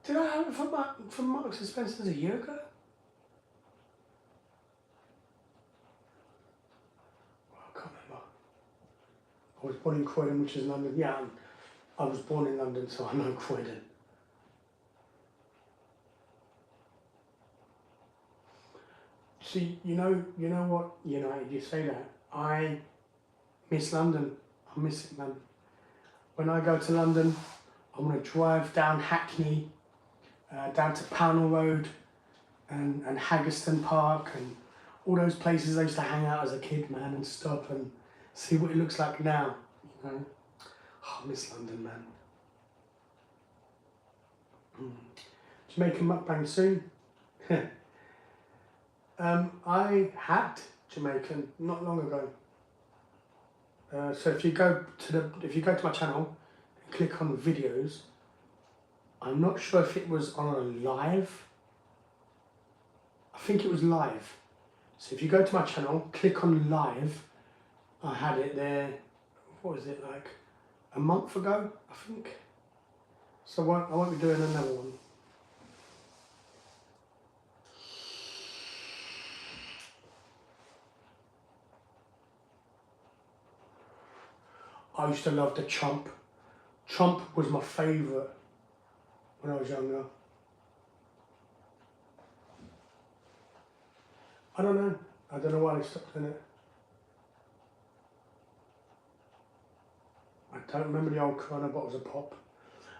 Did I have it from Marks and Spencer's a year ago? I can't remember. I was born in Croydon, which is London. Yeah, I was born in London, so I know Croydon. See, you know what? United, you say that. I miss London. I miss it, man. When I go to London, I want to drive down Hackney, down to Pownell Road, and Haggerston Park, and all those places I used to hang out as a kid, man, and stop and see what it looks like now. You know, oh, I miss London, man. Jamaican mukbang soon. I had Jamaican not long ago. So if you go to my channel and click on videos, I'm not sure if it was on a live. I think it was live. So if you go to my channel, click on live, I had it there, what was it, like a month ago, I think. So I won't be doing another one. I used to love the chomp. Chomp was my favourite when I was younger. I don't know why they stopped doing it. I don't remember the old Corona bottles of pop.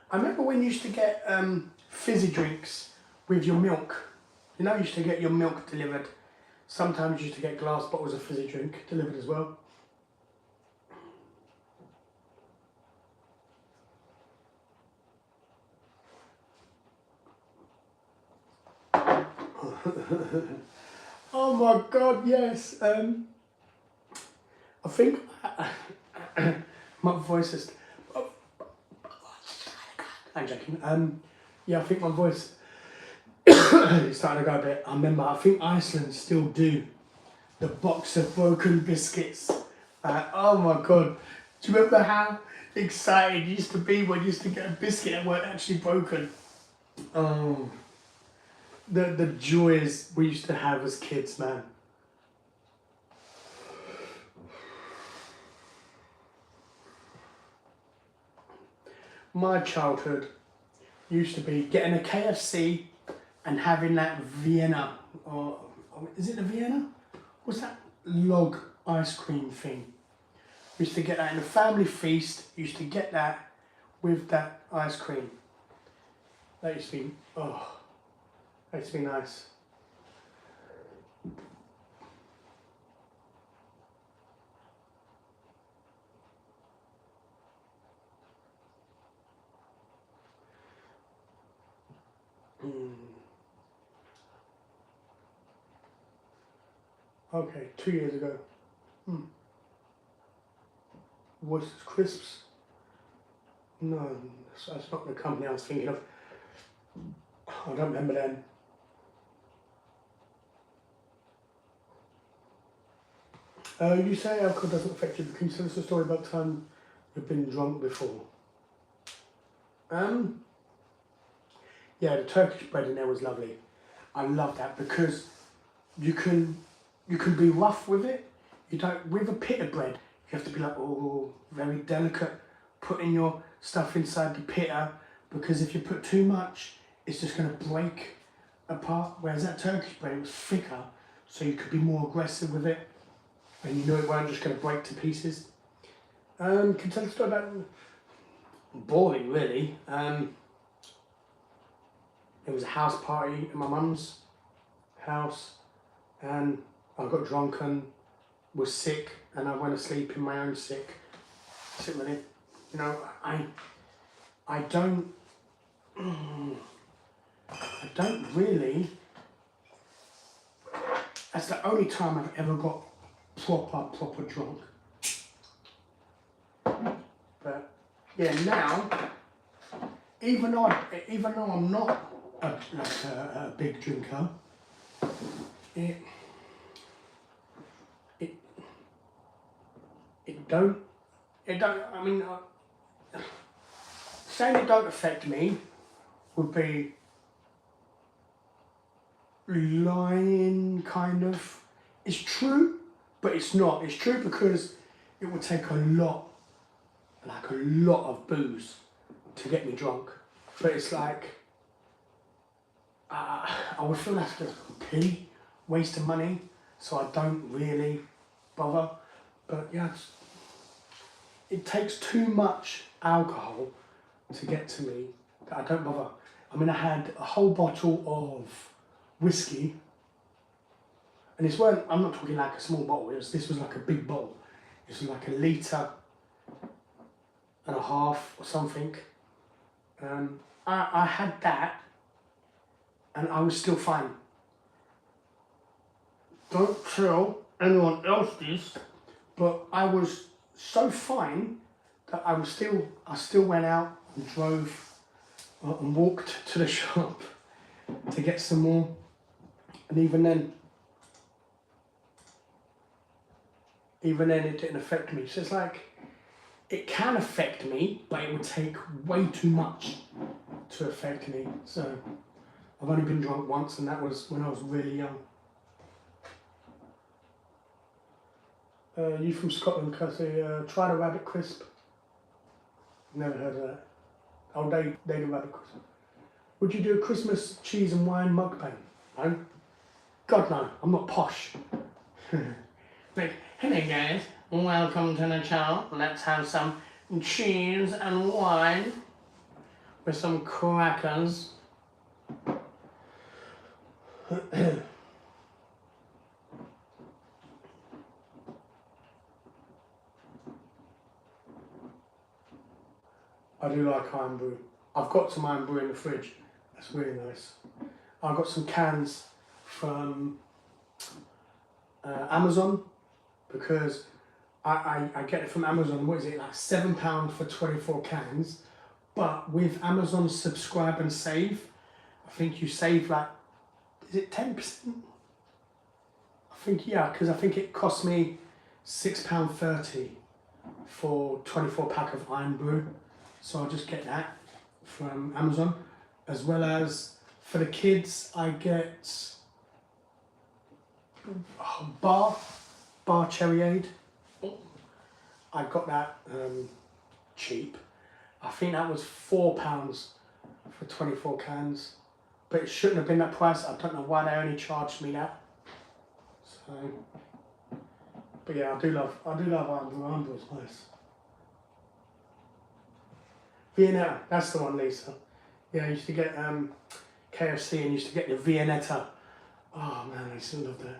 I remember when you used to get fizzy drinks with your milk. You know, you used to get your milk delivered. Sometimes you used to get glass bottles of fizzy drink delivered as well. Oh my God, yes. I think my voice is. I'm joking. Yeah, I think my voice is starting to go a bit. I think Iceland still do the box of broken biscuits. Oh my God. Do you remember how excited you used to be when you used to get a biscuit that weren't actually broken? Oh. The joys we used to have as kids, man. My childhood used to be getting a KFC and having that Vienna, or is it the Vienna? What's that log ice cream thing? We used to get that in a family feast. Used to get that with that ice cream. That used to be, oh, that used to be nice. Okay, 2 years ago. Was Crisps? No, that's not the company I was thinking of. I don't remember them. You say alcohol doesn't affect you, but can you tell us a story about time you've been drunk before? Yeah, the Turkish bread in there was lovely. I love that because you can be rough with it. You don't, with a pita bread, you have to be like, oh, very delicate, putting your stuff inside the pita, because if you put too much, it's just going to break apart. Whereas that Turkish bread, it was thicker, so you could be more aggressive with it, and you know it weren't just going to break to pieces. Can you tell us a story about, boring really. It was a house party at my mum's house, and I got drunken, was sick, and I went to sleep in my own sick really. You know, I don't really. That's the only time I've ever got proper drunk. But yeah, now, even though I'm not a big drinker, it don't. I mean, saying it don't affect me would be lying, kind of. It's true, but it's not. It's true because it would take a lot of booze to get me drunk. But it's like, I would feel that's just a complete waste of money, so I don't really bother. But yeah, it takes too much alcohol to get to me that I don't bother. I mean, I had a whole bottle of whiskey, and I'm not talking like a small bottle, this was like a big bottle. It was like 1.5 litres or something. I had that, and I was still fine. Don't tell anyone else this, but I was so fine that I still went out and drove and walked to the shop to get some more, and even then it didn't affect me. So it's like, it can affect me, but it would take way too much to affect me. So I've only been drunk once, and that was when I was really young. You from Scotland, Cassie, try the rabbit crisp. Never heard of that. Oh, they do rabbit crisp. Would you do a Christmas cheese and wine mukbang? No? God no, I'm not posh. Like, hello guys, welcome to the channel. Let's have some cheese and wine with some crackers. I do like iron brew. I've got some iron brew in the fridge. That's really nice. I've got some cans from Amazon, because I get it from Amazon. What is it, like £7 for 24 cans? But with Amazon Subscribe and Save, I think you save like, is it 10%? I think, yeah, because I think it cost me £6.30 for 24 pack of iron brew. So I'll just get that from Amazon, as well as for the kids I get bar cherryade. I got that cheap. I think that was £4 for 24 cans, but it shouldn't have been that price. I don't know why they only charged me that. So, but yeah, I do love iron brew. Iron brew is nice. Viennetta, that's the one, Lisa. Yeah, I used to get KFC and used to get the Viennetta. Oh man, I used to love that.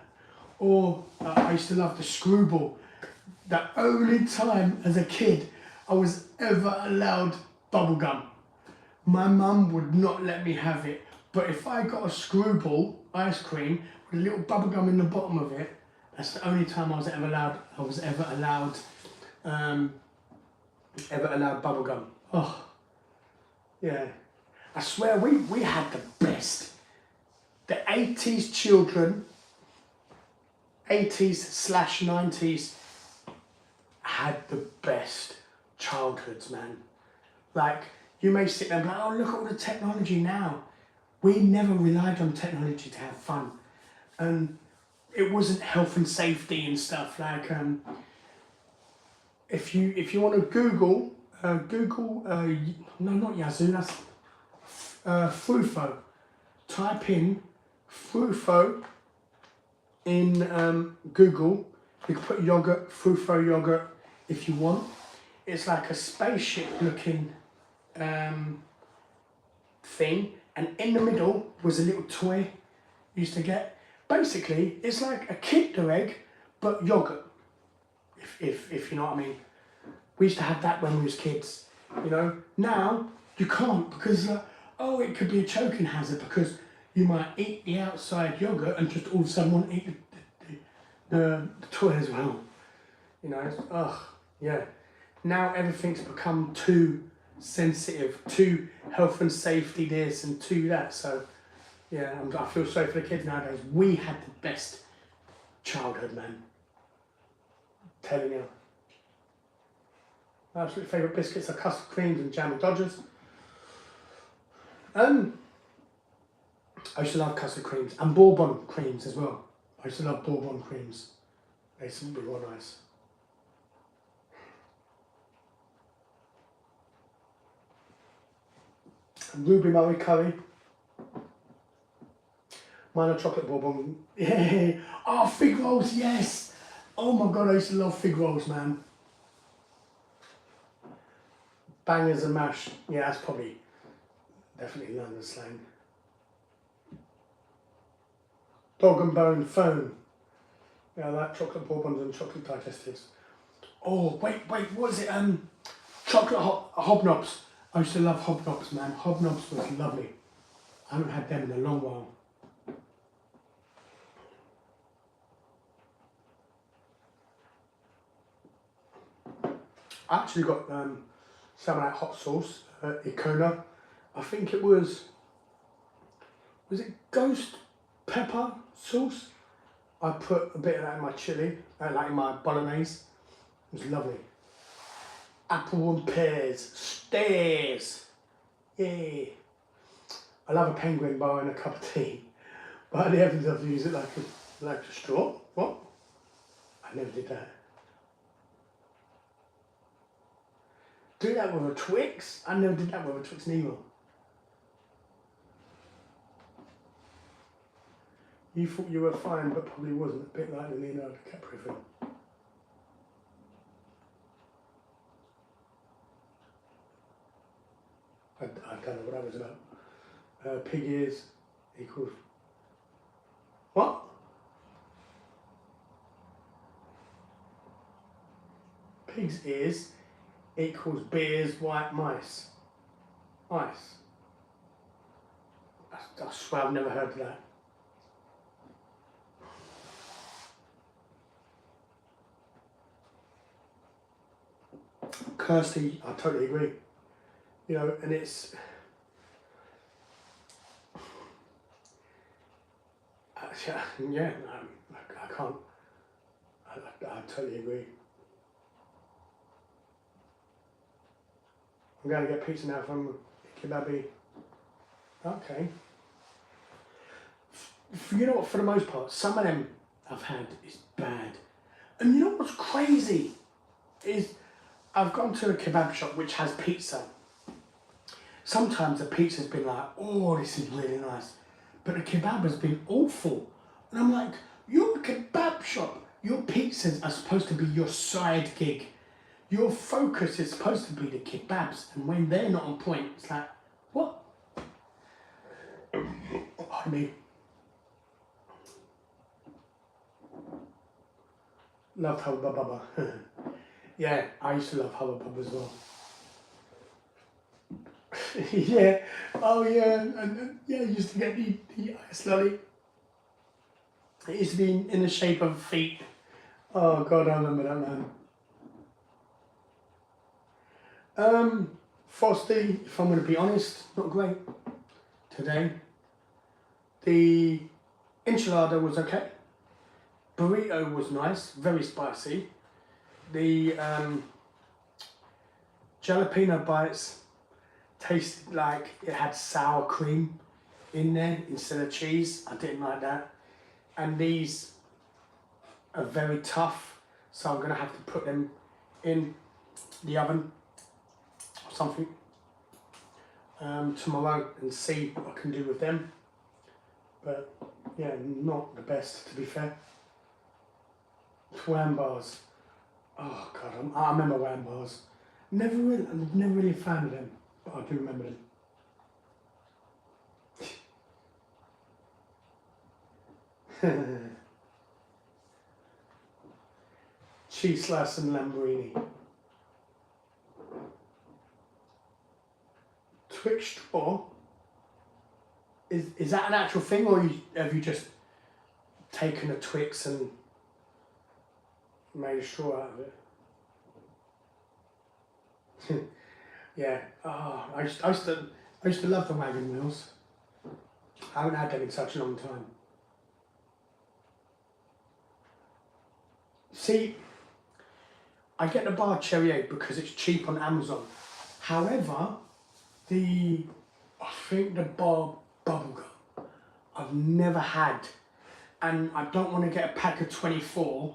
Or I used to love the screwball. The only time as a kid I was ever allowed bubblegum. My mum would not let me have it, but if I got a screwball ice cream with a little bubblegum in the bottom of it, that's the only time I was ever allowed bubblegum. Oh, yeah. I swear we had the best. The 80s children, 80s/90s had the best childhoods, man. Like, you may sit there and be like, oh, look at all the technology now. We never relied on technology to have fun. And it wasn't health and safety and stuff. Like, if you want to Google, no, not Yazoo, that's Frufo. Type in Frufo in Google. You can put yogurt, Frufo yogurt, if you want. It's like a spaceship looking thing, and in the middle was a little toy you used to get. Basically, it's like a Kinder Egg, but yogurt, if you know what I mean. We used to have that when we was kids, you know. Now, you can't, because, it could be a choking hazard, because you might eat the outside yogurt and just all of a sudden want to eat the toy as well. You know, yeah. Now everything's become too sensitive, too health and safety this and too that. So, yeah, I feel sorry for the kids nowadays. We had the best childhood, man. I'm telling you. My absolute favourite biscuits are custard creams and jammy Dodgers. I used to love custard creams and bourbon creams as well. I used to love bourbon creams. They used to be real nice. Ruby Murray curry. Mine are chocolate bourbon. Yeah. Oh, fig rolls, yes. Oh my God, I used to love fig rolls, man. Bangers and mash. Yeah, that's probably definitely London slang. Dog and bone foam. Yeah, I like chocolate bourbons and chocolate digestives. Oh, wait, what is it? Chocolate hobnobs. I used to love hobnobs, man. Hobnobs was lovely. I haven't had them in a long while. I actually got some of that hot sauce, Icona. I think it was it ghost pepper sauce? I put a bit of that in my chili, like in my bolognese. It was lovely. Apple and pears, stairs. Yeah. I love a penguin bar and a cup of tea, but I never have to use it like a straw. What? I never did that. Do that with a Twix? I never did that with a Twix neither. You thought you were fine, but probably wasn't. A bit like the Leonardo DiCaprio film. I don't know what that was about. Pig ears equals... What? Pig's ears equals beer's white mice. Mice. I swear I've never heard of that. Kirsty, I totally agree. You know, and it's... yeah, I can't... I totally agree. I'm going to get pizza now from Kebabi. Okay. You know what, for the most part, some of them I've had is bad. And you know what's crazy? Is I've gone to a kebab shop which has pizza. Sometimes the pizza's been like, oh, this is really nice. But the kebab has been awful. And I'm like, you're a kebab shop. Your pizzas are supposed to be your side gig. Your focus is supposed to be the kebabs. And when they're not on point, it's like, what? Pardon me. Loved Hubba Bubba. Yeah, I used to love Hubba Bubba as well. Yeah, oh yeah, and yeah, I used to get the ice lolly. It used to be in the shape of feet. Oh God, I remember that, man. Frosty, if I'm going to be honest, not great today. The enchilada was okay. burrito was nice, very spicy. The jalapeno bites tasted like it had sour cream in there instead of cheese. I didn't like that. And these are very tough, so I'm gonna have to put them in the oven or something tomorrow and see what I can do with them. But yeah, not the best, to be fair. Wham bars. Oh god, I remember wham bars. I'm never really a fan of them, but I do remember them. Cheese slice and Lamborghini. Twix straw. Is that an actual thing, or have you just taken a Twix and made a straw out of it? Yeah. Oh, I used to love the wagon wheels. I haven't had them in such a long time. See, I get the bar cherry egg because it's cheap on Amazon. However, I think the bar bubblegum I've never had, and I don't want to get a pack of 24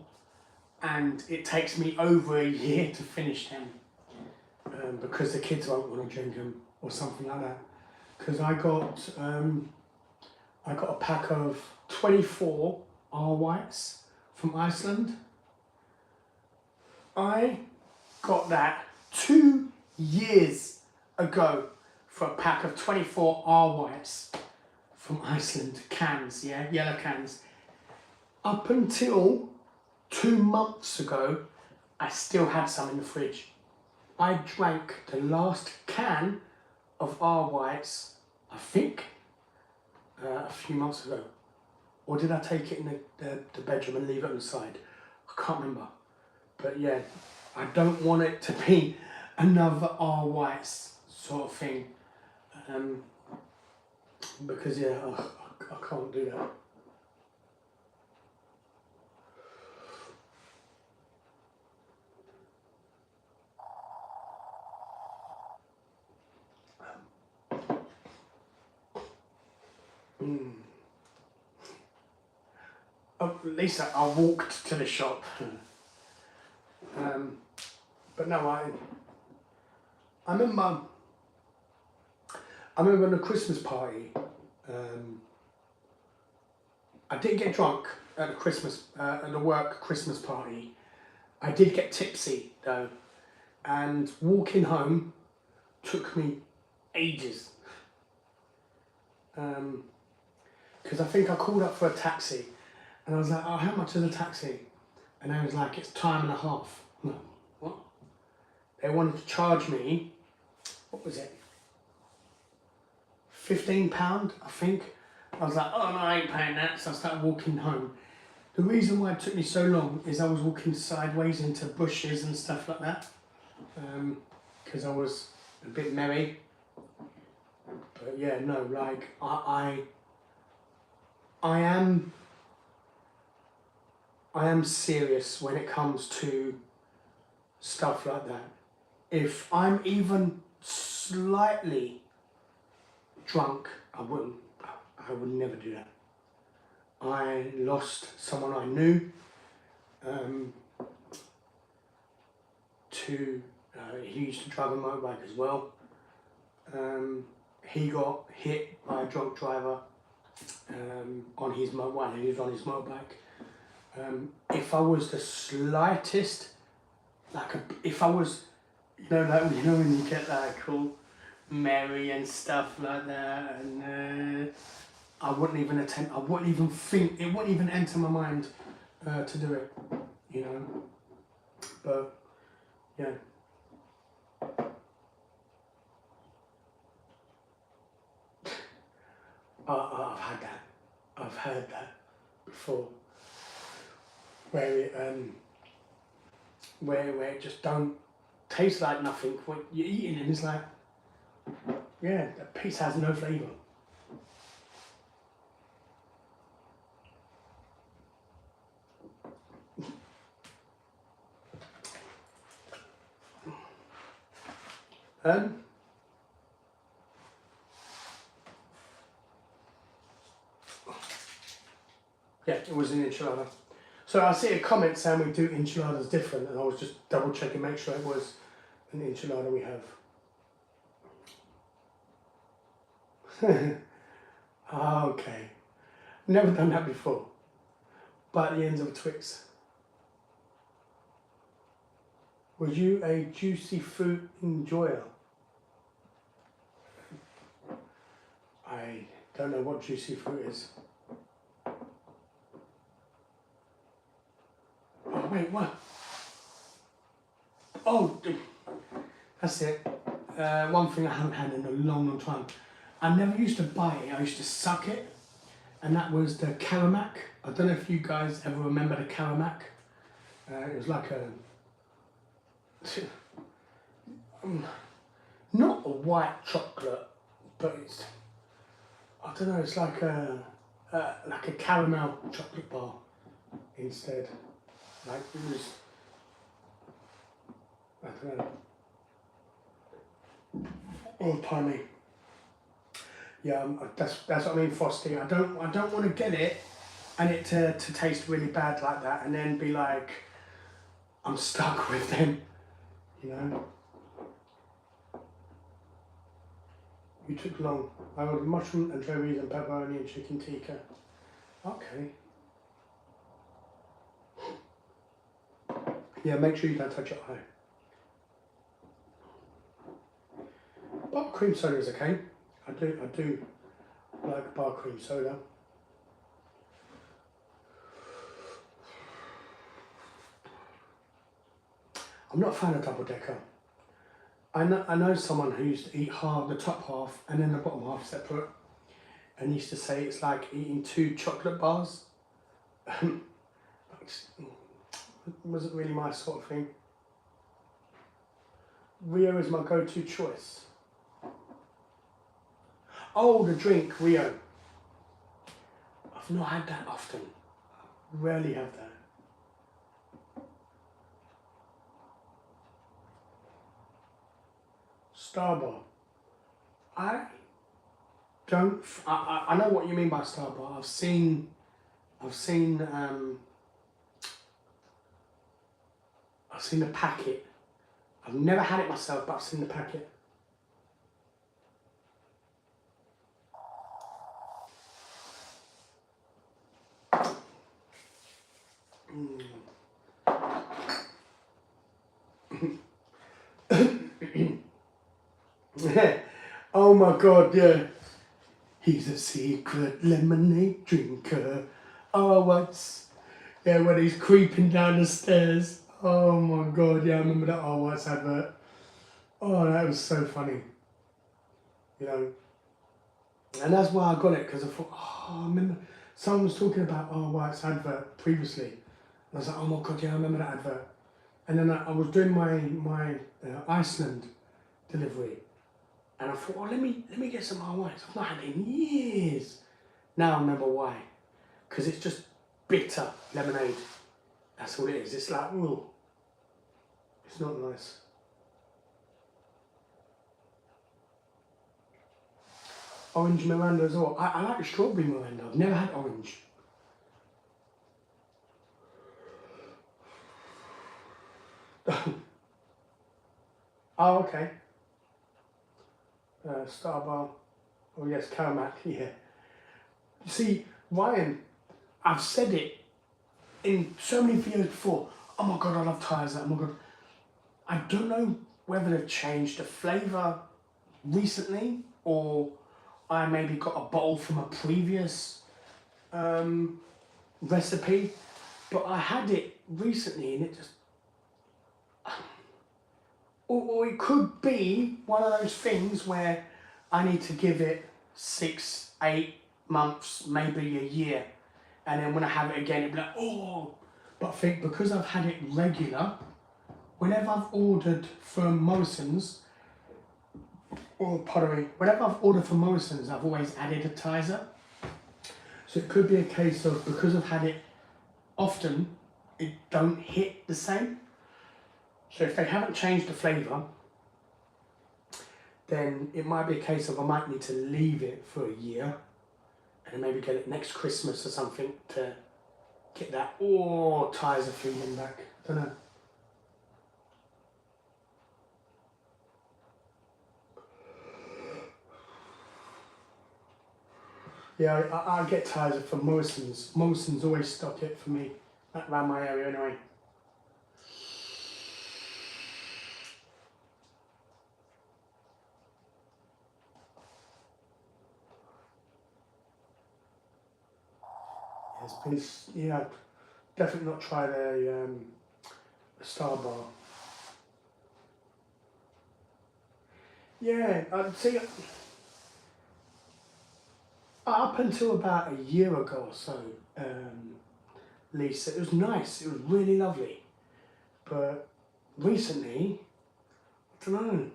and it takes me over a year to finish them because the kids won't want to drink them or something like that. Because I got a pack of 24 R whites from Iceland. I got that 2 years ago for a pack of 24 R whites from Iceland, cans, yeah, yellow cans. Up until 2 months ago, I still had some in the fridge. I drank the last can of R whites, I think, a few months ago. Or did I take it in the bedroom and leave it on the side? I can't remember. But yeah, I don't want it to be another R whites sort of thing. Because yeah, I can't do that. At least I walked to the shop. But no, I remember on a Christmas party, I didn't get drunk at the work Christmas party. I did get tipsy though, and walking home took me ages. Because I think I called up for a taxi, and I was like, "Oh, how much is a taxi?" And I was like, "It's time and a half." No, what? They wanted to charge me, what was it? £15, I think. I was like, "Oh no, I ain't paying that." So I started walking home. The reason why it took me so long is I was walking sideways into bushes and stuff like that. Because I was a bit merry. But yeah, no, like I am serious when it comes to stuff like that. If I'm even slightly drunk, I would never do that. I lost someone I knew he used to drive a motorbike as well. He got hit by a drunk driver on his motorbike. He was on his motorbike. If I was the slightest, if I was, when you get like all merry and stuff like that, and I wouldn't even attempt. I wouldn't even think. It wouldn't even enter my mind to do it. But yeah. I've had that. I've heard that before. Where it just don't taste like nothing when you're eating, and it's like, yeah, the piece has no flavour. Um, yeah, it was an enchilada. So I see a comment saying we do enchiladas different, and I was just double checking, make sure it was an enchilada we have. Okay, never done that before. Bite the ends of Twix. Was you a juicy fruit enjoyer? I don't know what juicy fruit is. Oh wait, what? Oh, that's it. One thing I haven't had in a long, long time. I never used to buy it, I used to suck it. And that was the caravan. I don't know if you guys ever remember the caravan. It was like a... not a white chocolate, but it's... I don't know, it's like a caramel chocolate bar instead. Like it was... I don't know. Oh, pardon me. Yeah, that's what I mean, frosting. I don't want to get it and it to taste really bad like that, and then be like, I'm stuck with them, you know. You took long. I ordered mushroom and cherries and pepperoni and chicken tikka. Okay. Yeah, make sure you don't touch it high. But cream soda is okay. I do like bar cream soda. I'm not a fan of double decker. I know someone who used to eat the top half and then the bottom half separate, and used to say it's like eating 2 chocolate bars. It wasn't really my sort of thing. Rio is my go-to choice. Oh, the drink, Rio. I've not had that often. I rarely have that. Starbar. I know what you mean by Starbar. I've seen the packet. I've never had it myself, but I've seen the packet. Oh my God, yeah. He's a secret lemonade drinker. Oh, what's... Yeah, when he's creeping down the stairs. Oh my God, yeah, I remember that Oh What's advert. Oh, that was so funny. You know. And that's why I got it, because I thought, oh, I remember someone was talking about Oh What's advert previously. And I was like, oh my God, yeah, I remember that advert. And then I was doing my Iceland delivery. And I thought, oh, let me get some Whites. I've not had it in years. Now I remember why. Because it's just bitter lemonade. That's all it is. It's like, ooh. It's not nice. Orange Miranda as well. I like the strawberry Miranda. I've never had orange. Oh, okay. Starbar. Oh yes, Carmack, yeah. You see, Ryan, I've said it in so many videos before. Oh my God, I love Tizer. Oh my God. I don't know whether they've changed the flavour recently, or I maybe got a bottle from a previous recipe, but I had it recently and it just... Or it could be one of those things where I need to give it 6, 8 months, maybe a year. And then when I have it again, it'll be like, oh. But I think because I've had it regular, whenever I've ordered from Morrisons, whenever I've ordered from Morrisons, I've always added a Tizer. So it could be a case of, because I've had it often, it don't hit the same. So if they haven't changed the flavour, then it might be a case of I might need to leave it for a year and maybe get it next Christmas or something to get that Thais are feeling back. I don't know. Yeah, I get Thais from Morrisons. Morrisons always stock it for me, around my area anyway. It's been, yeah, definitely not tried a Star Bar. Yeah, I'd see. Up until about a year ago or so, Lisa, it was nice. It was really lovely, but recently, I don't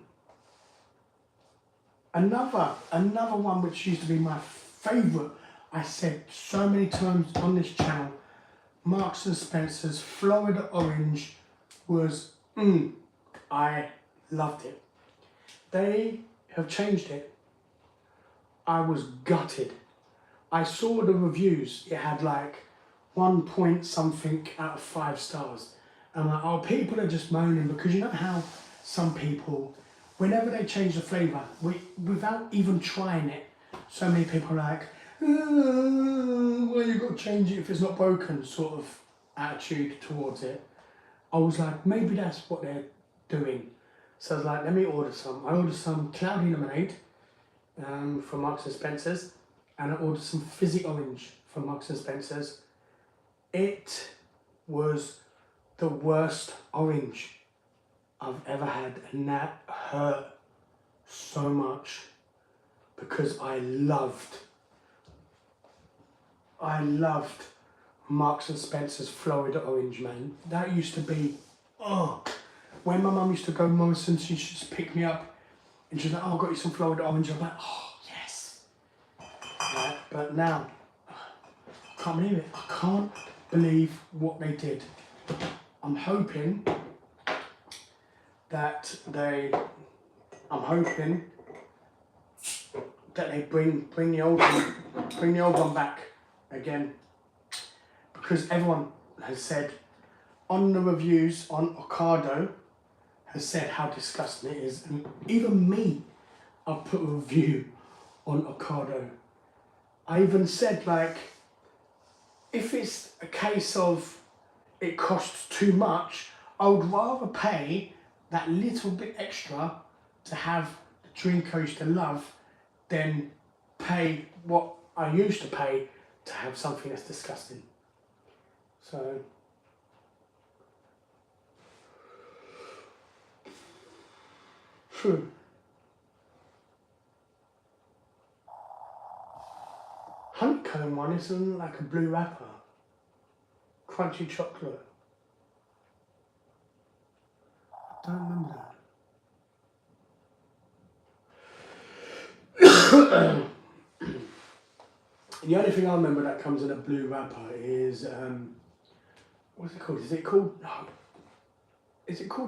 know. Another one which used to be my favourite. I said so many times on this channel, Marks and Spencer's Florida Orange was, I loved it. They have changed it. I was gutted. I saw the reviews, it had like 1 point something out of 5 stars. And I'm like, oh, people are just moaning because you know how some people, whenever they change the flavour, without even trying it, so many people are like, well, you've got to change it if it's not broken, sort of attitude towards it. I was like, maybe that's what they're doing. So I was like, let me order some. I ordered some cloudy lemonade from Marks and Spencer's, and I ordered some fizzy orange from Marks and Spencer's. It was the worst orange I've ever had, and that hurt so much because I loved Marks and Spencer's Florida Orange, man. That used to be, when my mum used to go to Morrisons, she used to just pick me up and she's like, oh, I got you some Florida Orange. I'm like, oh, yes. Right, but now, I can't believe it. I can't believe what they did. I'm hoping that they bring the old one back again, because everyone has said on the reviews on Ocado has said how disgusting it is, and even me, I've put a review on Ocado. I even said, like, if it's a case of it costs too much, I would rather pay that little bit extra to have the drink I used to love than pay what I used to pay to have something that's disgusting. So, true. Honeycomb one is in like a blue wrapper. Crunchy chocolate. I don't remember that. The only thing I remember that comes in a blue wrapper is, what's it called? Is it called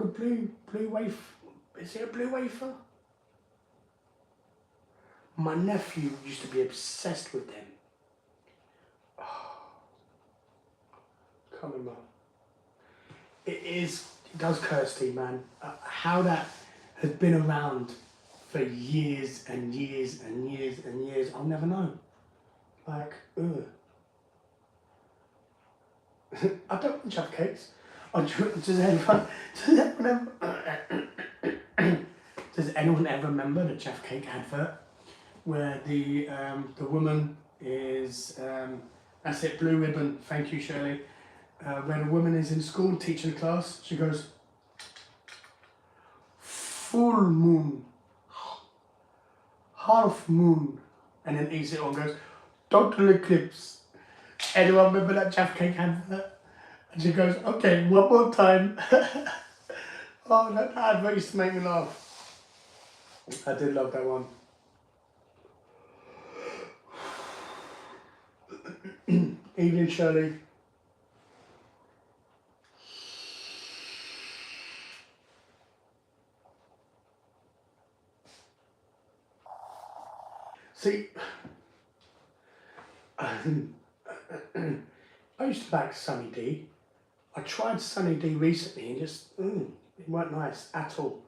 a blue wafer? Is it a blue wafer? My nephew used to be obsessed with them. Can't remember. It does Kirsty, man. How that has been around for years and years and years and years, I'll never know. Like, ugh. I don't want Jaffa cakes. Does anyone ever remember the Jaffa cake advert where the woman is, that's it, blue ribbon, thank you Shirley, where the woman is in school teaching a class, she goes, full moon, half moon, and then eats it all and goes, total eclipse. Anyone remember that Jaffa cake advert? And she goes, okay, one more time. Oh, that advert used to make me laugh. I did love that one. Evening, Shirley. See, I used to like Sunny D. I tried Sunny D recently and just, it weren't nice at all.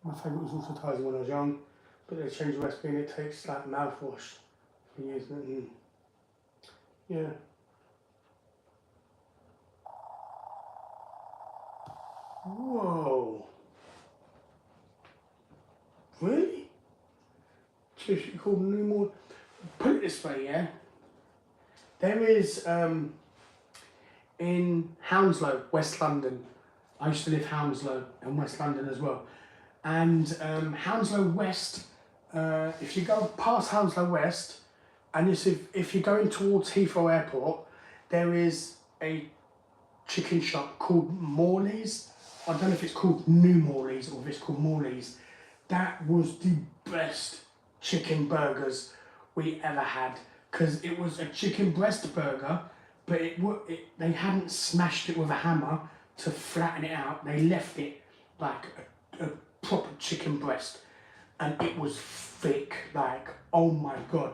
My favourite was also Tizer when I was young, but they changed the recipe and it tastes like mouthwash for years. Yeah. Whoa. Really? Seriously called New More. Put it this way, yeah. There is in Hounslow, West London. I used to live Hounslow and West London as well. And Hounslow West, if you go past Hounslow West, and if you're going towards Heathrow Airport, there is a chicken shop called Morley's. I don't know if it's called New Morley's or if it's called Morley's. That was the best chicken burgers we ever had, because it was a chicken breast burger, but they hadn't smashed it with a hammer to flatten it out. They left it like a proper chicken breast, and it was thick, like, oh my god,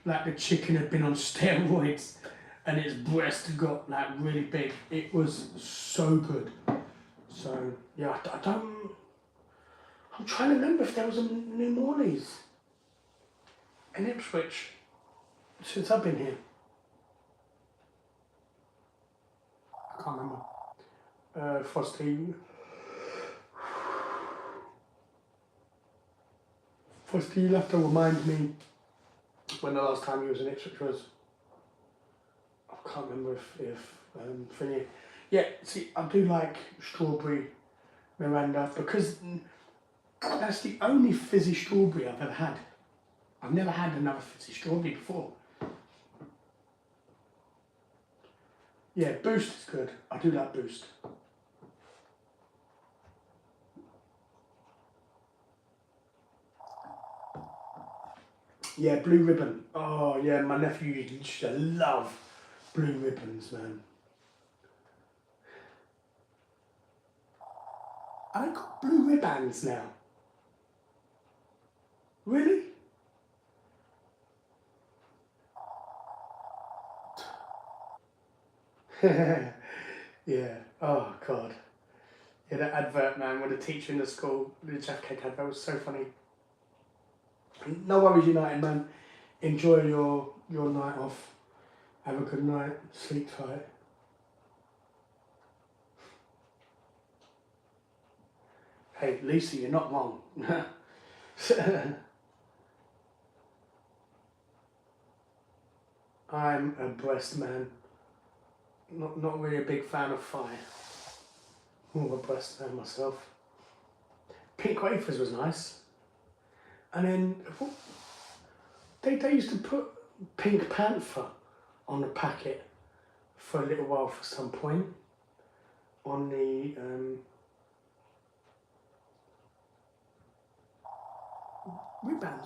like the chicken had been on steroids and its breast got like really big. It was so good. So yeah, I'm trying to remember if there was a New Morley's in Ipswich since I've been here. I can't remember. Frosty, you'll have to remind me when the last time you was in Ipswich was. I can't remember if thingy. Yeah, see, I do like strawberry Miranda because that's the only fizzy strawberry I've ever had. I've never had another fizzy strawberry before. Yeah, Boost is good. I do like Boost. Yeah, Blue Ribbon. Oh yeah, my nephew used to love Blue Ribbons, man. I got Blue Ribbons now. Really? Yeah. Oh god. Yeah, that advert, man, with the teacher in the school, the Jeff Cake advert was so funny. No worries, United, man. Enjoy your night off. Have a good night. Sleep tight. Hey, Lisa, you're not wrong. I'm a breast man. Not really a big fan of fire. More of a breast man myself. Pink wafers was nice. And then they used to put Pink Panther on the packet for a little while for some point. On the ribbons.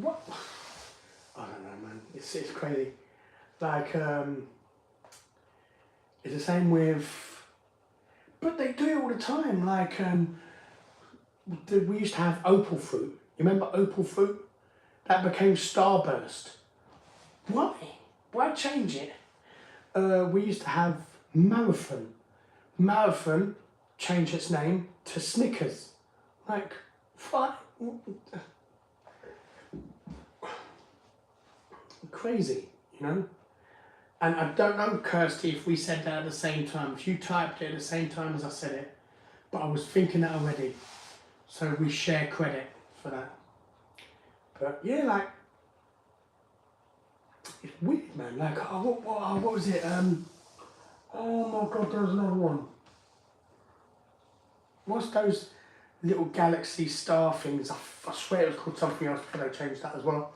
What? I don't know, man. It's crazy. Like it's the same with, but they do it all the time. Like we used to have opal fruit. You remember opal fruit? That became Starburst. Why? Why change it? We used to have Marathon. Marathon changed its name to Snickers. Like, what? Crazy, you know? And I don't know, Kirsty, if we said that at the same time. If you typed it at the same time as I said it. But I was thinking that already. So we share credit for that. But yeah, like, it's weird, man. Like, what was it? Oh my god, there was another one. What's those little galaxy star things? I swear it was called something else before they changed that as well.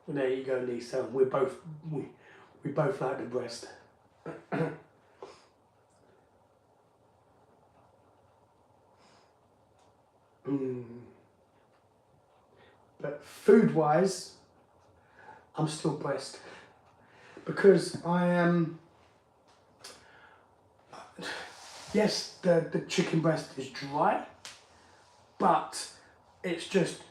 Well, there you go, Lisa. We both like the breast. But food-wise, I'm still breast. Because I am, yes, the chicken breast is dry, but it's just,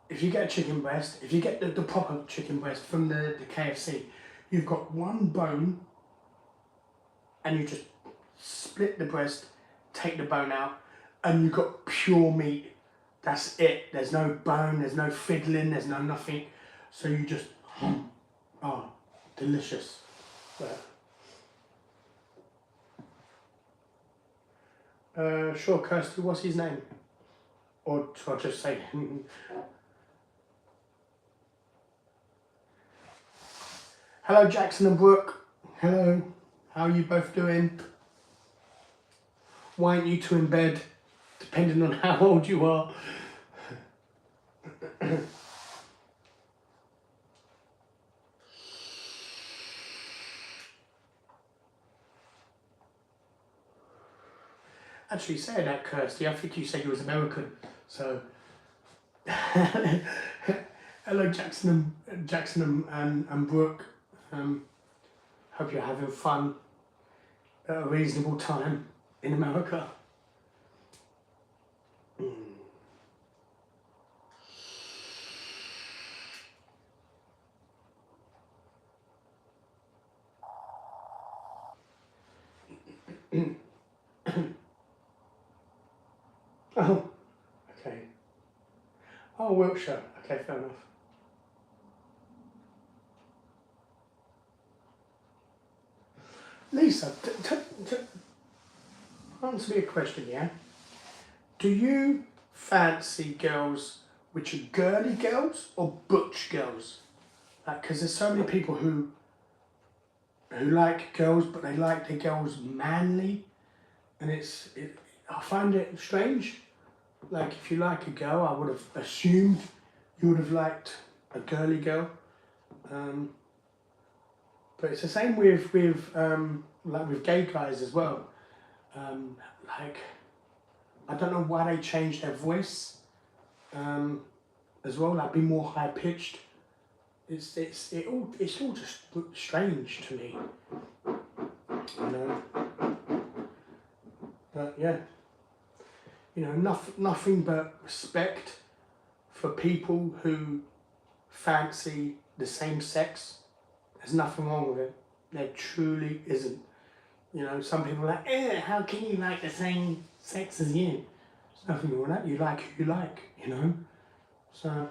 if you get a chicken breast, if you get the proper chicken breast from the KFC, you've got one bone and you just split the breast, take the bone out, and you've got pure meat. That's it. There's no bone, there's no fiddling, there's no nothing. So you just, oh, delicious. Sure, Kirsty, what's his name? Or should I just say Hello, Jackson and Brooke. Hello. How are you both doing? Why aren't you two in bed? Depending on how old you are. Actually, saying that, Kirsty, I think you said you was American. So, hello, Jackson and Brooke. Hope you're having fun at a reasonable time in America. Oh, okay. Oh, Wiltshire. Okay, fair enough. Lisa, answer me a question, yeah? Do you fancy girls which are girly girls or butch girls? Like, because there's so many people who like girls, but they like their girls manly, and I find it strange. Like, if you like a girl, I would have assumed you would have liked a girly girl. But it's the same with like with gay guys as well. Like, I don't know why they changed their voice as well. Like, be more high pitched. It's all just strange to me. You know. But yeah. You know, nothing but respect for people who fancy the same sex. There's nothing wrong with it. There truly isn't. You know, some people are like, how can you like the same sex as you? There's nothing wrong with that. You like who you like, you know? So,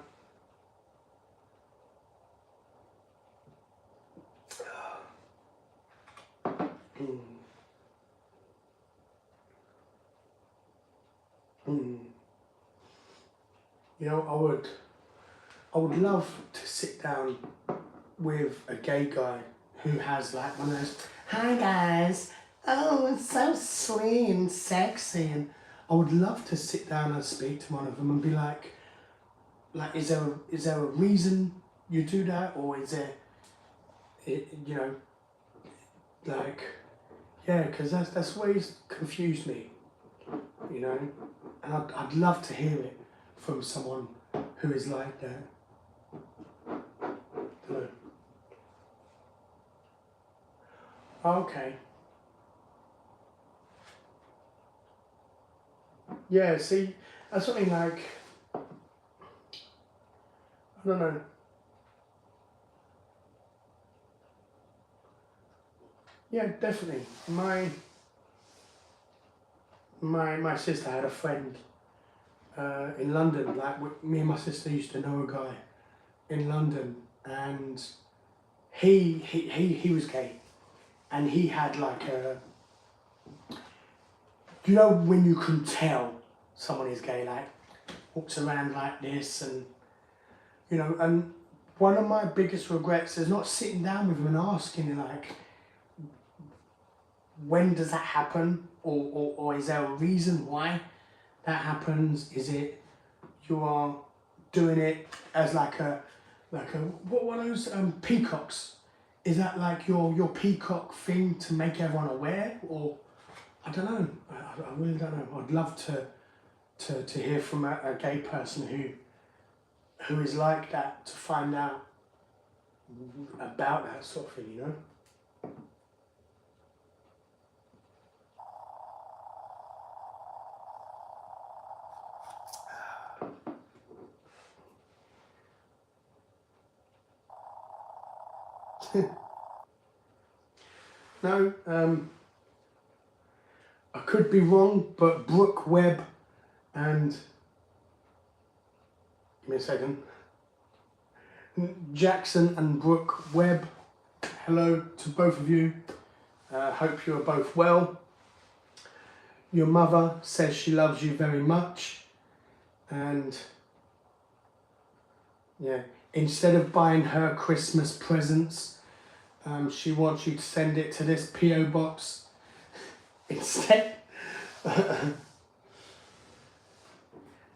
you know, I would love to sit down with a gay guy who has like one of those, hi guys, oh, it's so sweet and sexy, and I would love to sit down and speak to one of them and be like, is there a reason you do that, or is there, you know, like, yeah, because that's always confused me, you know, and I'd love to hear it from someone who is like that. Hello. Okay. Yeah, see, that's something like, I don't know. Yeah, definitely. My sister had a friend in London. Like, me and my sister used to know a guy in London, and he was gay, and he had like a, you know, when you can tell someone is gay, like walks around like this, and you know, and one of my biggest regrets is not sitting down with him and asking him like, when does that happen, or is there a reason why that happens? Is it you are doing it as like a what are those peacocks? Is that like your peacock thing to make everyone aware, or I don't know. I really don't know. I'd love to hear from a gay person who is like that to find out about that sort of thing, you know. No, I could be wrong, but Brooke Webb and, give me a second, Jackson and Brooke Webb, hello to both of you. Hope you are both well. Your mother says she loves you very much, and yeah, instead of buying her Christmas presents, she wants you to send it to this PO box instead.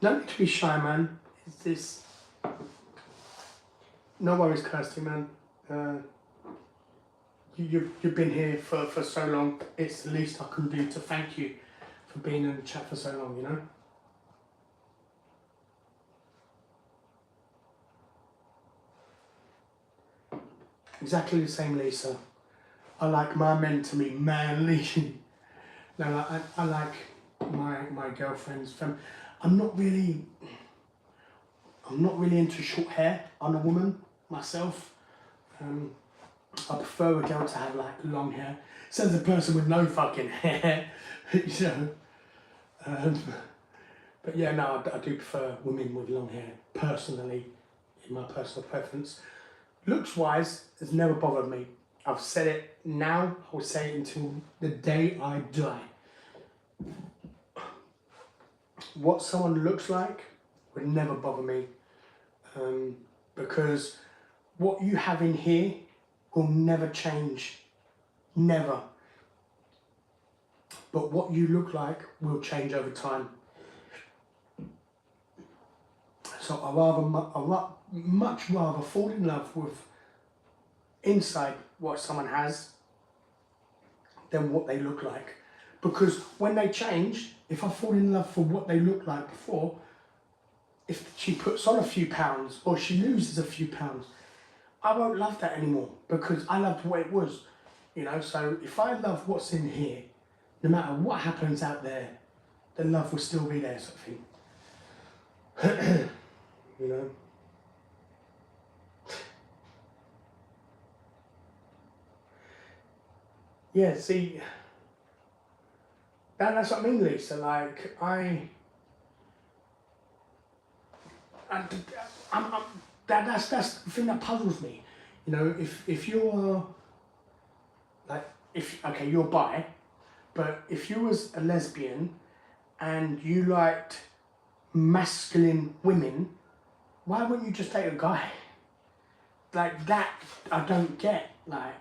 Don't need to be shy, man. It's this. No worries, Kirsty, man. You've been here for so long. It's the least I can do to thank you for being in the chat for so long, you know? Exactly the same, Lisa. I like my men to be manly. No, I like my girlfriend's femme. I'm not really into short hair on a woman myself. I prefer a girl to have like long hair. Says a person with no fucking hair, you know. But yeah, no, I do prefer women with long hair, personally, in my personal preference. Looks wise, it's never bothered me. I've said it now, I will say it until the day I die. What someone looks like would never bother me, because what you have in here will never change, never. But what you look like will change over time. So I much rather fall in love with inside what someone has than what they look like. Because when they change, if I fall in love for what they look like before, if she puts on a few pounds or she loses a few pounds, I won't love that anymore because I loved what it was, you know. So if I love what's in here, no matter what happens out there, the love will still be there, sort of thing. You know. Yeah, see, that's what I mean, Lisa. Like, I'm that's the thing that puzzles me. You know, if you're like, okay, you're bi, but if you was a lesbian and you liked masculine women, why wouldn't you just date a guy? Like that, I don't get. Like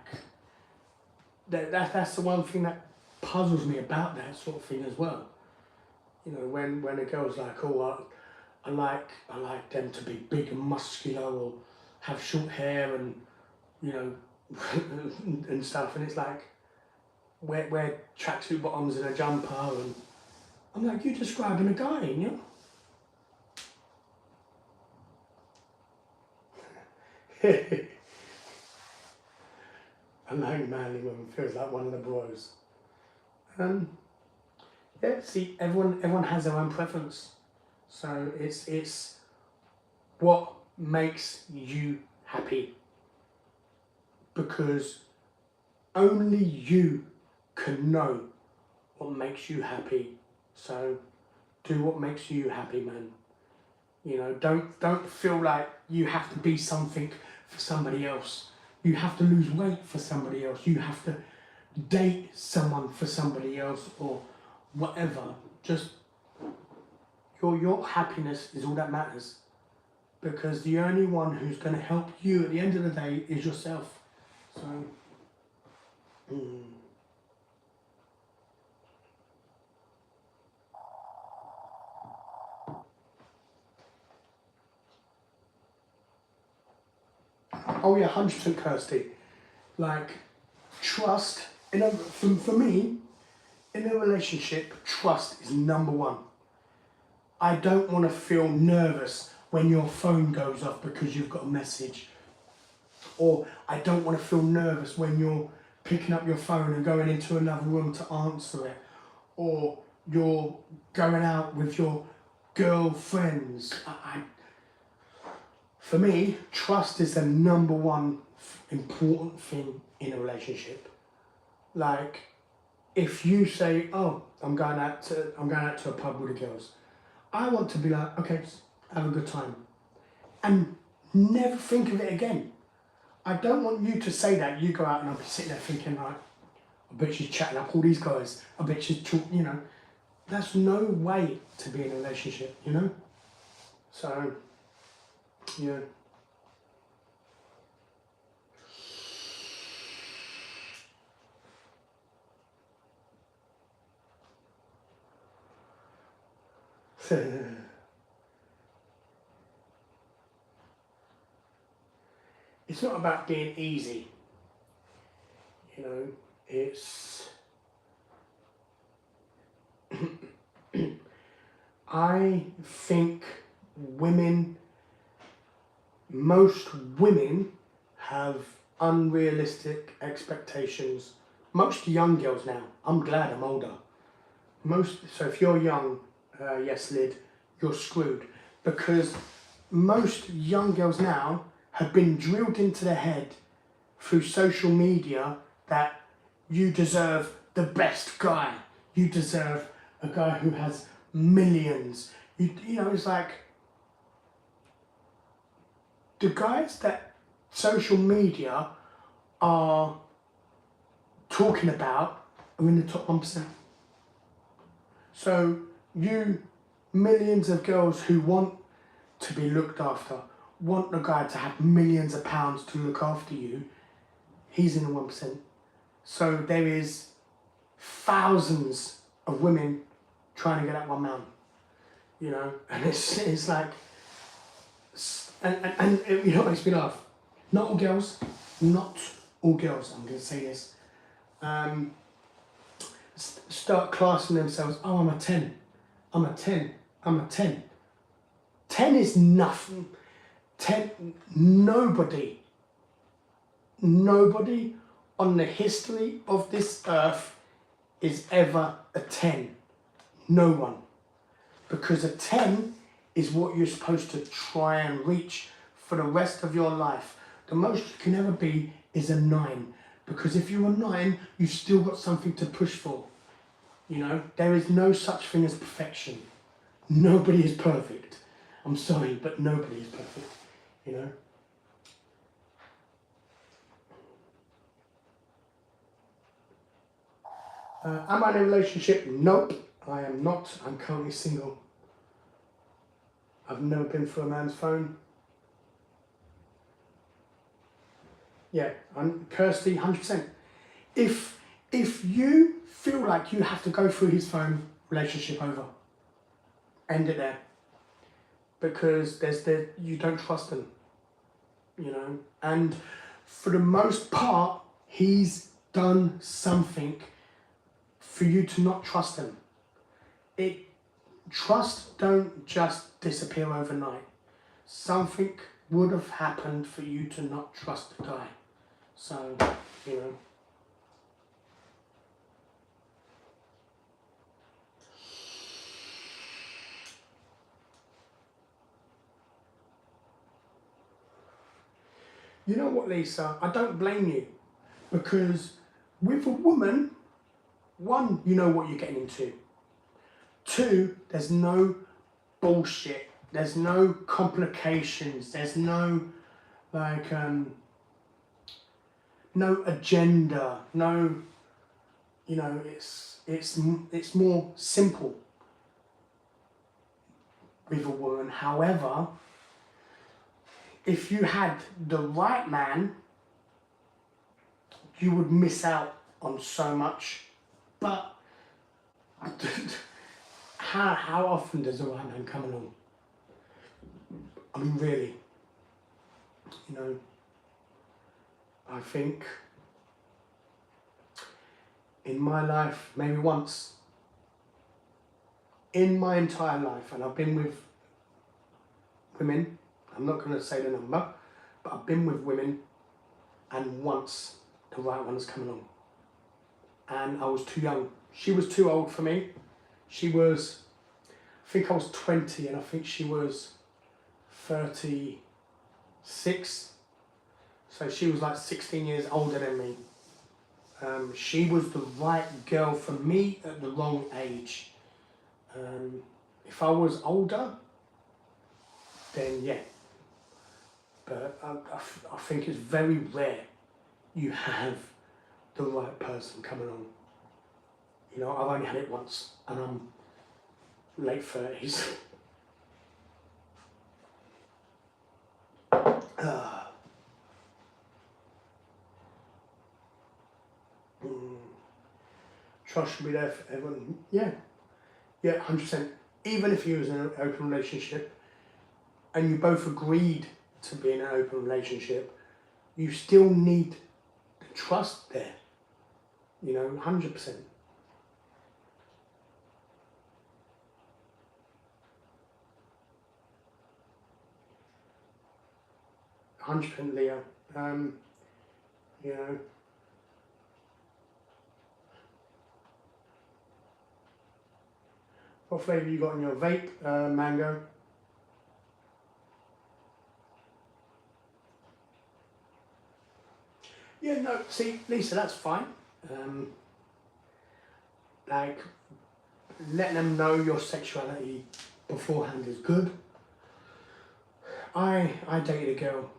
that's the one thing that puzzles me about that sort of thing as well. You know, when a girl's like, oh, I like them to be big and muscular or have short hair and, you know, and stuff, and it's like wear tracksuit bottoms and a jumper, and I'm like, you're describing a guy, you know? I like manly women, feels like one of the bros. Yeah, see, everyone has their own preference. So it's what makes you happy, because only you can know what makes you happy. So do what makes you happy, man. You know, don't feel like you have to be something for somebody else. You have to lose weight for somebody else. You have to date someone for somebody else or whatever. Just your happiness is all that matters, because the only one who's going to help you at the end of the day is yourself. So oh yeah, 100% Kirsty. Like, trust, for me, in a relationship, trust is number one. I don't want to feel nervous when your phone goes off because you've got a message. Or I don't want to feel nervous when you're picking up your phone and going into another room to answer it. Or you're going out with your girlfriends. For me, trust is the number one important thing in a relationship. Like, if you say, oh, I'm going out to a pub with the girls, I want to be like, okay, have a good time. And never think of it again. I don't want you to say that. You go out and I'll be sitting there thinking, like, I bet she's chatting up all these guys. I bet she's talking, you know. That's no way to be in a relationship, you know? So, yeah. It's not about being easy, you know, it's... I think most women have unrealistic expectations. Most young girls now, I'm glad I'm older. So if you're young, yes Lyd, you're screwed. Because most young girls now have been drilled into their head through social media that you deserve the best guy. You deserve a guy who has millions. You know, it's like the guys that social media are talking about are in the top 1%. So you millions of girls who want to be looked after, want the guy to have millions of pounds to look after you, he's in the 1%. So there is thousands of women trying to get that one man, you know, and it's like, and you know what makes me laugh? Not all girls, I'm going to say this, start classing themselves, oh, I'm a 10, I'm a 10, I'm a 10. 10 is nothing. 10, nobody on the history of this earth is ever a 10. No one. Because a 10 is what you're supposed to try and reach for the rest of your life. The most you can ever be is a 9. Because if you're a 9, you've still got something to push for. You know, there is no such thing as perfection. Nobody is perfect. I'm sorry, but nobody is perfect, you know. Am I in a relationship? Nope, I am not. I'm currently single. I've never been through a man's phone. Yeah, I'm Kirsty, 100%. If you feel like you have to go through his phone, relationship over. End it there. Because you don't trust him, you know. And for the most part, he's done something for you to not trust him. Trust don't just disappear overnight. Something would have happened for you to not trust the guy. So, you know. You know what, Lisa? I don't blame you. Because with a woman, 1, you know what you're getting into. 2, there's no bullshit. There's no complications. There's no, like, no agenda. No, you know, it's more simple with a woman. However, if you had the right man, you would miss out on so much. But how often does the right man come along? I mean, really, you know, I think in my life, maybe once, in my entire life, and I've been with women, I'm not going to say the number, but I've been with women, and once the right one has come along. And I was too young. She was too old for me. She was, I think I was 20 and I think she was 36. So she was like 16 years older than me. She was the right girl for me at the wrong age. If I was older, then yeah. But I think it's very rare you have the right person coming on. You know, I've only had it once, and I'm late 30s. Trust should be there for everyone. Yeah, 100%. Even if you was in an open relationship, and you both agreed to be in an open relationship, you still need the trust there. You know, 100%. Leah. You know. What flavour you got in your vape? Mango. Yeah, no, see, Lisa, that's fine. Like, letting them know your sexuality beforehand is good. I dated a girl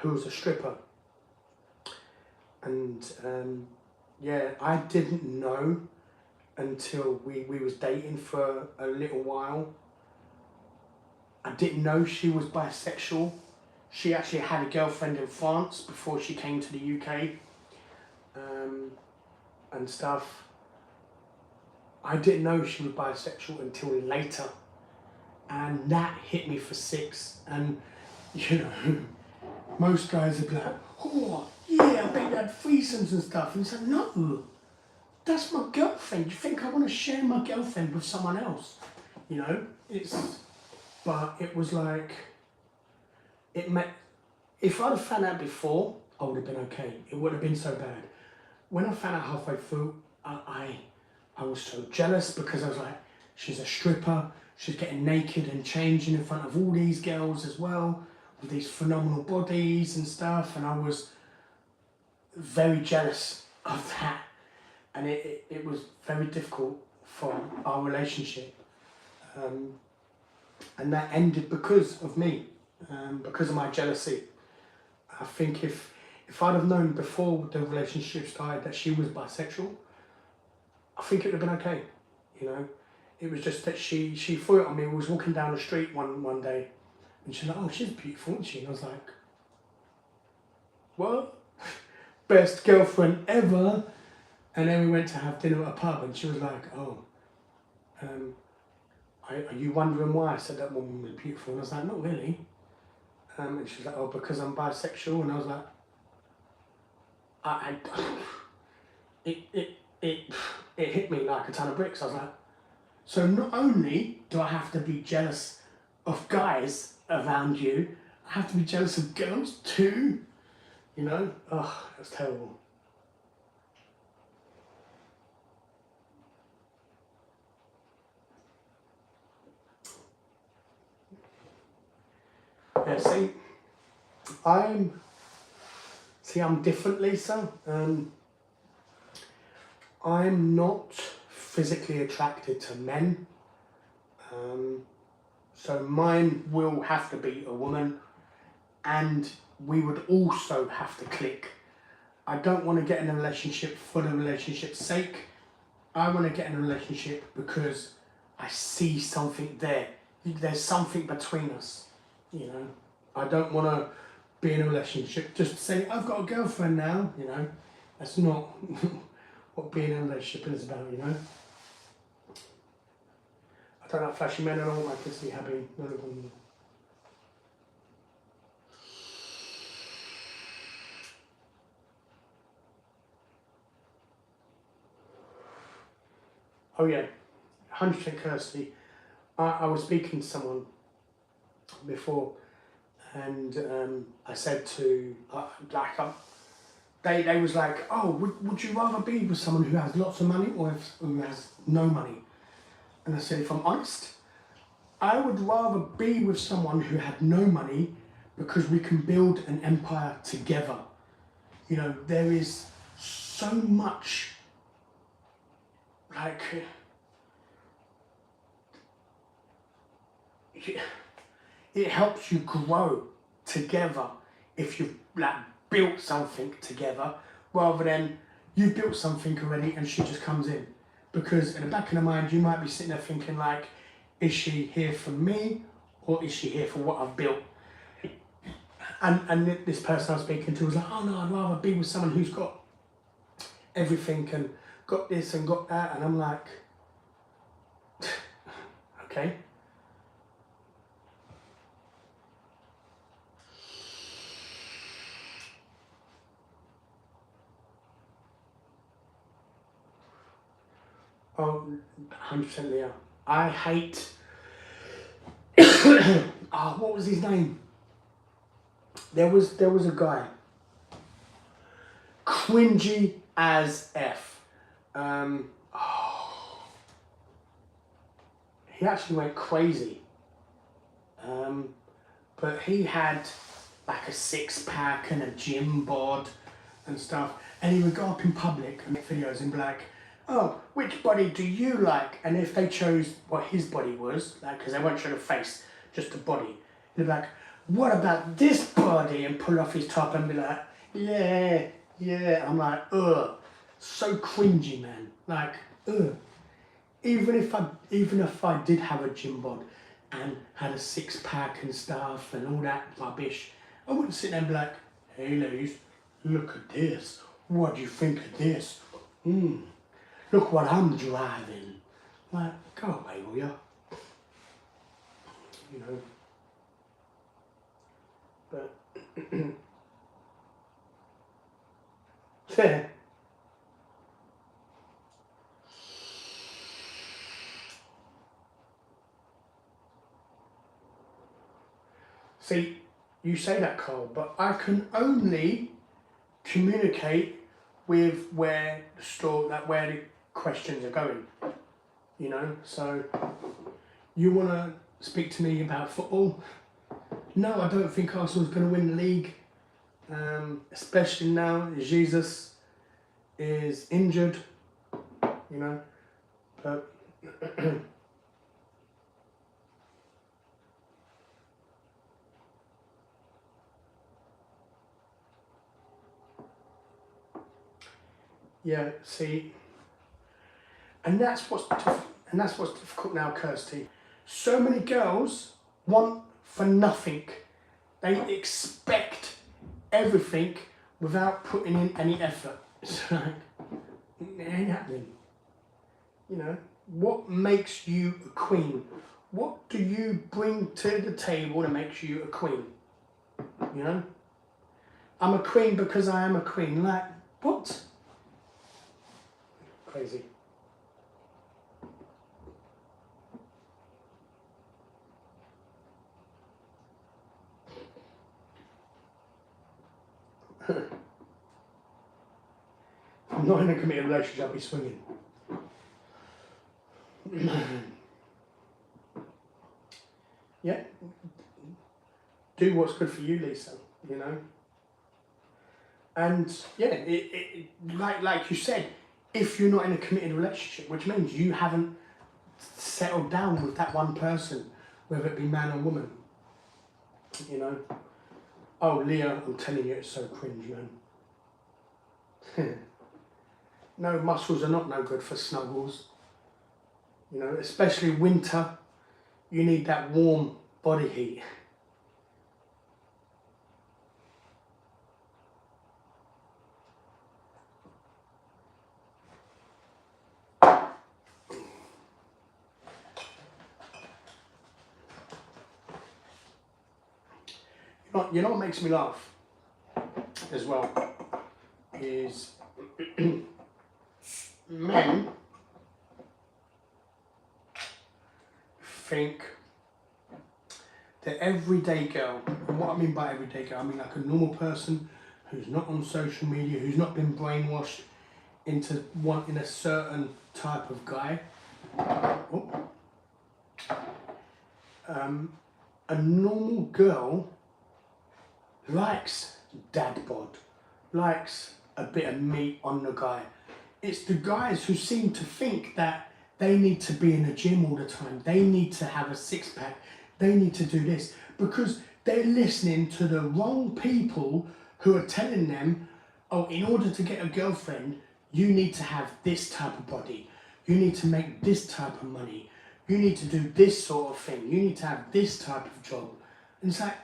who was a stripper, and yeah, I didn't know until we was dating for a little while. I didn't know she was bisexual. She actually had a girlfriend in France before she came to the UK and stuff. I didn't know she was bisexual until later, and that hit me for six. And you know, most guys would be like, oh yeah, I bet you had threesomes and stuff, and it's like, no, that's my girlfriend. You think I want to share my girlfriend with someone else? You know, but it was like, if I'd have found out before, I would have been okay. It wouldn't have been so bad. When I found out halfway through, I was so jealous, because I was like, she's a stripper, she's getting naked and changing in front of all these girls as well, with these phenomenal bodies and stuff, and I was very jealous of that, and it was very difficult for our relationship, and that ended because of me, because of my jealousy. I think if I'd have known before the relationship started that she was bisexual, I think it would have been okay, you know. It was just that she threw it on me. We was walking down the street one day, and she's like, oh, she's beautiful, isn't she? And I was like, what? Best girlfriend ever. And then we went to have dinner at a pub, and she was like, oh, are you wondering why I said that woman was beautiful? And I was like, not really. And she was like, oh, because I'm bisexual. And I was like, it hit me like a ton of bricks. I was like, so not only do I have to be jealous of guys around you, I have to be jealous of girls too. You know? Oh, that's terrible. Yeah, I'm different, Lisa. I'm not physically attracted to men. So mine will have to be a woman, and we would also have to click. I don't want to get in a relationship for the relationship's sake. I want to get in a relationship because I see something there. There's something between us, you know. I don't want to be in a relationship just to say, I've got a girlfriend now, you know. That's not what being in a relationship is about, you know. I don't like flashy men, and I want my kids to be happy. None of them. Oh yeah, 100% Kirsty. I was speaking to someone before, and I said to they was like, oh, would you rather be with someone who has lots of money or who has no money? And I said, if I'm honest, I would rather be with someone who had no money, because we can build an empire together. You know, there is so much, like, it helps you grow together if you've like built something together, rather than you've built something already and she just comes in. Because in the back of the mind, you might be sitting there thinking like, is she here for me or is she here for what I've built? And this person I was speaking to was like, oh no, I'd rather be with someone who's got everything and got this and got that. And I'm like, okay. Oh, 100% Leo. I hate, oh, what was his name? There was a guy, cringy as F. He actually went crazy. But he had like a 6-pack and a gym bod and stuff. And he would go up in public and make videos and be like, oh, which body do you like? And if they chose what his body was, like, because they won't show the face, just the body, he'd be like, what about this body? And pull off his top and be like, yeah, yeah. I'm like, ugh, so cringy, man. Like, ugh. Even if I did have a gym bod and had a 6-pack and stuff and all that rubbish, I wouldn't sit there and be like, hey ladies, look at this. What do you think of this? Look what I'm driving. Like, go away, will ya? You know. But yeah. See, you say that, Carl, but I can only communicate with where the store, like where the questions are going. You know, so you want to speak to me about football? No, I don't think Arsenal's going to win the league, especially now Jesus is injured, you know, but yeah, see, and that's what's difficult now, Kirsty. So many girls want for nothing. They expect everything without putting in any effort. It's like, it ain't happening. You know, what makes you a queen? What do you bring to the table that makes you a queen? You know? I'm a queen because I am a queen. Like, what? Crazy. I'm not in a committed relationship, I'll be swinging. Yeah. Do what's good for you, Lisa, you know? And yeah, like you said, if you're not in a committed relationship, which means you haven't settled down with that one person, whether it be man or woman, you know? Oh, Leah, I'm telling you, it's so cringe, man. No, muscles are not no good for snuggles. You know, especially winter, you need that warm body heat. You know what makes me laugh as well is men think the everyday girl, and what I mean by everyday girl, I mean like a normal person who's not on social media, who's not been brainwashed into wanting a certain type of guy. A normal girl likes dad bod, likes a bit of meat on the guy. It's the guys who seem to think that they need to be in the gym all the time, they need to have a six-pack, they need to do this, because they're listening to the wrong people who are telling them, oh, in order to get a girlfriend, you need to have this type of body, you need to make this type of money, you need to do this sort of thing, you need to have this type of job. And it's like,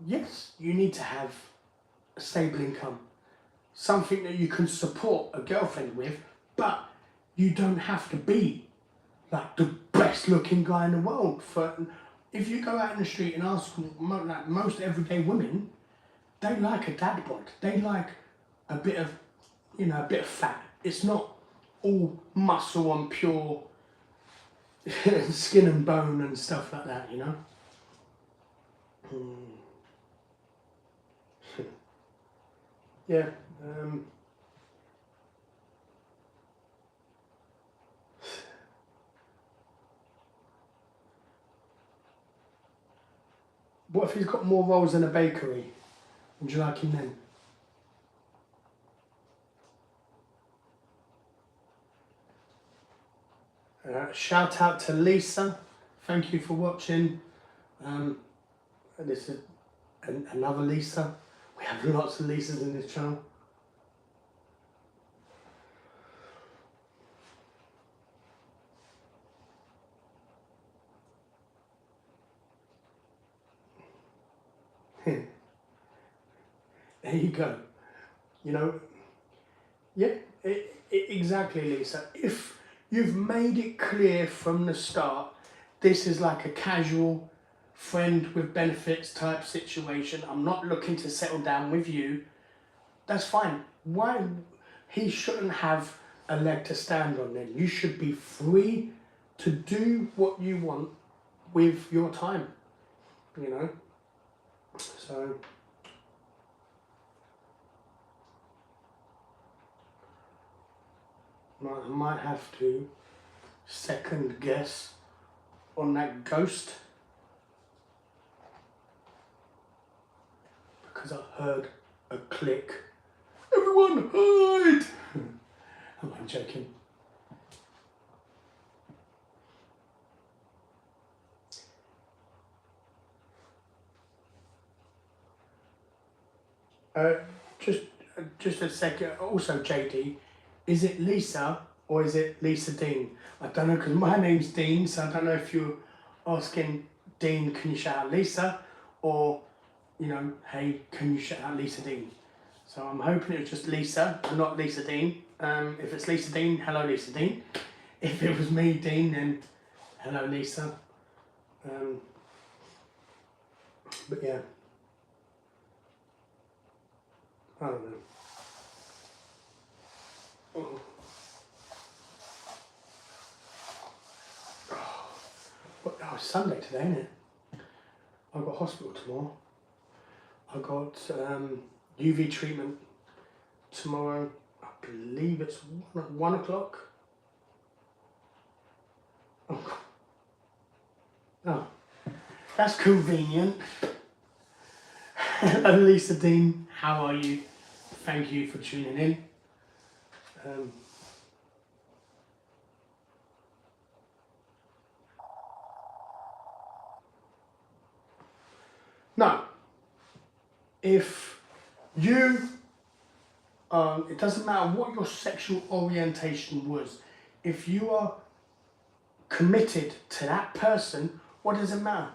yes, you need to have a stable income, something that you can support a girlfriend with, but you don't have to be like the best looking guy in the world. If you go out in the street and ask like most everyday women, they like a dad bod. They like a bit of, a bit of fat. It's not all muscle and pure skin and bone and stuff like that, Yeah. What if he's got more rolls in a bakery? Would you like him then? Shout out to Lisa. Thank you for watching. This is another Lisa. We have lots of Lisas in this channel. There you go. Yeah, exactly, Lisa. If you've made it clear from the start, this is like a casual friend with benefits type situation. I'm not looking to settle down with you. That's fine. Why? He shouldn't have a leg to stand on then. You should be free to do what you want with your time, So, I might have to second guess on that ghost, because I heard a click. Everyone hide! I'm joking. Just a second. Also, JD, is it Lisa or is it Lisa Dean? I don't know, because my name's Dean, so I don't know if you're asking Dean, can you shout out Lisa, or hey, can you shout out Lisa Dean? So I'm hoping it was just Lisa, not Lisa Dean. If it's Lisa Dean, hello Lisa Dean. If it was me, Dean, then hello Lisa. But yeah, I don't know. Oh, it's Sunday today, isn't it? I've got hospital tomorrow. I've got UV treatment tomorrow. I believe it's 1 o'clock. Oh, that's convenient. Hello Lisa Dean, how are you? Thank you for tuning in. Now, if you, it doesn't matter what your sexual orientation was, if you are committed to that person, what does it matter?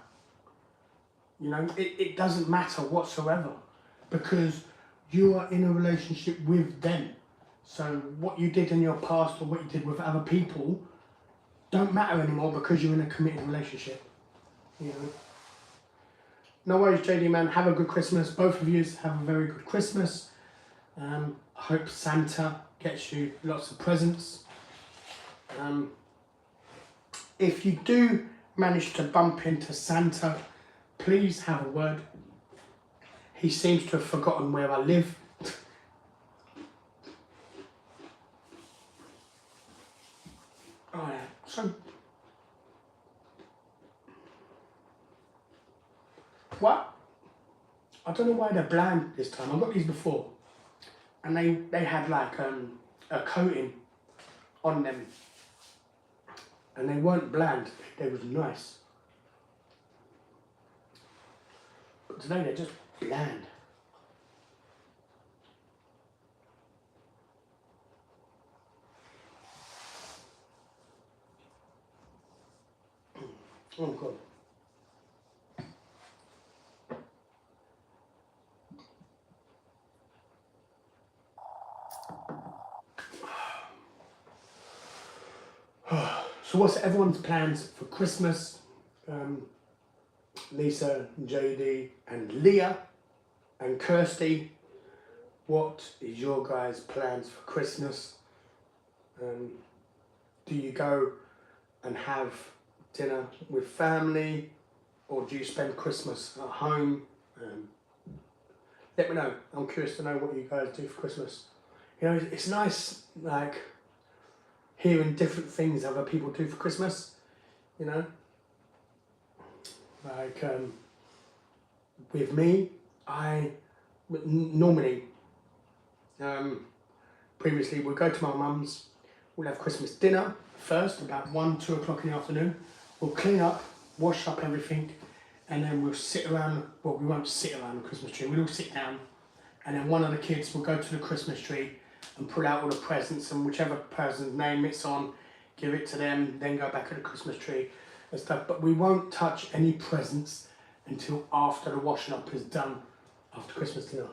It doesn't matter whatsoever, because you are in a relationship with them. So what you did in your past or what you did with other people don't matter anymore, because you're in a committed relationship. No worries, JD man. Have a good Christmas. Both of you have a very good Christmas. I hope Santa gets you lots of presents. If you do manage to bump into Santa, please have a word. He seems to have forgotten where I live. Oh yeah, so what? I don't know why they're bland this time. I got these before, and they had like a coating on them, and they weren't bland. They was nice, but today they're just bland. Oh God. So what's everyone's plans for Christmas? Lisa, JD and Leah and Kirsty, what is your guys' plans for Christmas? Do you go and have dinner with family, or do you spend Christmas at home? Let me know. I'm curious to know what you guys do for Christmas. You know, it's nice, like, hearing different things other people do for Christmas, you know. Like, with me, normally, previously we'll go to my mum's, we'll have Christmas dinner first, about 1, 2 o'clock in the afternoon. We'll clean up, wash up everything, and then we'll sit around, well, we won't sit around the Christmas tree, we'll all sit down, and then one of the kids will go to the Christmas tree and pull out all the presents, and whichever person's name it's on, give it to them, then go back at the Christmas tree and stuff. But we won't touch any presents until after the washing up is done, after Christmas dinner.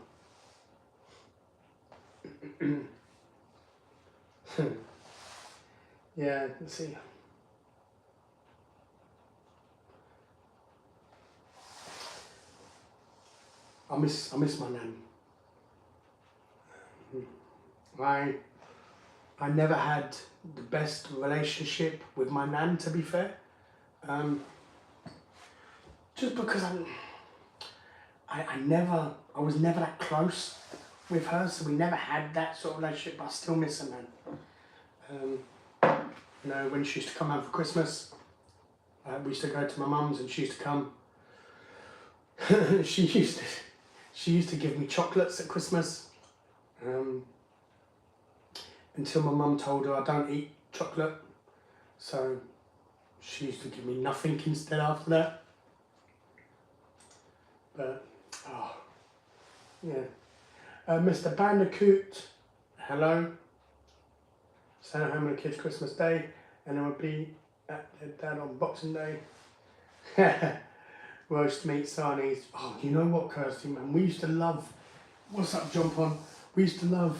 Yeah, let's see. I miss my nan. I never had the best relationship with my nan, to be fair. Just because I was never that close with her, so we never had that sort of relationship, but I still miss her, man. You know, when she used to come home for Christmas, we used to go to my mum's and she used to come. she used to give me chocolates at Christmas. Until my mum told her I don't eat chocolate, so she used to give me nothing instead after that. But, oh, yeah. Mr. Bandicoot, hello. Sent home on the kids' Christmas Day, and then we'll be at their dad on Boxing Day. Roast meat, sarnies. Oh, you know what, Kirsty, man? We used to love, what's up, John Pon? We used to love,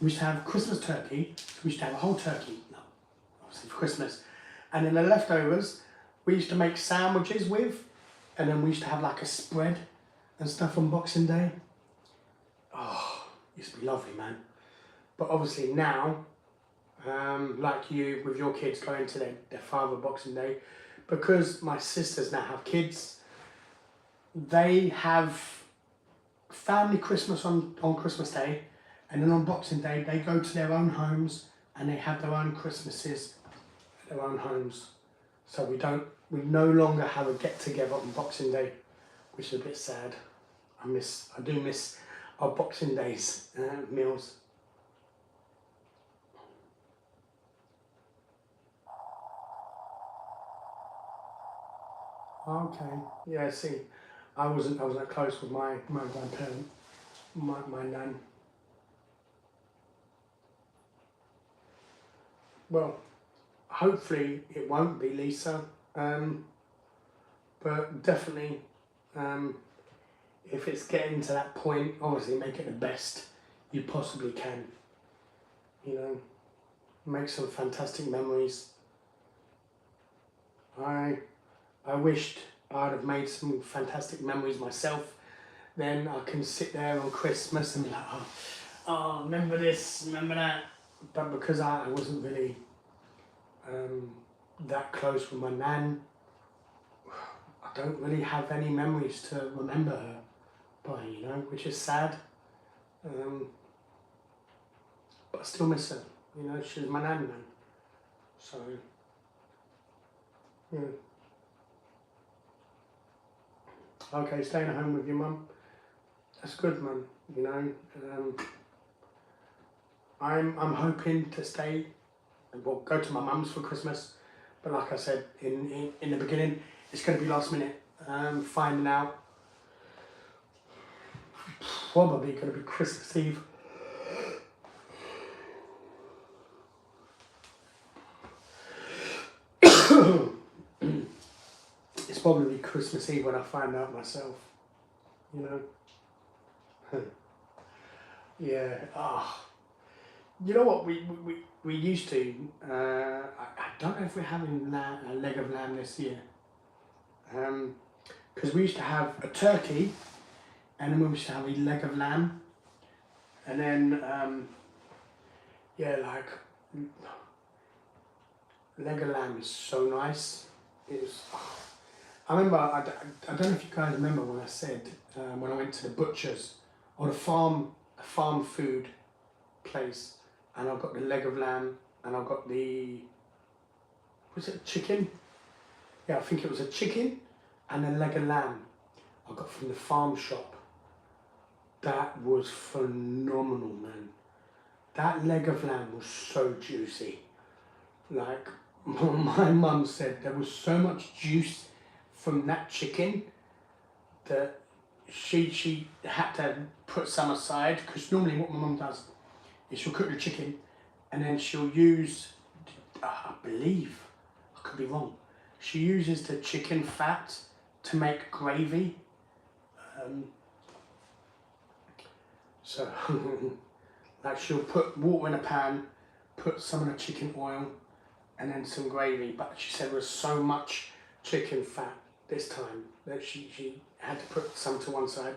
we used to have Christmas turkey. So we used to have a whole turkey, no, obviously for Christmas. And then the leftovers, we used to make sandwiches with, and then we used to have like a spread and stuff on Boxing Day. Oh, it used to be lovely, man. But obviously now, like you, with your kids going to their father Boxing Day, because my sisters now have kids, they have family Christmas on Christmas Day, and then on Boxing Day they go to their own homes and they have their own Christmases at their own homes. So we no longer have a get together on Boxing Day, which is a bit sad. I do miss our Boxing Days meals. Okay, yeah, see, I wasn't that close with my grandparent, my nan. Well, hopefully it won't be, Lisa, but definitely, if it's getting to that point, obviously make it the best you possibly can. You know, make some fantastic memories. I wished I'd have made some fantastic memories myself. Then I can sit there on Christmas and be like, oh, remember this, remember that. But because I wasn't really that close with my nan. I don't really have any memories to remember her by, you know, which is sad. But I still miss her, you know, she's my nan, man. So, yeah. Okay, staying at home with your mum, that's good, man, you know. I'm hoping to stay, well, go to my mum's for Christmas, but like I said in the beginning, it's going to be last minute. Finding out, probably going to be Christmas Eve. It's probably Christmas Eve when I find out myself, you know. Yeah. You know what we used to. I don't know if we're having a leg of lamb this year. Because we used to have a turkey, and then we used to have a leg of lamb, and then yeah, like leg of lamb is so nice. It's. I remember. I don't know if you guys remember when I said when I went to the butcher's or the farm food place, and I got the leg of lamb, and I got the, was it chicken? Yeah, I think it was a chicken and a leg of lamb I got from the farm shop. That was phenomenal, man. That leg of lamb was so juicy. Like, my mum said there was so much juice from that chicken that she had to put some aside, because normally what my mum does is she'll cook the chicken and then she'll use, I believe, I could be wrong, she uses the chicken fat to make gravy. So, like she'll put water in a pan, put some of the chicken oil and then some gravy, but she said there was so much chicken fat this time that she had to put some to one side.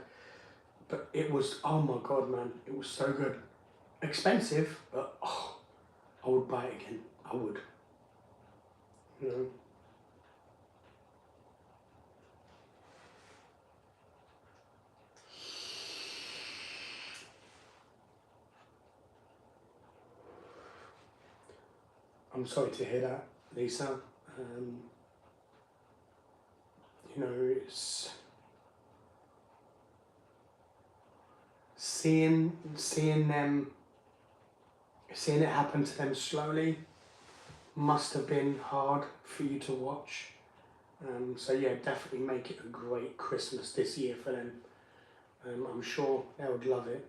But it was, oh my God, man, it was so good. Expensive, but oh, I would buy it again. I would. You know. I'm sorry to hear that, Lisa. You know, it's seeing it happen to them slowly must have been hard for you to watch. So yeah, definitely make it a great Christmas this year for them. I'm sure they would love it.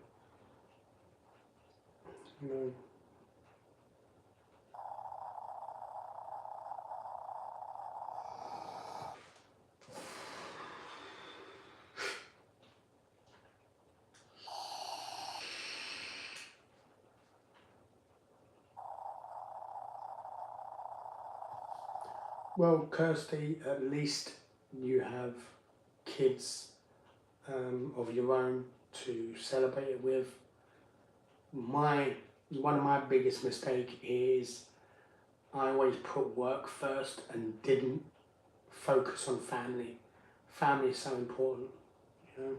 You know. Well, Kirsty, at least you have kids of your own to celebrate it with. One of my biggest mistake is I always put work first and didn't focus on family. Family is so important, you know.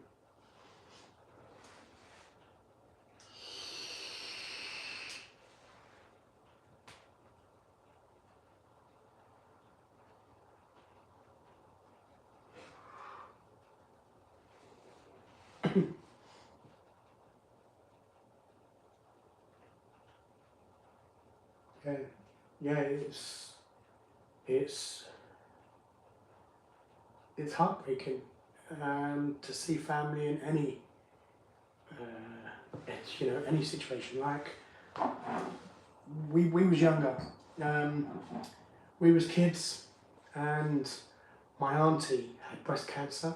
Yeah, it's heartbreaking to see family in any any situation. Like we was younger, we was kids, and my auntie had breast cancer.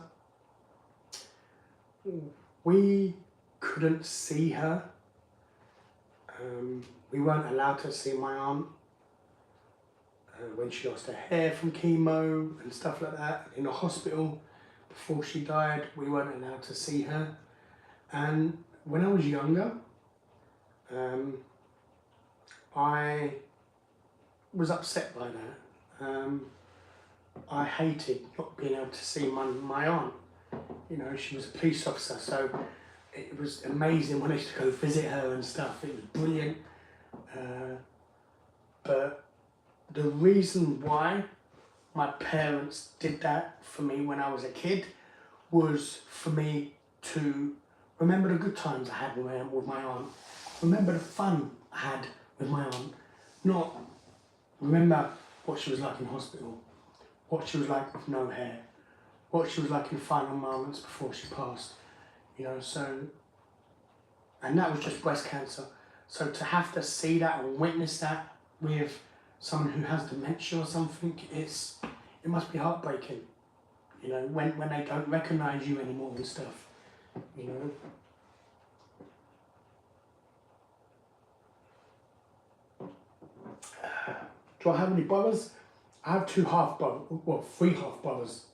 We couldn't see her. We weren't allowed to see my aunt when she lost her hair from chemo and stuff like that. In the hospital, before she died, we weren't allowed to see her. And when I was younger, I was upset by that. I hated not being able to see my aunt. You know, she was a police officer, so it was amazing when I used to go visit her and stuff. It was brilliant. But the reason why my parents did that for me when I was a kid was for me to remember the good times I had with my aunt, remember the fun I had with my aunt, not remember what she was like in hospital, what she was like with no hair, what she was like in final moments before she passed, you know, so, and that was just breast cancer. So to have to see that and witness that with someone who has dementia or something, it must be heartbreaking, you know, when they don't recognise you anymore and stuff, you know. Do I have any brothers? I have three half brothers,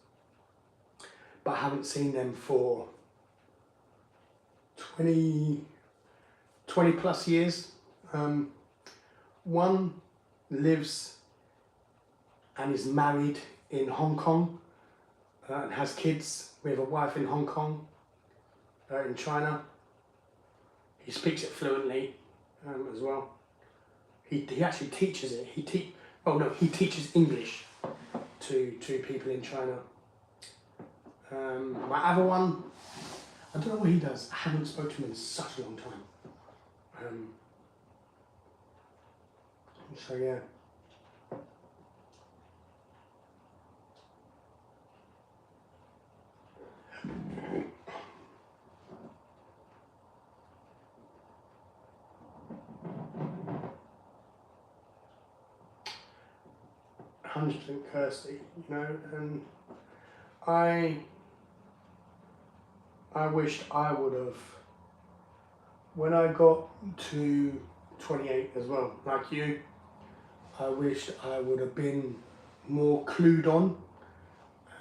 but I haven't seen them for 20 plus years. One lives and is married in Hong Kong and has kids. We have a wife in Hong Kong, in China. He speaks it fluently as well. He actually teaches it. He teaches English to people in China. My other one, I don't know what he does. I haven't spoken to him in such a long time. So yeah. %, Kirsty, you know, and I wished I would have, when I got to 28 as well, like you, I wished I would have been more clued on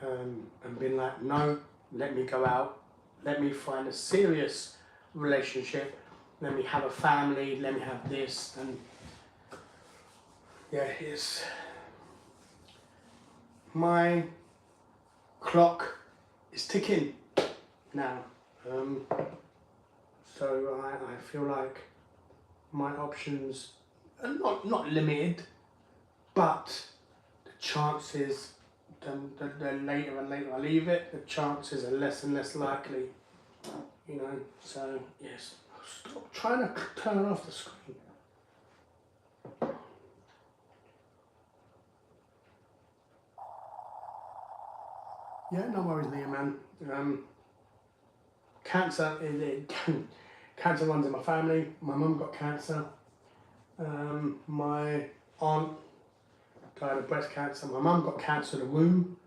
and been like, no, let me go out, let me find a serious relationship, let me have a family, let me have this, and yeah, my clock is ticking now, so I feel like my options are not limited, but the chances, the later and later I leave it, the chances are less and less likely, you know, so yes, stop trying to turn off the screen. Yeah, no worries, Leah, man. Cancer cancer runs in my family. My mum got cancer. My aunt died of breast cancer. My mum got cancer of the womb.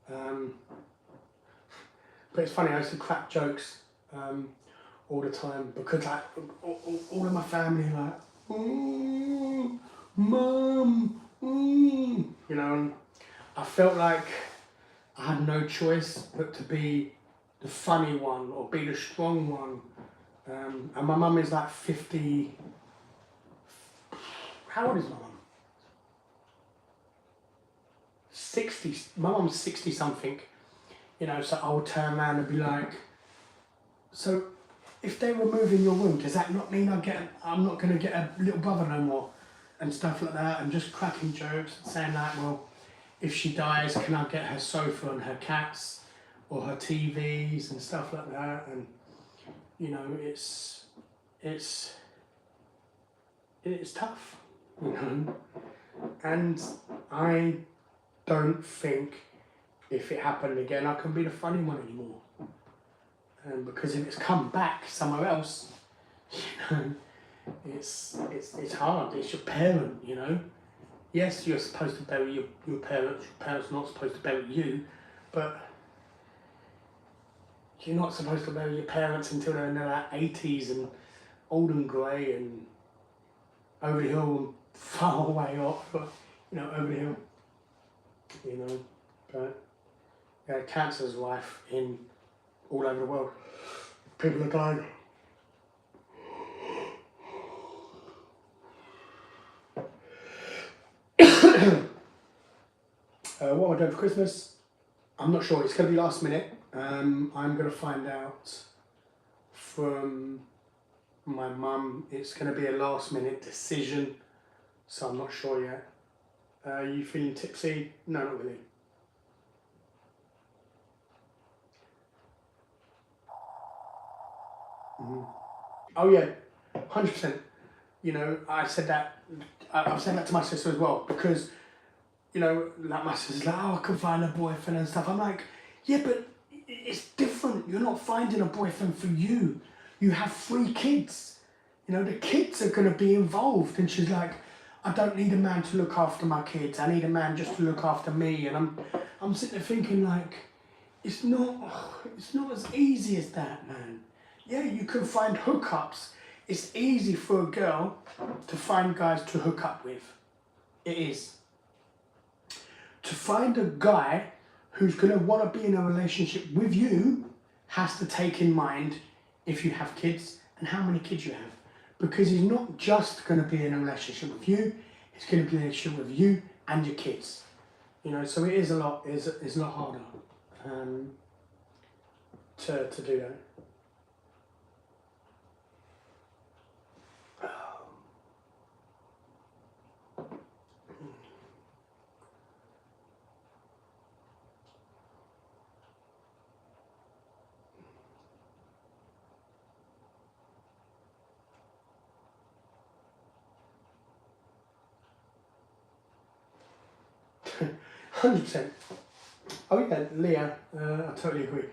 But it's funny, I used to crack jokes all the time because like all of my family are like, Mum, you know, and I felt like I had no choice but to be the funny one or be the strong one. And my mum is like 50. How old is my mum? 60. My mum's 60 something. You know, so I would turn around and be like, so if they're removing your womb, does that not mean I'm not going to get a little brother no more? And stuff like that, and just cracking jokes and saying like, well, if she dies, can I get her sofa and her cats or her TVs and stuff like that? And you know, it's tough, you know. And I don't think if it happened again, I can be the funny one anymore. Because if it's come back somewhere else, you know, it's hard. It's your parent, you know. Yes, you're supposed to bury your parents. Your parents are not supposed to bury you, but you're not supposed to bury your parents until they're in their 80s and old and grey and over the hill and far away off, you know, over the hill, you know. But yeah, cancer's rife in all over the world. People are dying. doing for Christmas? I'm not sure. It's going to be last minute. I'm going to find out from my mum. It's going to be a last minute decision, so I'm not sure yet. Are you feeling tipsy? No, not really. Oh yeah, 100%. You know, I've said that to my sister as well, because, you know, like my sister's like, oh, I can find a boyfriend and stuff. I'm like, yeah, but it's different. You're not finding a boyfriend for you. You have 3 kids. You know, the kids are going to be involved. And she's like, I don't need a man to look after my kids. I need a man just to look after me. And I'm sitting there thinking, like, it's not as easy as that, man. Yeah, you can find hookups. It's easy for a girl to find guys to hook up with. It is. To find a guy who's going to want to be in a relationship with you has to take in mind if you have kids and how many kids you have. Because he's not just going to be in a relationship with you, he's going to be in a relationship with you and your kids. You know, so it is a lot harder to do that. 100%. Oh yeah, Leah, I totally agree.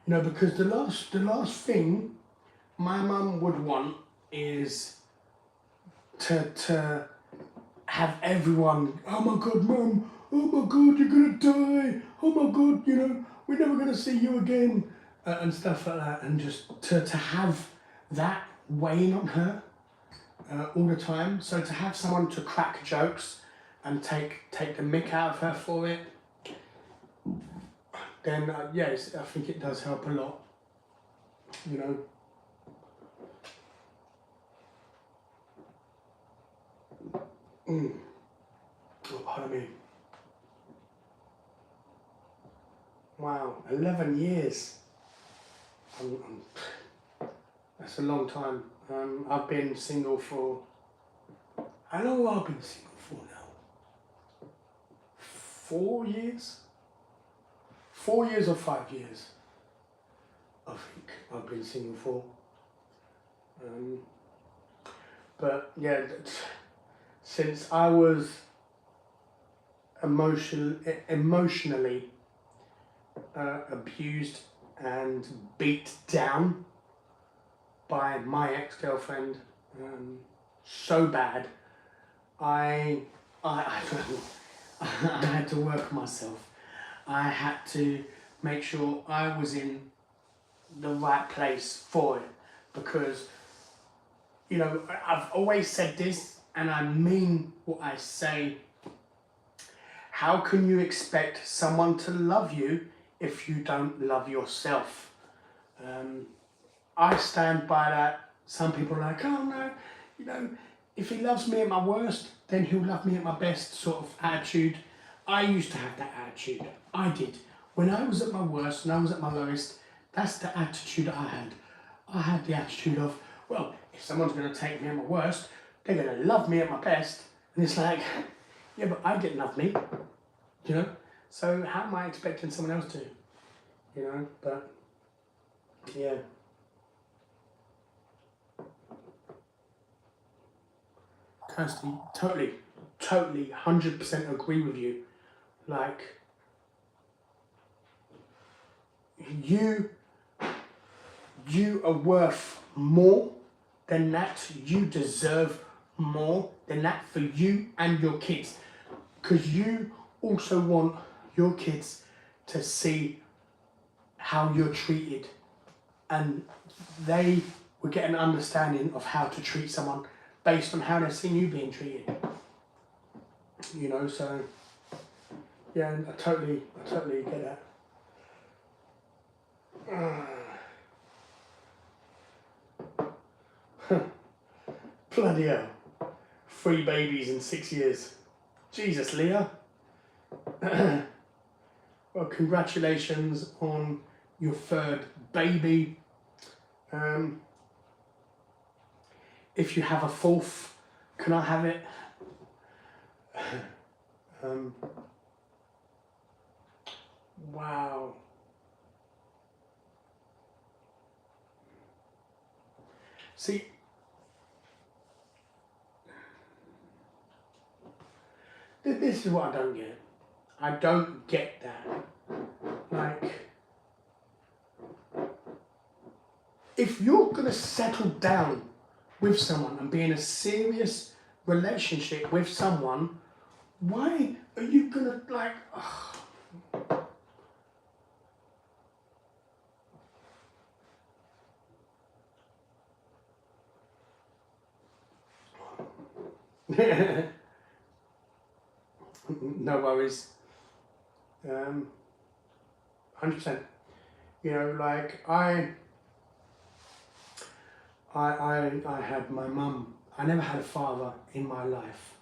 You know, because the last thing my mum would want is to have everyone, oh my God, mum, oh my God, you're gonna die, oh my God, you know, we're never gonna see you again, and stuff like that, and just to have that weighing on her all the time. So to have someone to crack jokes and take the mick out of her for it, then yes, I think it does help a lot, you know. Oh, pardon me. Wow, 11 years. That's a long time. I've been single for, how long have I been single for now? 4 years? 4 years or 5 years, I think I've been single for. But yeah, since I was emotionally abused and beat down by my ex-girlfriend, so bad, I had to work on myself. I had to make sure I was in the right place for it, because, you know, I've always said this and I mean what I say. How can you expect someone to love you if you don't love yourself? I stand by that. Some people are like, oh no, you know, if he loves me at my worst, then he'll love me at my best sort of attitude. I used to have that attitude. I did. When I was at my worst and I was at my lowest, that's the attitude I had. I had the attitude of, well, if someone's going to take me at my worst, they're going to love me at my best. And it's like, yeah, but I didn't love me, you know? So how am I expecting someone else to, you know? But, yeah. Kirsty, totally, 100% agree with you. Like, you are worth more than that. You deserve more than that for you and your kids. Because you also want your kids to see how you're treated. And they will get an understanding of how to treat someone based on how they've seen you being treated. You know, so yeah, I totally get that. Bloody hell. 3 babies in 6 years. Jesus, Leah. Well, congratulations on your third baby. If you have a fourth, can I have it? Wow. See, this is what I don't get. I don't get that. Like, if you're going to settle down with someone and be in a serious relationship with someone, why are you going to, like, no worries. 100%. You know, like I had my mum. I never had a father in my life.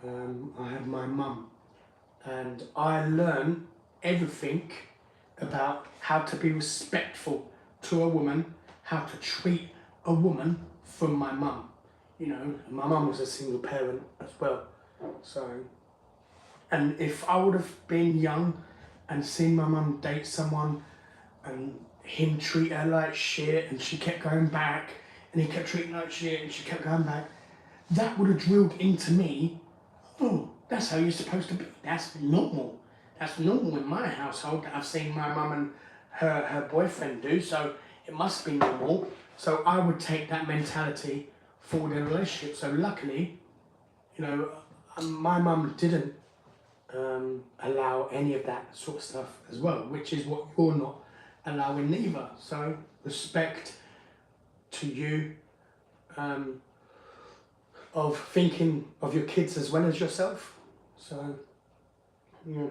I had my mum, and I learned everything about how to be respectful to a woman, how to treat a woman from my mum. You know, my mum was a single parent as well. So, and if I would have been young and seen my mum date someone and him treat her like shit and she kept going back and he kept treating her like shit and she kept going back, that would have drilled into me, oh, that's how you're supposed to be. That's normal. That's normal in my household that I've seen my mum and her boyfriend do, so it must be normal. So I would take that mentality forward in a relationship. So luckily, you know, my mum didn't allow any of that sort of stuff as well, which is what you're not allowing neither. So respect to you, of thinking of your kids as well as yourself. So, yeah.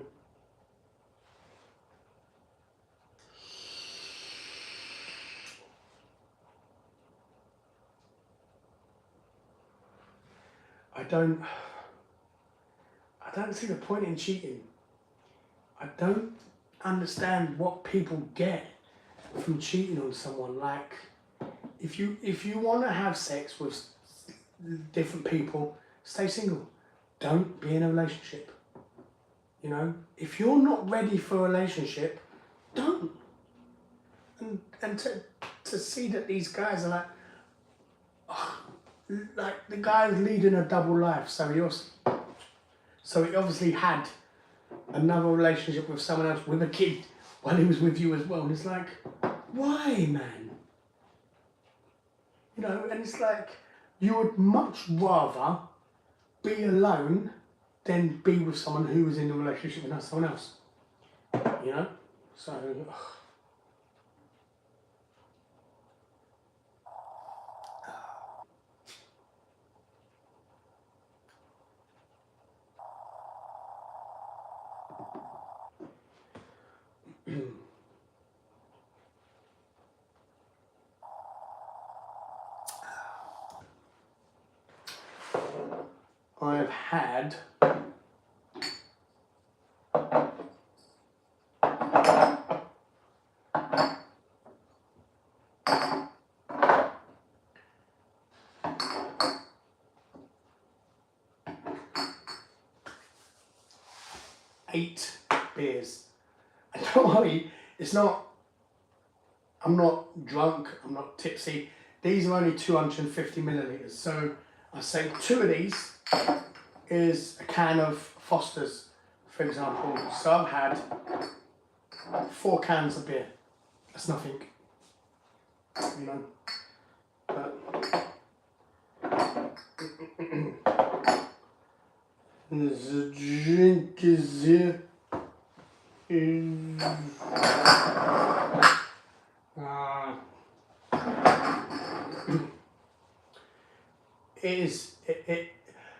I don't see the point in cheating. I don't understand what people get from cheating on someone. Like, if you want to have sex with different people, stay single. Don't be in a relationship. You know, if you're not ready for a relationship, don't. And to see that these guys are like, oh, like the guy's leading a double life, so he obviously had another relationship with someone else with a kid while he was with you as well. And it's like, why, man? You know, and it's like, you would much rather be alone than be with someone who was in a relationship with someone else. You know? So, I've had eight beers. And don't worry, I'm not drunk, I'm not tipsy. These are only 250 millilitres. So I say 2 of these is a can of Foster's, for example. So I've had 4 cans of beer. That's nothing, you know. But the drink is here.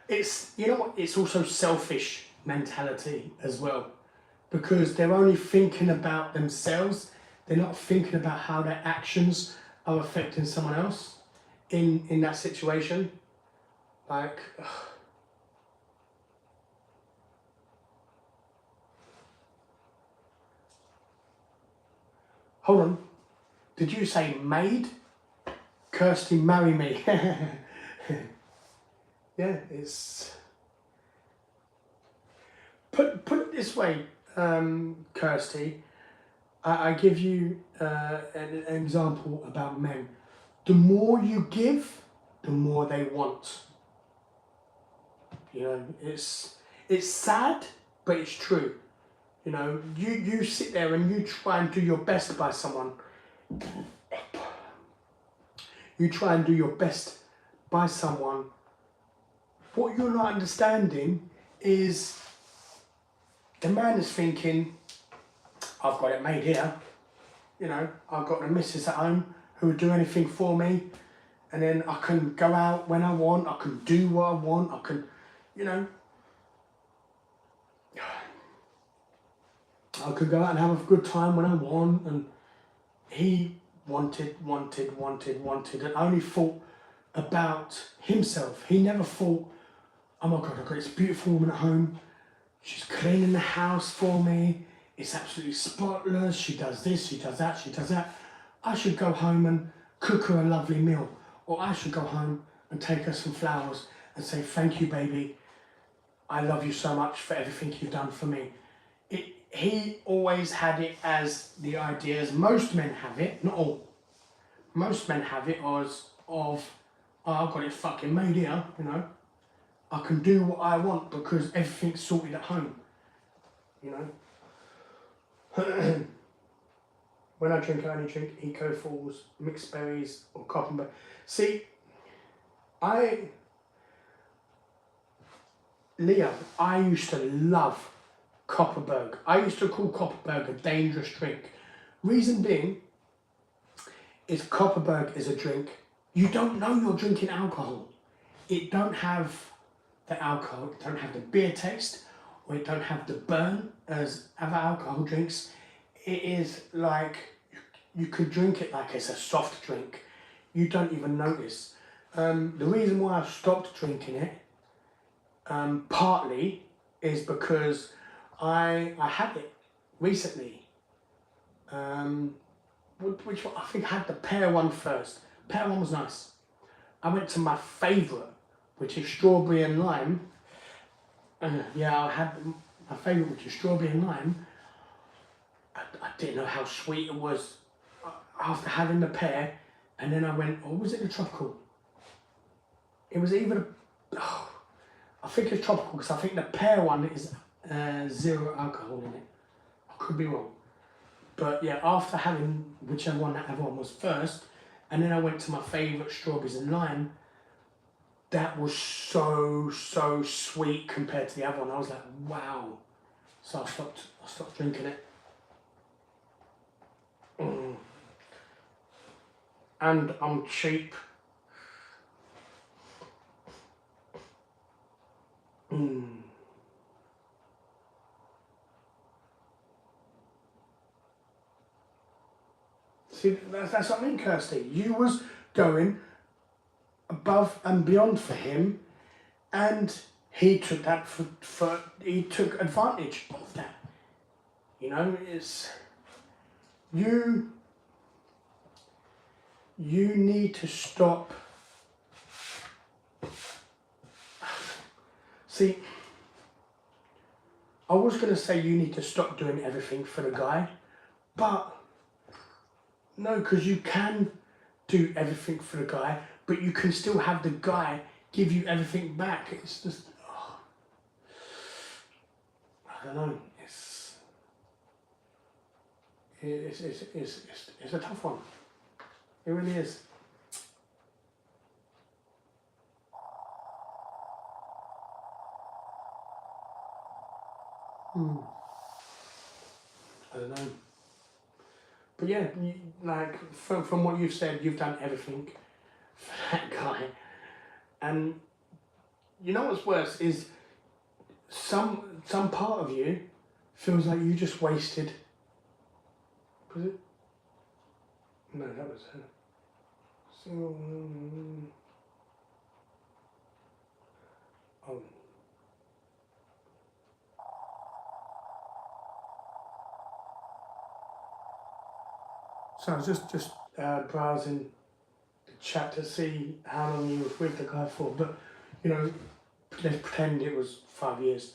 It's, you know what, it's also selfish mentality as well, because they're only thinking about themselves. They're not thinking about how their actions are affecting someone else in that situation. Like, Hold on. Did you say maid? Kirsty, marry me. Yeah, it's... Put it this way, Kirsty. I give you an example about men. The more you give, the more they want. You know, it's sad, but it's true. You know, you sit there and you try and do your best by someone. You try and do your best by someone. What you're not understanding is the man is thinking, I've got it made here. You know, I've got the missus at home who would do anything for me. And then I can go out when I want. I can do what I want. I can, you know. I could go out and have a good time when I want. And he wanted, and only thought about himself. He never thought, oh my God, I've got this beautiful woman at home. She's cleaning the house for me. It's absolutely spotless. She does this, she does that, she does that. I should go home and cook her a lovely meal. Or I should go home and take her some flowers and say, thank you, baby. I love you so much for everything you've done for me. He always had it as the idea, as most men have it, not all. Most men have it as of, oh, I've got it fucking made here, you know. I can do what I want because everything's sorted at home, you know. When I drink, I only drink Eco Falls, mixed berries, or cotton. See, Leo, I used to love Copperberg. I used to call Copperberg a dangerous drink. Reason being is Copperberg is a drink, you don't know you're drinking alcohol. It don't have the alcohol, it don't have the beer taste, or it don't have the burn as other alcohol drinks. It is like, you could drink it like it's a soft drink. You don't even notice. The reason why I stopped drinking it, partly, is because I had it recently. Which one? I think I had the pear one first. Pear one was nice. I went to my favourite, which is strawberry and lime. Yeah, I had my favourite, which is strawberry and lime. I didn't know how sweet it was after having the pear, and then I went, oh, was it the tropical? It was either, I think it's tropical, because I think the pear one is 0 alcohol in it. I could be wrong. But yeah, after having whichever one that other one was first, and then I went to my favourite, strawberries and lime, that was so sweet compared to the other one. I was like, wow. So I stopped drinking it. And I'm cheap. See, that's what I mean, Kirsty. You was going above and beyond for him, and he took that he took advantage of that. You know, it's you need to stop. See, I was going to say you need to stop doing everything for the guy, but no, because you can do everything for the guy, but you can still have the guy give you everything back. It's just, I don't know. It's a tough one. It really is. I don't know. But yeah, like from what you've said, you've done everything for that guy. And you know what's worse is some part of you feels like you just wasted. Was it? No, that was her. So, oh. So I was just browsing the chat to see how long you was with the guy for, but you know, let's pretend it was 5 years.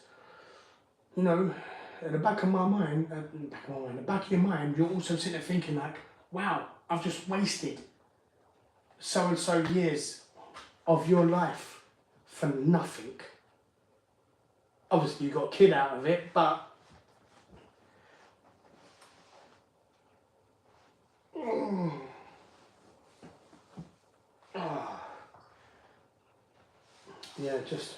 You know, at the back of my mind, the back of your mind, you're also sitting there thinking like, wow, I've just wasted so and so years of your life for nothing. Obviously, you got a kid out of it, but yeah, just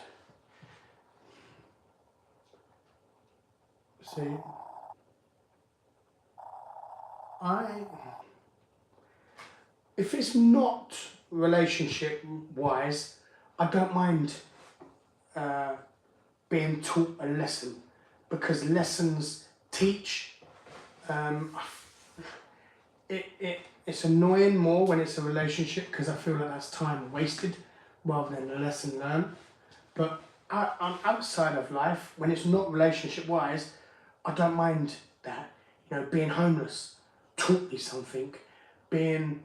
see, if it's not relationship wise, I don't mind being taught a lesson, because lessons teach. It's annoying more when it's a relationship, because I feel like that's time wasted rather than a lesson learned. But I'm outside of life, when it's not relationship wise, I don't mind that. You know, being homeless taught me something. Being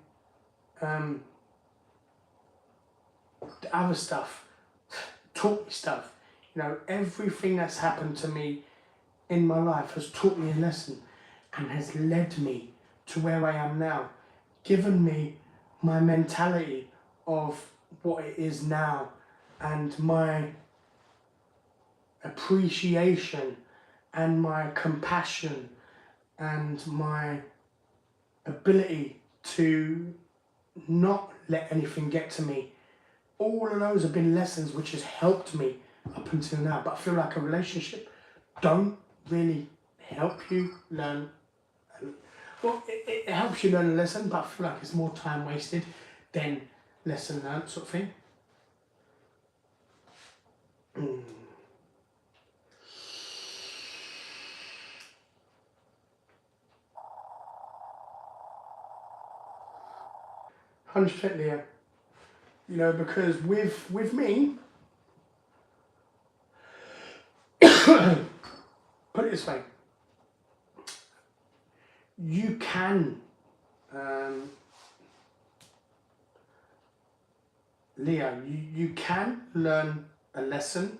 the other stuff taught me stuff. You know, everything that's happened to me in my life has taught me a lesson and has led me to where I am now, given me my mentality of what it is now and my appreciation and my compassion and my ability to not let anything get to me. All of those have been lessons which has helped me up until now. But I feel like a relationship don't really help you learn. Well, it helps you learn a lesson, but I feel like it's more time wasted than lesson learned, sort of thing. 100% Leah. You know, because with me, put it this way, you can, Leah, you can learn a lesson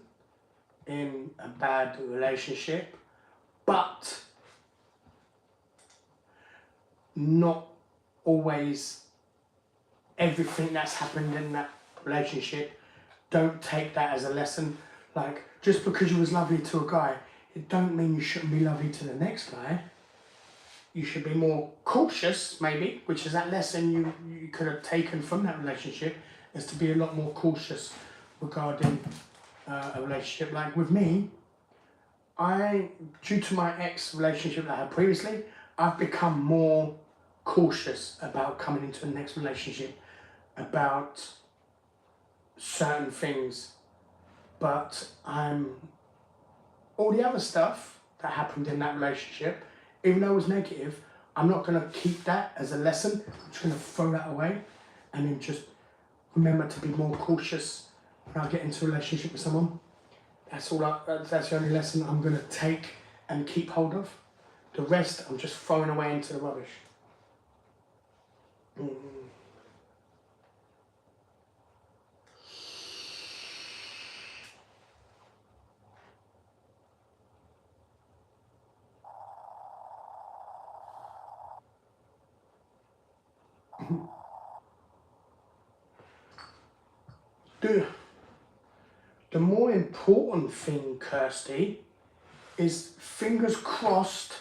in a bad relationship, but not always everything that's happened in that relationship. Don't take that as a lesson. Like, just because you was lovely to a guy, it don't mean you shouldn't be lovely to the next guy. You should be more cautious, maybe, which is that lesson you could have taken from that relationship, is to be a lot more cautious regarding a relationship. Like with me, due to my ex-relationship that I had previously, I've become more cautious about coming into the next relationship, about certain things. But all the other stuff that happened in that relationship, even though it was negative, I'm not going to keep that as a lesson. I'm just going to throw that away and then just remember to be more cautious when I get into a relationship with someone. That's the only lesson I'm going to take and keep hold of. The rest, I'm just throwing away into the rubbish. The more important thing, Kirsty, is fingers crossed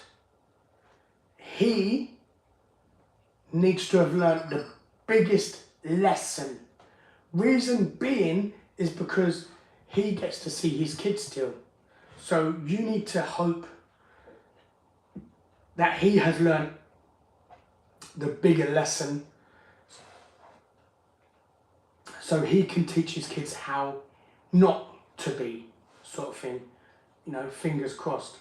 he needs to have learnt the biggest lesson. Reason being is because he gets to see his kids still. So you need to hope that he has learnt the bigger lesson so he can teach his kids how not to be, sort of thing. You know, fingers crossed.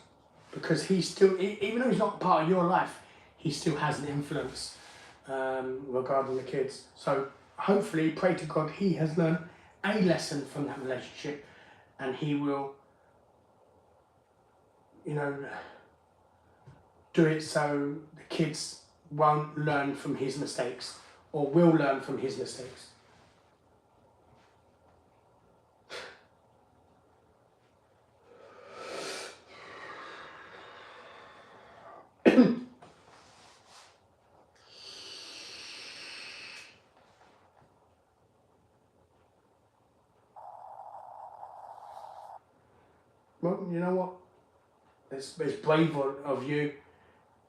Because he still, even though he's not part of your life, he still has an influence regarding the kids. So hopefully, pray to God, he has learned a lesson from that relationship, and he will, you know, do it so the kids won't learn from his mistakes or will learn from his mistakes. Well, you know what? It's brave of you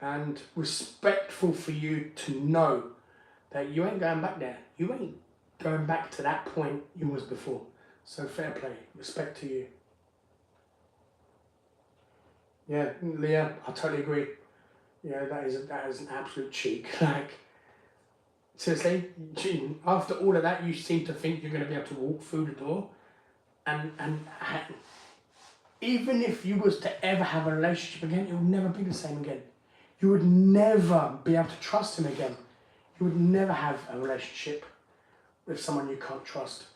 and respectful for you to know that you ain't going back there. You ain't going back to that point you was before. So fair play, respect to you. Yeah, Leah, I totally agree. Yeah, that is an absolute cheek. Like, seriously, after all of that, you seem to think you're going to be able to walk through the door, and even if you was to ever have a relationship again, it would never be the same again. You would never be able to trust him again. You would never have a relationship with someone you can't trust.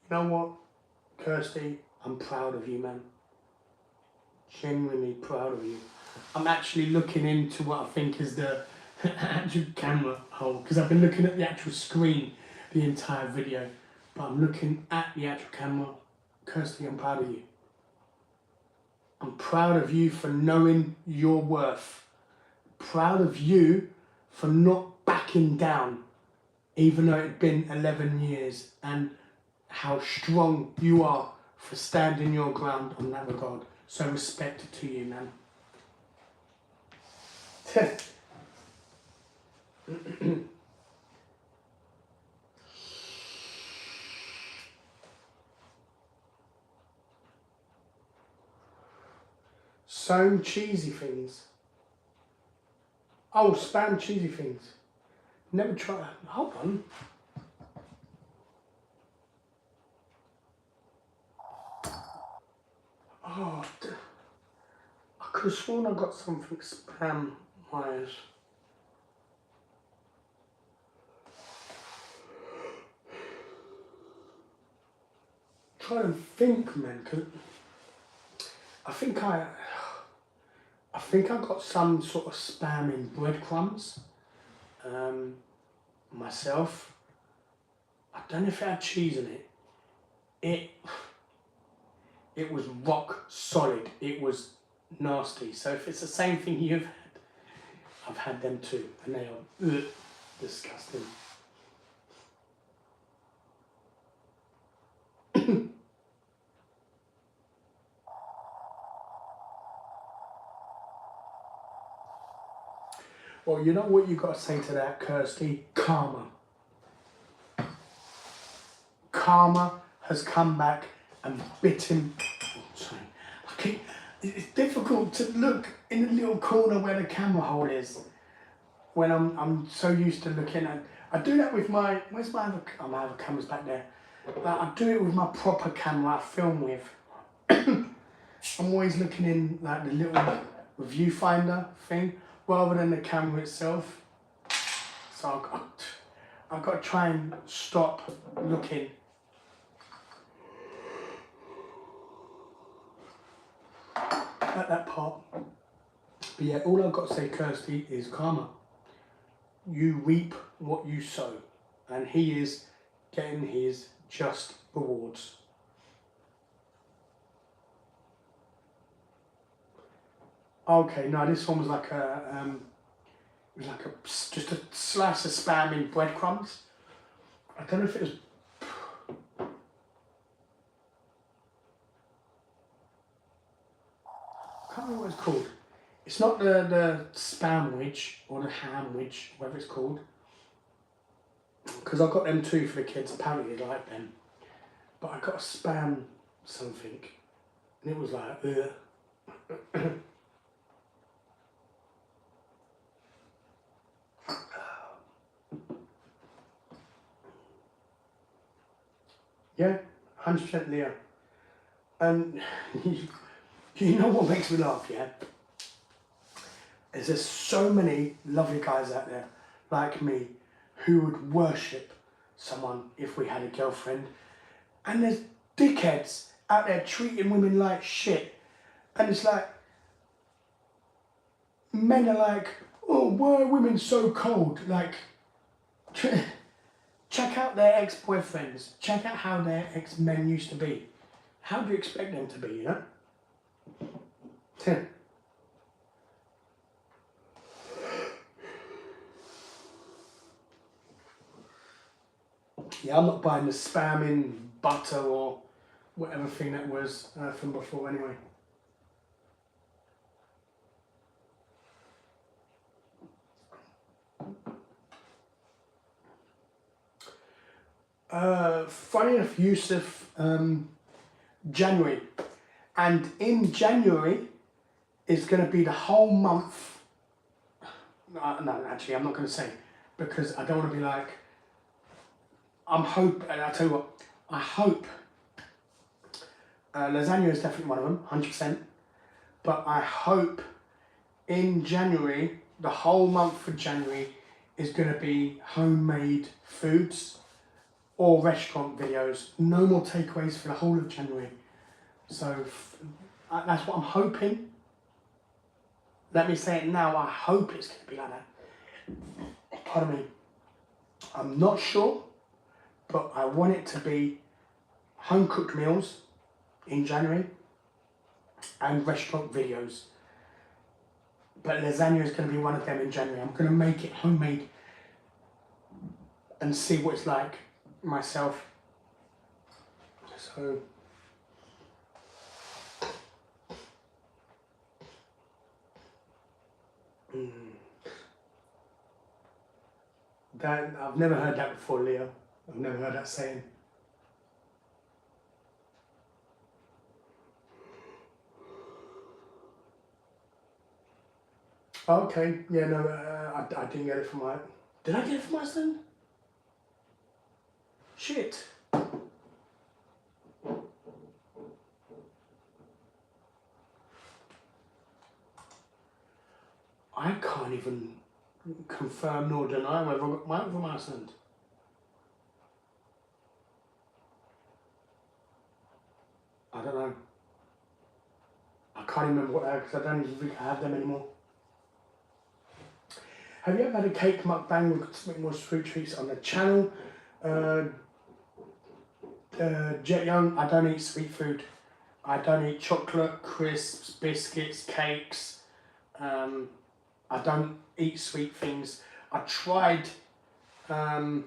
You know what, Kirsty? I'm proud of you, man. Genuinely proud of you. I'm actually looking into what I think is the actual camera hole, because I've been looking at the actual screen the entire video, but I'm looking at the actual camera. Kirsty, I'm proud of you. I'm proud of you for knowing your worth. Proud of you for not backing down, even though it's been 11 years, and how strong you are for standing your ground on that regard. So respect to you, man. Some cheesy things. Oh, spam cheesy things. Never try that. Hold on. Oh, I could have sworn I got something spam-wise. Try and think, man, because I think I got some sort of spam in breadcrumbs myself. I don't know if it had cheese in it. It was rock solid. It was nasty. So if it's the same thing you've had, I've had them too, and they are disgusting. Well, you know what you got to say to that, Kirsty? Karma. Karma has come back and bit him. Oh, sorry. It's difficult to look in the little corner where the camera hole is when I'm so used to looking at. I do that with my. Where's my other? Oh, my other camera's back there. Like, I do it with my proper camera I film with. I'm always looking in like the little viewfinder thing rather than the camera itself. So I've got to try and stop looking. At that part. But yeah, all I've got to say, Kirsty, is karma. You reap what you sow, and he is getting his just rewards. Okay, no, this one was like just a slice of spam in breadcrumbs. I don't know if it was. I can't remember what it's called. It's not the spamwich or the hamwich, whatever it's called. Because I got them too for the kids. Apparently they like them. But I got a spam something, and it was like, ugh. Yeah, 100% Leah. And you know what makes me laugh, yeah? Is there's so many lovely guys out there like me who would worship someone if we had a girlfriend, and there's dickheads out there treating women like shit, and it's like men are like, oh, why are women so cold? Like, check out their ex-boyfriends, check out how their ex-men used to be. How do you expect them to be, you know? Yeah, I'm not buying the spamming butter or whatever thing that was from before anyway. Funny enough, Yusuf, January. And in January is going to be the whole month. No, actually, I'm not going to say, because I don't want to be like, I'll tell you what, I hope lasagna is definitely one of them, 100%. But I hope in January, the whole month for January is going to be homemade foods or restaurant videos. No more takeaways for the whole of January. So that's what I'm hoping. Let me say it now, I hope it's going to be like that. Pardon me. I'm not sure, but I want it to be home cooked meals in January and restaurant videos. But lasagna is going to be one of them in January. I'm going to make it homemade and see what it's like myself. So that, I've never heard that before, Leo. I've never heard that saying. Okay, yeah, no, I didn't get it from my... Did I get it from my son? Shit. I can't even confirm nor deny whether I got mine from my son. I don't know. I can't remember what they are because I don't even think I have them anymore. Have you ever had a cake mukbang? We've got to make more sweet treats on the channel. Jet Young, I don't eat sweet food. I don't eat chocolate, crisps, biscuits, cakes. I don't eat sweet things. I tried on,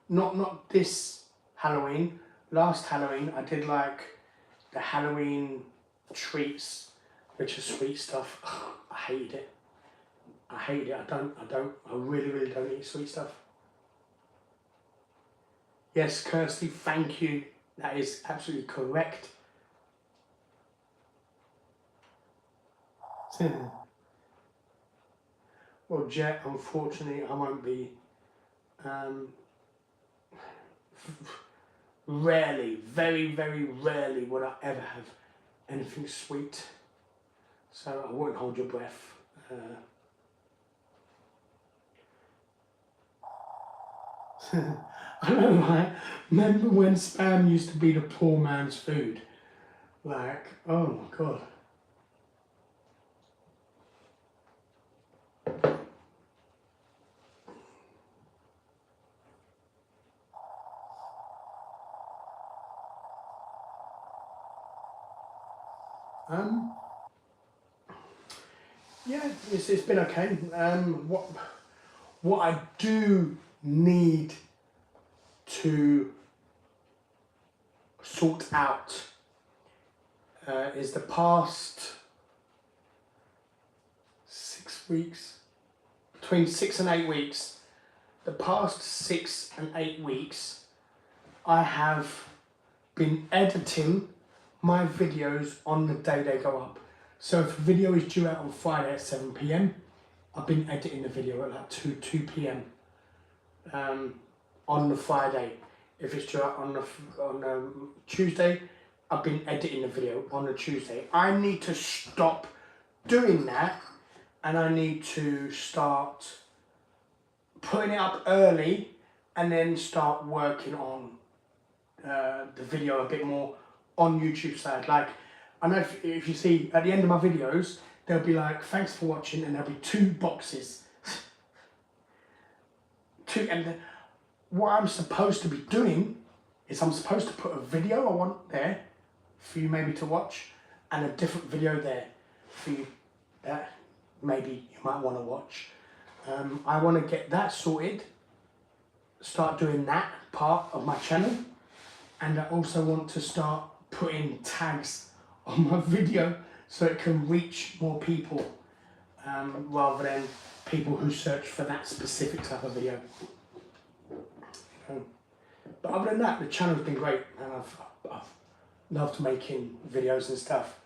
not this Halloween, last Halloween, I did like the Halloween treats, which are sweet stuff. I hated it. I hate it. I really don't eat sweet stuff. Yes, Kirsty, thank you. That is absolutely correct. Well, Jet, unfortunately, I won't be. Rarely, very rarely would I ever have anything sweet. So I won't hold your breath. I know, right? Remember when spam used to be the poor man's food? Like, oh my God. Yeah, it's been okay. What I do need to sort out is the past 6 weeks, between 6 and 8 weeks, the past 6 and 8 weeks, I have been editing my videos on the day they go up. So if a video is due out on Friday at 7 PM, I've been editing the video at like 2 PM on the Friday. if it's due out on Tuesday, I've been editing the video on a Tuesday. I need to stop doing that, and I need to start putting it up early and then start working on the video a bit more on YouTube side. Like, I know if you see at the end of my videos, there'll be like, thanks for watching, and there'll be 2 boxes. And what I'm supposed to be doing is I'm supposed to put a video I want there for you maybe to watch, and a different video there for you that maybe you might want to watch. I want to get that sorted, start doing that part of my channel, and I also want to start putting tags on my video so it can reach more people, rather than people who search for that specific type of video. But other than that, the channel's been great, and I've loved making videos and stuff.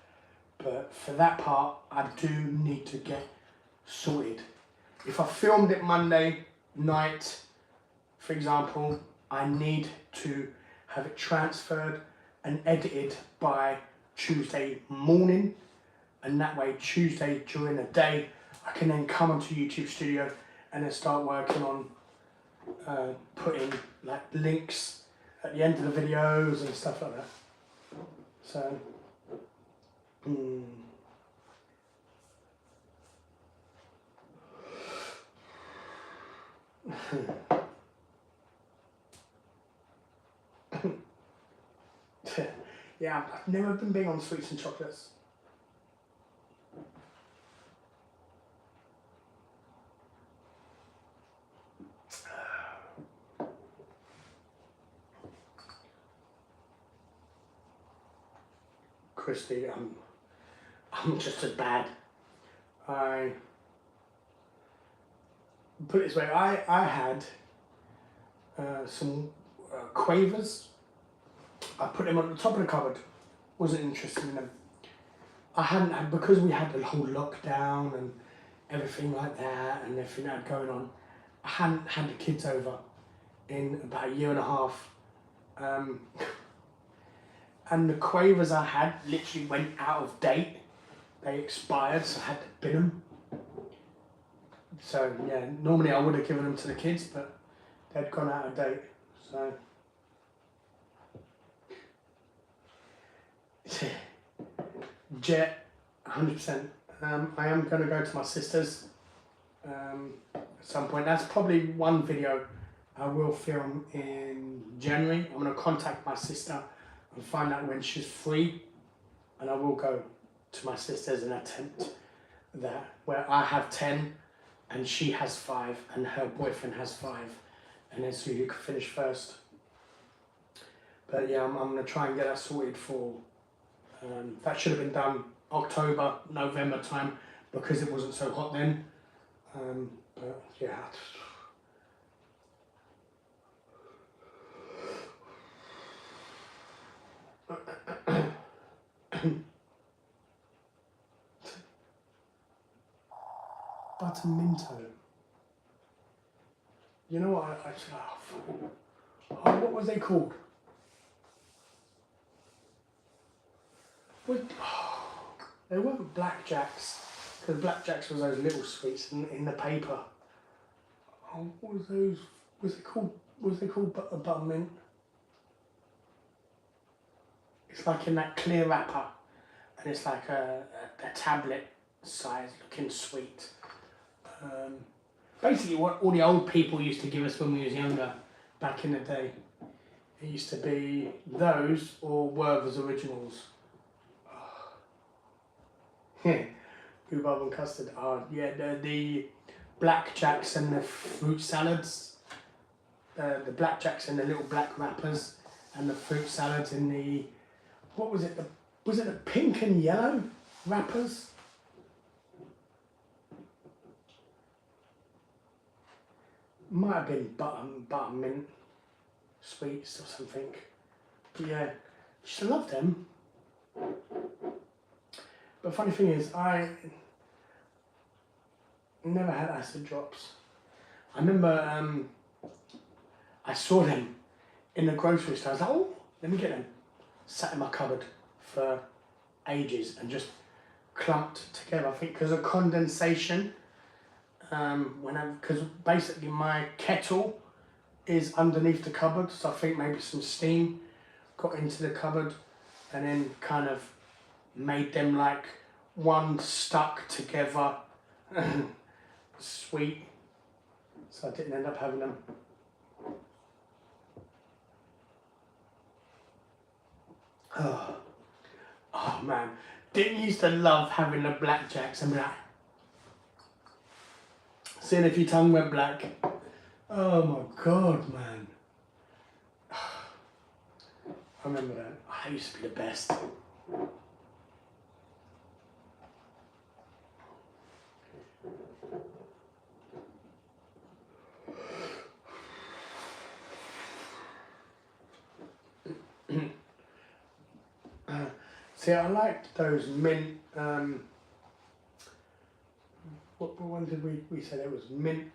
But for that part, I do need to get sorted. If I filmed it Monday night, for example, I need to have it transferred and edited by Tuesday morning, and that way Tuesday during the day I can then come onto YouTube Studio and then start working on putting like links at the end of the videos and stuff like that. So yeah, I've never been big on sweets and chocolates. Christy, I'm just as bad. I put it this way, I had some quavers. I put them on the top of the cupboard. Wasn't interested in them. I hadn't had, because we had the whole lockdown and everything like that and everything that had going on, I hadn't had the kids over in about a year and a half. And the quavers I had literally went out of date. They expired, so I had to bin them. So yeah, normally I would have given them to the kids, but they'd gone out of date. So Jet, 100%. I am going to go to my sister's at some point. That's probably one video I will film in January. I'm going to contact my sister and find out when she's free, and I will go to my sister's and attempt that, where I have 10 and she has 5 and her boyfriend has 5, and then so you can finish first. But yeah, I'm going to try and get that sorted for, that should have been done October, November time, because it wasn't so hot then. But yeah. Butterminto. You know what? What was they called? They weren't blackjacks, because blackjacks was those little sweets in the paper. Oh, what was those? Was it called buttermint? It's like in that clear wrapper, and it's like a tablet size looking sweet. Basically what all the old people used to give us when we was younger, back in the day. It used to be those or Werther's Originals. Rhubarb and custard. Oh yeah, the blackjacks and the fruit salads. The blackjacks in the little black wrappers, and the fruit salads in the, what was it? Was it the pink and yellow wrappers? Might have been buttermint sweets or something. But yeah, I used to love them. But funny thing is, I never had acid drops. I remember I saw them in the grocery store. I was like, oh, let me get them. Sat in my cupboard for ages and just clumped together. I think because of condensation. Because basically my kettle is underneath the cupboard, so I think maybe some steam got into the cupboard and then kind of made them like one stuck together. Sweet. So I didn't end up having them. Oh man, didn't used to love having the blackjacks and that. Seeing if your tongue went black. Oh my god, man. I remember that. I used to be the best. See, I liked those mint, what one did we said it was mint,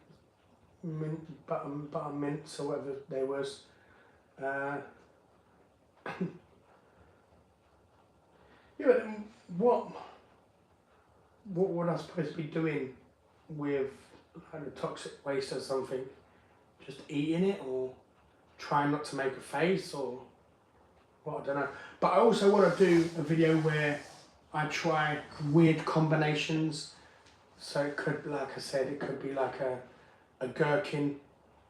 butter mints or whatever they was. Yeah, but then what was I supposed to be doing with like the toxic waste or something? Just eating it or trying not to make a face or what, I don't know. But I also want to do a video where I try weird combinations. So it could, like I said, it could be like a gherkin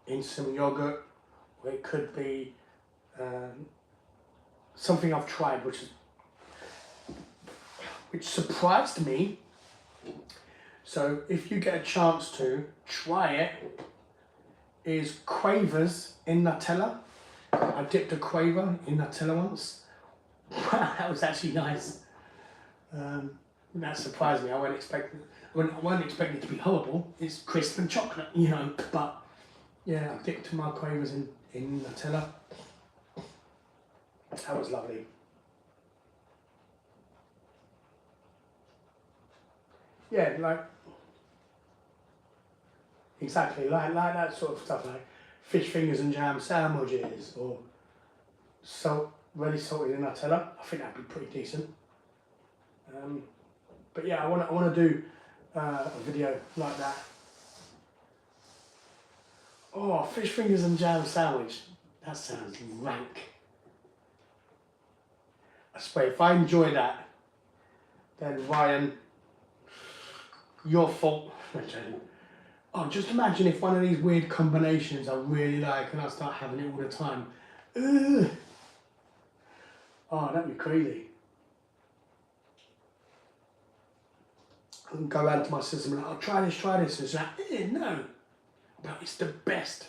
in some yogurt, or it could be something I've tried which surprised me. So if you get a chance to try it, is quavers in Nutella. I dipped a quaver in Nutella once. That was actually nice. That surprised me. I wasn't expecting it to be horrible. It's crisp and chocolate, you know. But yeah, I dipped my quavers in Nutella. That was lovely. Yeah, like exactly like that sort of stuff, like fish fingers and jam sandwiches, or really salted in Nutella. I think that'd be pretty decent. But yeah, I want to do a video like that. Oh, fish fingers and jam sandwich. That sounds rank. I swear, if I enjoy that, then Ryan, your fault. Oh, just imagine if one of these weird combinations I really like and I start having it all the time. Ugh. Oh, that'd be crazy. I can go around to my sister and be like, oh, try this. And she's like, no. But it's the best.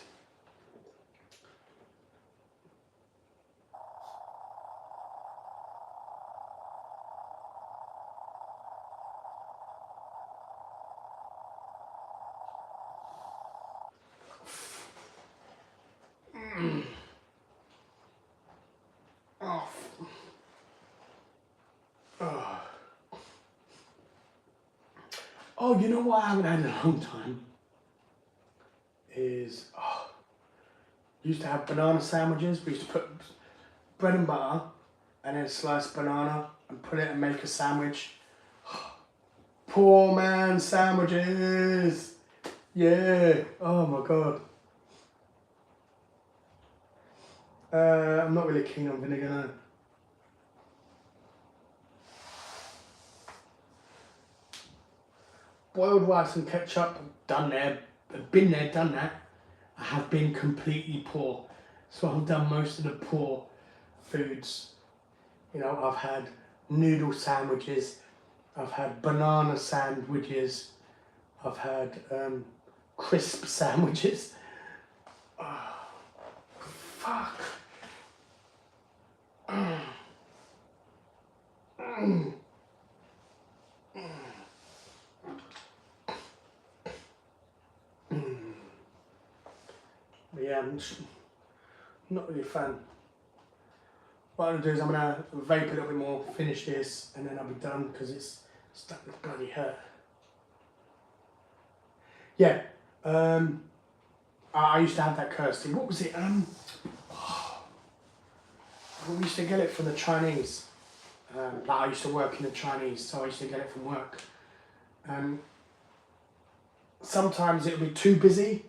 Oh. Oh. Oh, you know what I haven't had in a long time? Is, used to have banana sandwiches. We used to put bread and butter and then slice banana and put it and make a sandwich. Poor man sandwiches. Yeah. Oh my god. I'm not really keen on vinegar now. Boiled rice and ketchup, done there. I've been there, done that. I have been completely poor. So I've done most of the poor foods. You know, I've had noodle sandwiches, I've had banana sandwiches, I've had crisp sandwiches. Oh, fuck. But yeah, I'm not really a fan. What I'm going to do is I'm going to vape a little bit more, finish this, and then I'll be done because it's starting to bloody hurt. Yeah, I used to have that cursed thing. What was it? We used to get it from the Chinese. Like I used to work in the Chinese, so I used to get it from work. Sometimes it would be too busy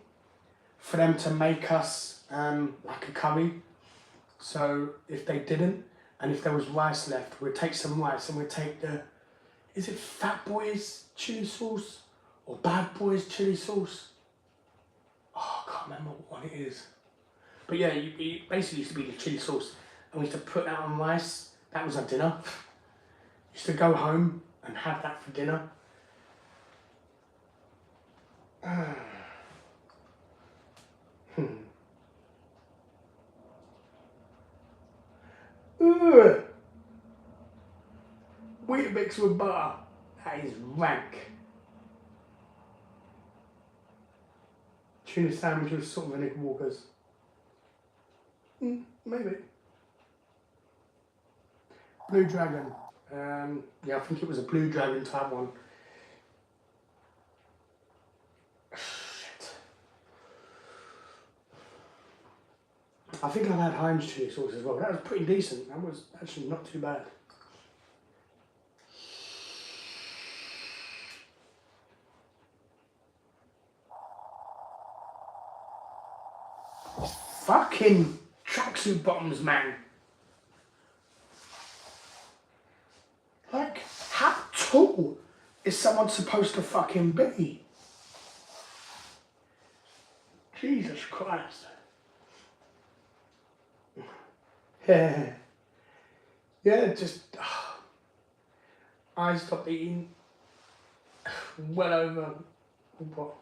for them to make us like a curry. So if they didn't, and if there was rice left, we'd take some rice and we'd take the, is it Fat Boys chili sauce or Bad Boys chili sauce? Oh, I can't remember what it is. But yeah, it basically used to be the chili sauce, and we used to put that on rice. That was our dinner. Used to go home and have that for dinner. Ugh. Weetabix with butter. That is rank. Tuna sandwich with salt and vinegar Walkers. Maybe. Blue Dragon. Yeah, I think it was a Blue Dragon type one. Shit. I think I had Heinz chili sauce as well. That was pretty decent. That was actually not too bad. Fucking tracksuit bottoms, man. Like, how tall is someone supposed to fucking be? Jesus Christ. Yeah. Yeah, just... I stopped eating well over... What?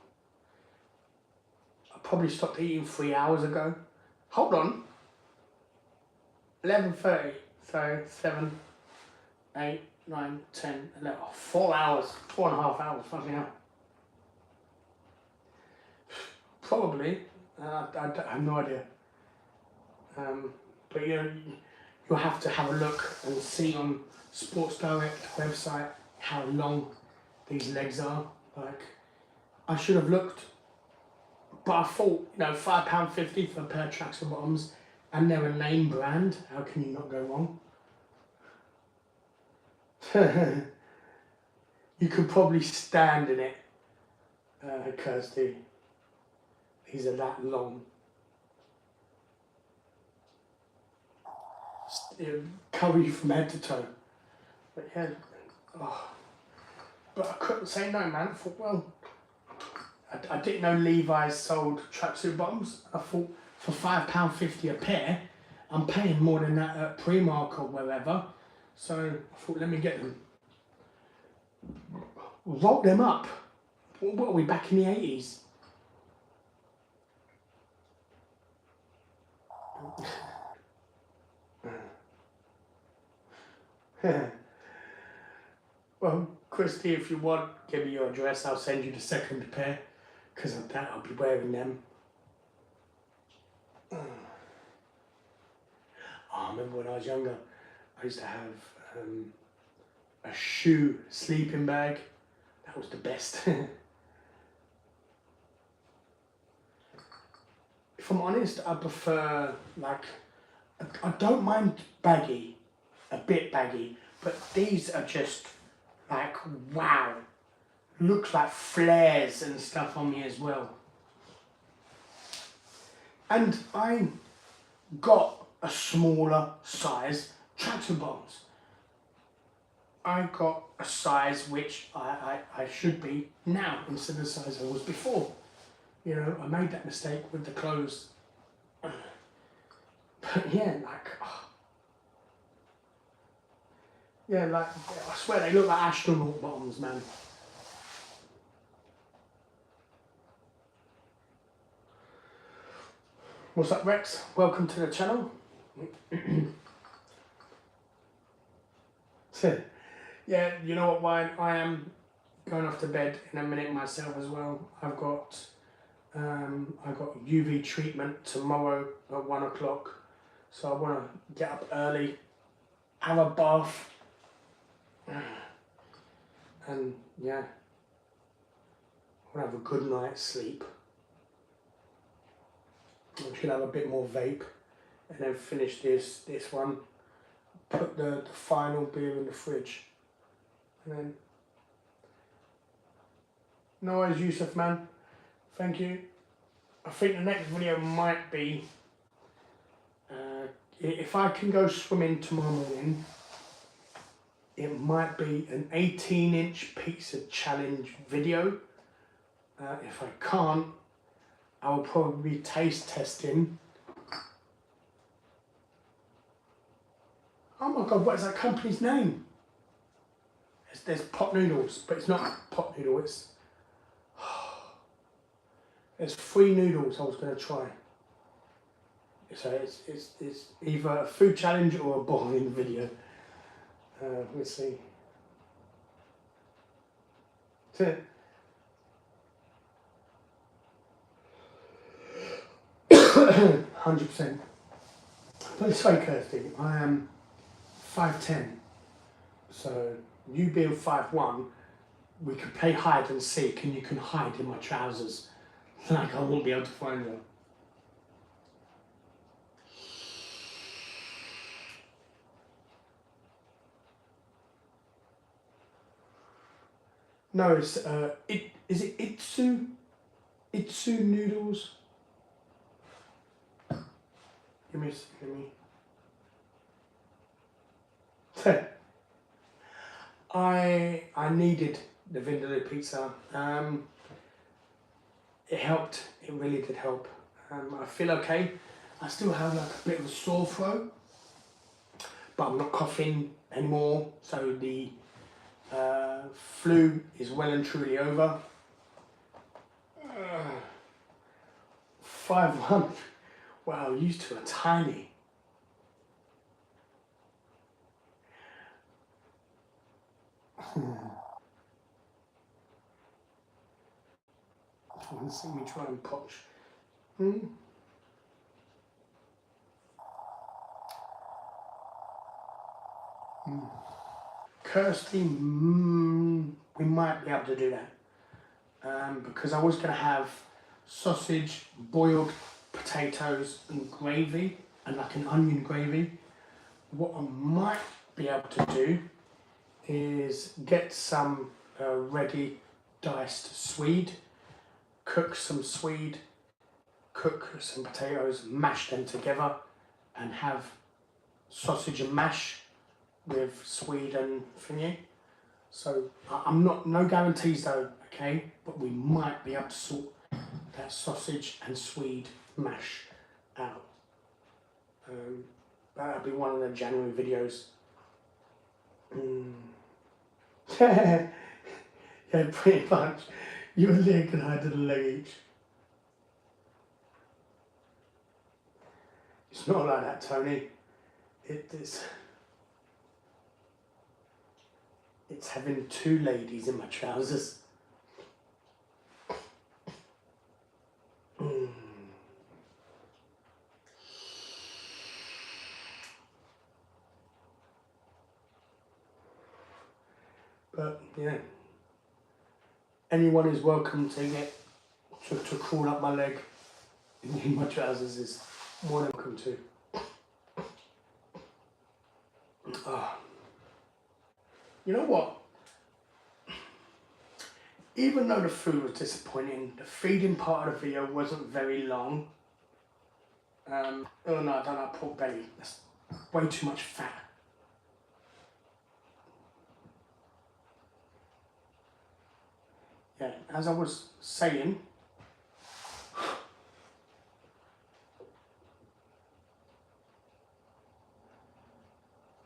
I probably stopped eating 3 hours ago. Hold on. 11:30. So 7, 8, 9, 10, 11. 4 hours. 4.5 hours. Fucking hell. Probably. I have no idea. But you know, you'll have to have a look and see on Sports Direct website how long these legs are. Like, I should have looked. But I thought, you know, £5.50 for a pair of tracksuit bottoms, and they're a name brand. How can you not go wrong? You could probably stand in it, because these are that long. Cover you from head to toe. But yeah, but I couldn't say no, man. I thought, well, I didn't know Levi's sold tracksuit bottoms. I thought for £5.50 a pair, I'm paying more than that at Primark or wherever. So I thought, let me get them. Roll them up. What are we, back in the 80s? Well, Christy, if you want, give me your address. I'll send you the second pair, because of that I'll be wearing them. I remember when I was younger, I used to have a shoe sleeping bag. That was the best. If I'm honest, I prefer, like, I don't mind baggy, a bit baggy, but these are just like, wow. Looks like flares and stuff on me as well. And I got a smaller size tracksuit bottoms. I got a size which I should be now instead of the size I was before. You know, I made that mistake with the clothes. But yeah, like, yeah, like, I swear they look like astronaut bottoms, man. What's up, Rex? Welcome to the channel. So, yeah, you know what, Wayne? I am going off to bed in a minute myself as well. I've got UV treatment tomorrow at 1 o'clock. So I want to get up early, have a bath, and yeah, I want to have a good night's sleep. I should have a bit more vape and then finish this one. Put the final beer in the fridge, and then. No worries, Yusuf, man. Thank you. I think the next video might be if I can go swimming tomorrow morning. It might be an 18-inch pizza challenge video. If I can't, I'll probably be taste testing. Oh my God, what is that company's name? There's pot noodles, but it's not pot noodle, it's... There's 3 noodles I was going to try. So it's either a food challenge or a boring video. Let's see. 100%. But it's so Kirsty, I am 5'10", so you being 5'1", we could play hide and seek and you can hide in my trousers. Like I won't be able to find you. No, it's is it Itsu noodles? Give me. I needed the Vindaloo pizza. It helped. It really did help. I feel okay. I still have like a bit of a sore throat, but I'm not coughing anymore. So the flu is well and truly over. 5'1". Wow, used to a tiny. I want to see me try and poach. Kirsty, we might be able to do that. Because I was going to have sausage, boiled potatoes and gravy, and like an onion gravy. What I might be able to do is get some ready diced swede, cook some swede, cook some potatoes, mash them together, and have sausage and mash with swede and thingy. So I'm not, no guarantees though, okay, but we might be able to sort that sausage and swede mash out. That'll be one of the January videos. Yeah, pretty much. You and Leah can hide to the leg each. It's not like that, Tony. It's having 2 ladies in my trousers. But yeah, anyone is welcome to get to crawl up my leg in my trousers is more than welcome to. You know what? Even though the food was disappointing, the feeding part of the video wasn't very long. Oh no, I don't like pork belly. That's way too much fat. Yeah, as I was saying,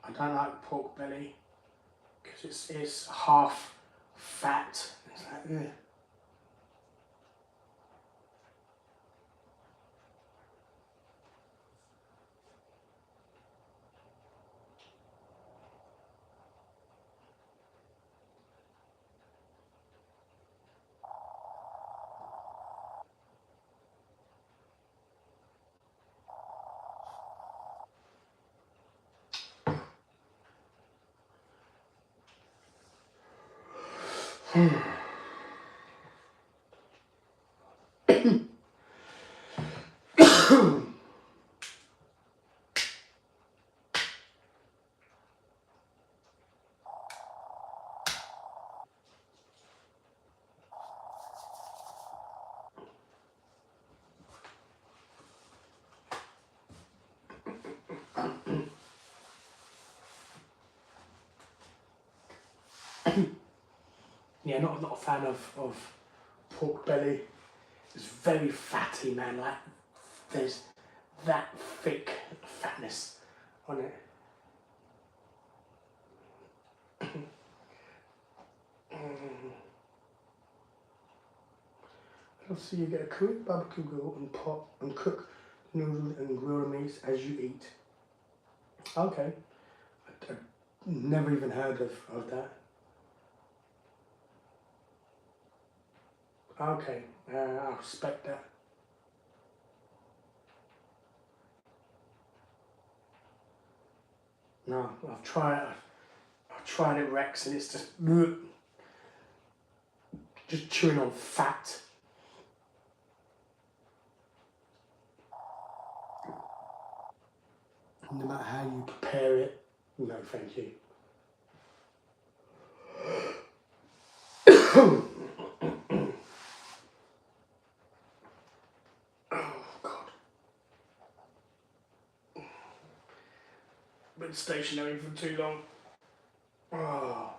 I don't like pork belly because it's half fat. It's like, ugh. Yeah, not a fan of pork belly. It's very fatty, man. Like there's that thick fatness on it. Let's see, you get a Korean barbecue grill and pot and cook noodles and grill meats as you eat. Okay, I never even heard of that. Okay, I respect that. No, I've tried it, Rex, and it's just chewing on fat. No matter how you prepare it, no, thank you. Oh God! Been stationary for too long. Oh.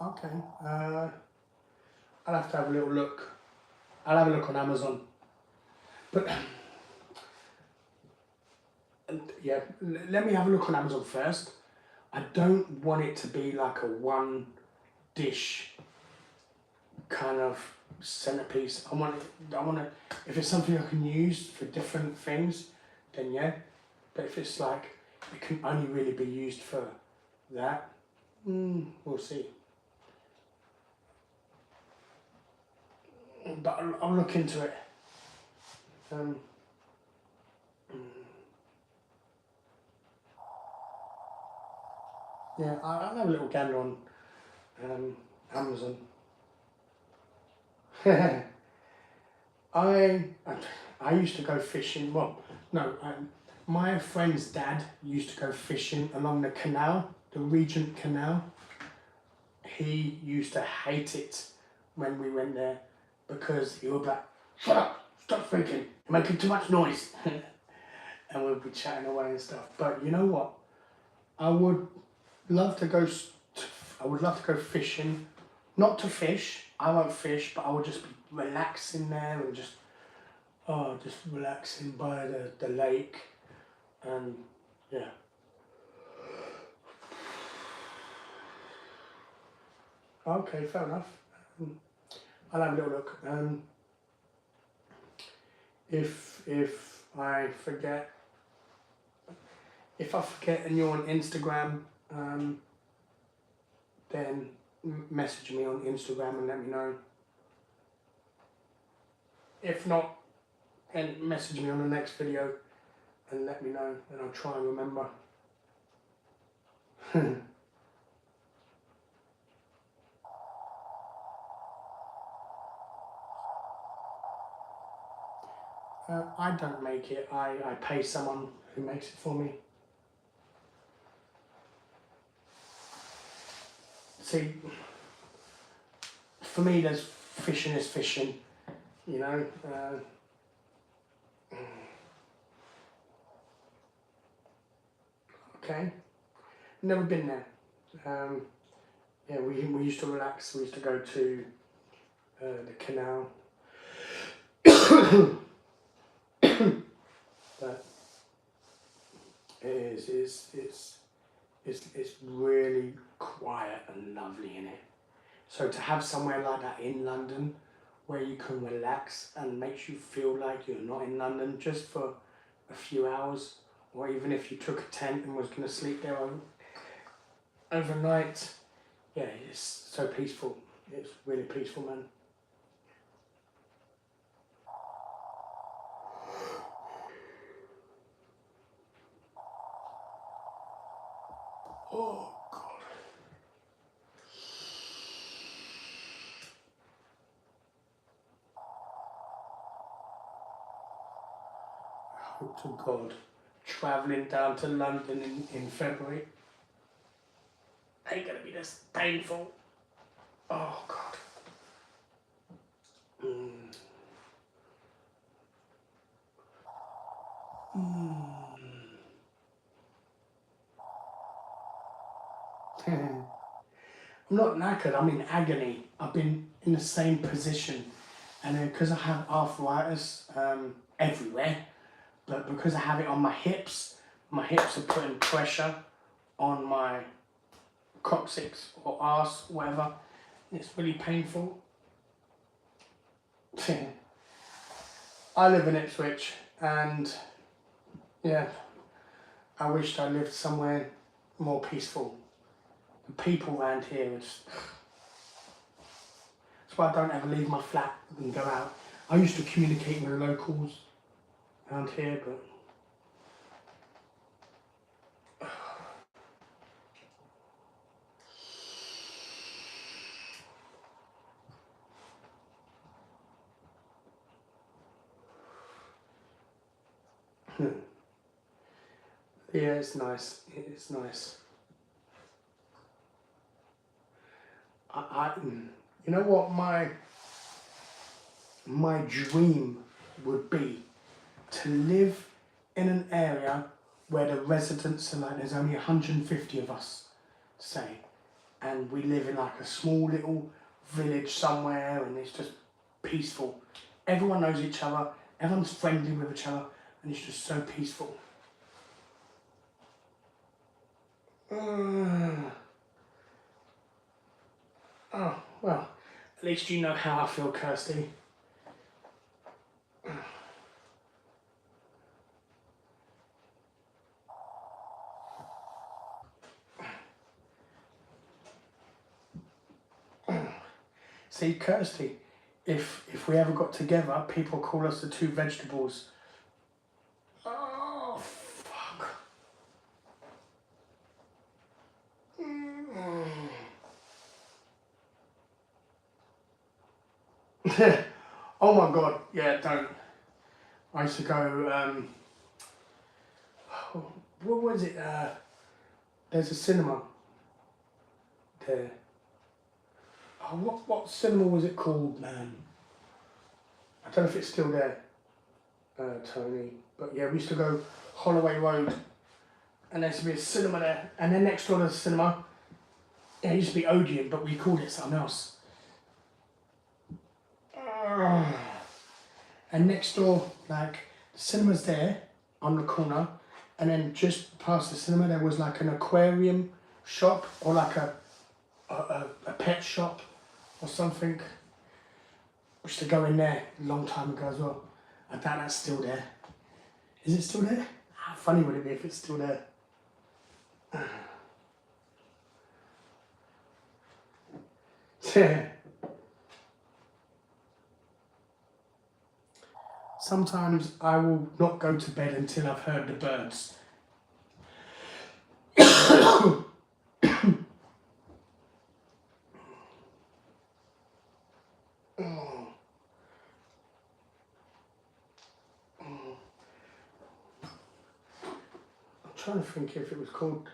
Okay. I'll have to have a little look. I'll have a look on Amazon. But yeah, let me have a look on Amazon first. I don't want it to be like a one dish kind of centerpiece. I want to, if it's something I can use for different things, then yeah. But if it's like, it can only really be used for that, we'll see. But I'll look into it. Yeah, I'll have a little gander on Amazon. I used to go fishing. Well, no, my friend's dad used to go fishing along the canal, the Regent Canal. He used to hate it when we went there because he would be like, "Shut up, stop freaking, you're making too much noise." And we'd be chatting away and stuff. But you know what? I would love to go. I would love to go fishing. Not to fish. I won't fish, but I would just be relaxing there and just relaxing by the lake, and yeah. Okay, fair enough. I'll have a little look. If I forget and you're on Instagram, then message me on Instagram and let me know. If not, then message me on the next video and let me know, and I'll try and remember. I don't make it. I pay someone who makes it for me. See, for me, there's fishing is fishing, you know. Okay, never been there. Yeah, we used to relax. We used to go to the canal. But it's really quiet and lovely in it. So to have somewhere like that in London where you can relax and makes you feel like you're not in London just for a few hours, or even if you took a tent and was going to sleep there overnight, yeah, it's so peaceful. It's really peaceful, man. Oh, God. I hope to God, travelling down to London in February ain't going to be just painful. Oh God. I'm not knackered, I'm in agony. I've been in the same position, and then because I have arthritis everywhere, but because I have it on my hips are putting pressure on my coccyx or arse, whatever. It's really painful. I live in Ipswich, and yeah, I wished I lived somewhere more peaceful. The people around here, that's why I don't ever leave my flat and go out. I used to communicate with the locals around here, but yeah, it's nice. It is nice. You know what my dream would be? To live in an area where the residents are like, there's only 150 of us, say, and we live in like a small little village somewhere, and it's just peaceful. Everyone knows each other, everyone's friendly with each other, and it's just so peaceful. Oh, well, at least you know how I feel, Kirsty. See, Kirsty, if we ever got together, people call us the two vegetables. Oh, fuck. Oh my God, yeah, don't. I used to go, what was it? There's a cinema there. Oh, what cinema was it called, man? I don't know if it's still there, Tony. But yeah, we used to go Holloway Road, and there used to be a cinema there. And then next door to the cinema, it used to be Odeon, but we called it something else. And next door, like, the cinema's there on the corner, and then just past the cinema there was like an aquarium shop, or like a pet shop or something. I used to go in there a long time ago as well. I doubt that's still there. Is it still there? How funny would it be if it's still there? Yeah. Sometimes I will not go to bed until I've heard the birds. I'm trying to think if it was called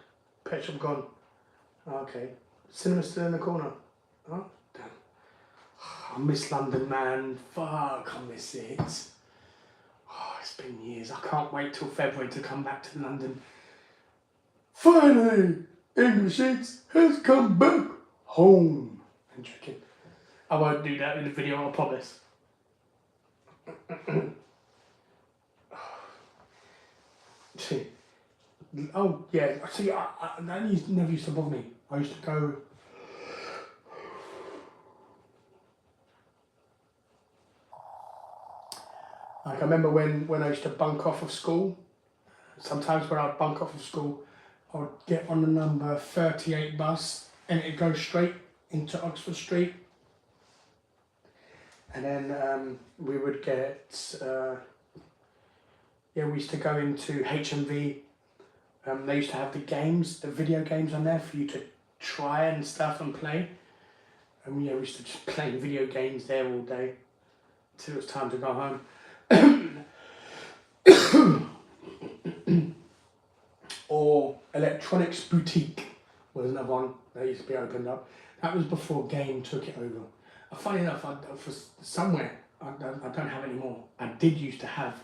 Pet Shop Gone. Okay. Cinema still in the corner. Oh, damn. I miss London, man. Fuck, I miss it. Oh, it's been years. I can't wait till February to come back to London. Finally, English Eats has come back home. I'm joking. I won't do that in the video, I promise. Oh, yeah. See, that never used to bother me. I used to go... Like, I remember when I used to bunk off of school. Sometimes when I'd bunk off of school, I would get on the number 38 bus, and it'd go straight into Oxford Street. And then we would get... we used to go into HMV. They used to have the games, the video games on there for you to try and stuff and play. And yeah, we used to just play video games there all day till it was time to go home. Or Electronics Boutique was another one that used to be opened up. That was before Game took it over. Funny enough, for somewhere, I don't have anymore. I did used to have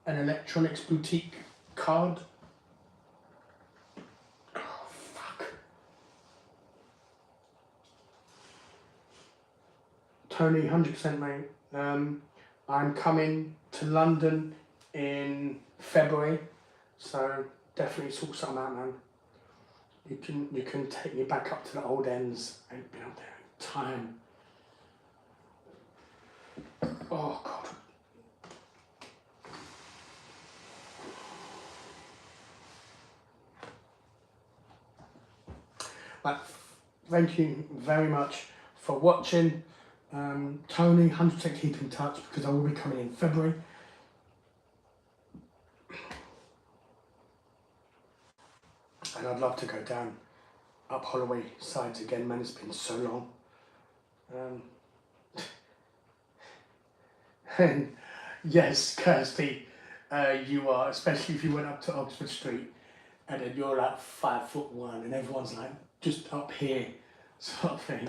an electronics boutique card. Oh, fuck. Tony, 100% mate. I'm coming to London in February, so definitely sort something out, man. You can take me back up to the old ends. I ain't been up there in time. Oh God. But thank you very much for watching. Tony, 100% keep in touch because I will be coming in February. And I'd love to go down up Holloway sides again, man. It's been so long. And yes, Kirsty, you are, especially if you went up to Oxford Street and then you're like 5'1" and everyone's like just up here, sort of thing.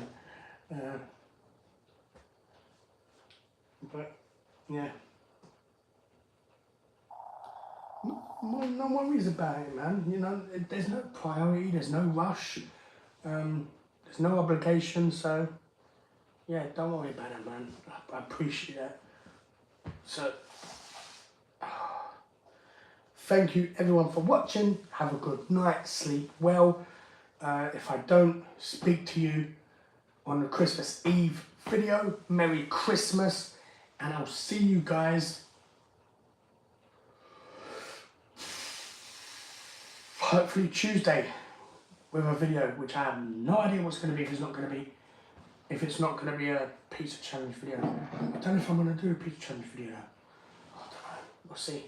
But yeah, no worries about it, man. You know, there's no priority, there's no rush, there's no obligation. So yeah, don't worry about it, man. I appreciate that. So thank you everyone for watching. Have a good night, sleep well. If I don't speak to you on the Christmas Eve video, Merry Christmas, and I'll see you guys hopefully Tuesday with a video, which I have no idea what's going to be. If it's not going to be a pizza challenge video. I don't know if I'm going to do a pizza challenge video. I don't know. We'll see.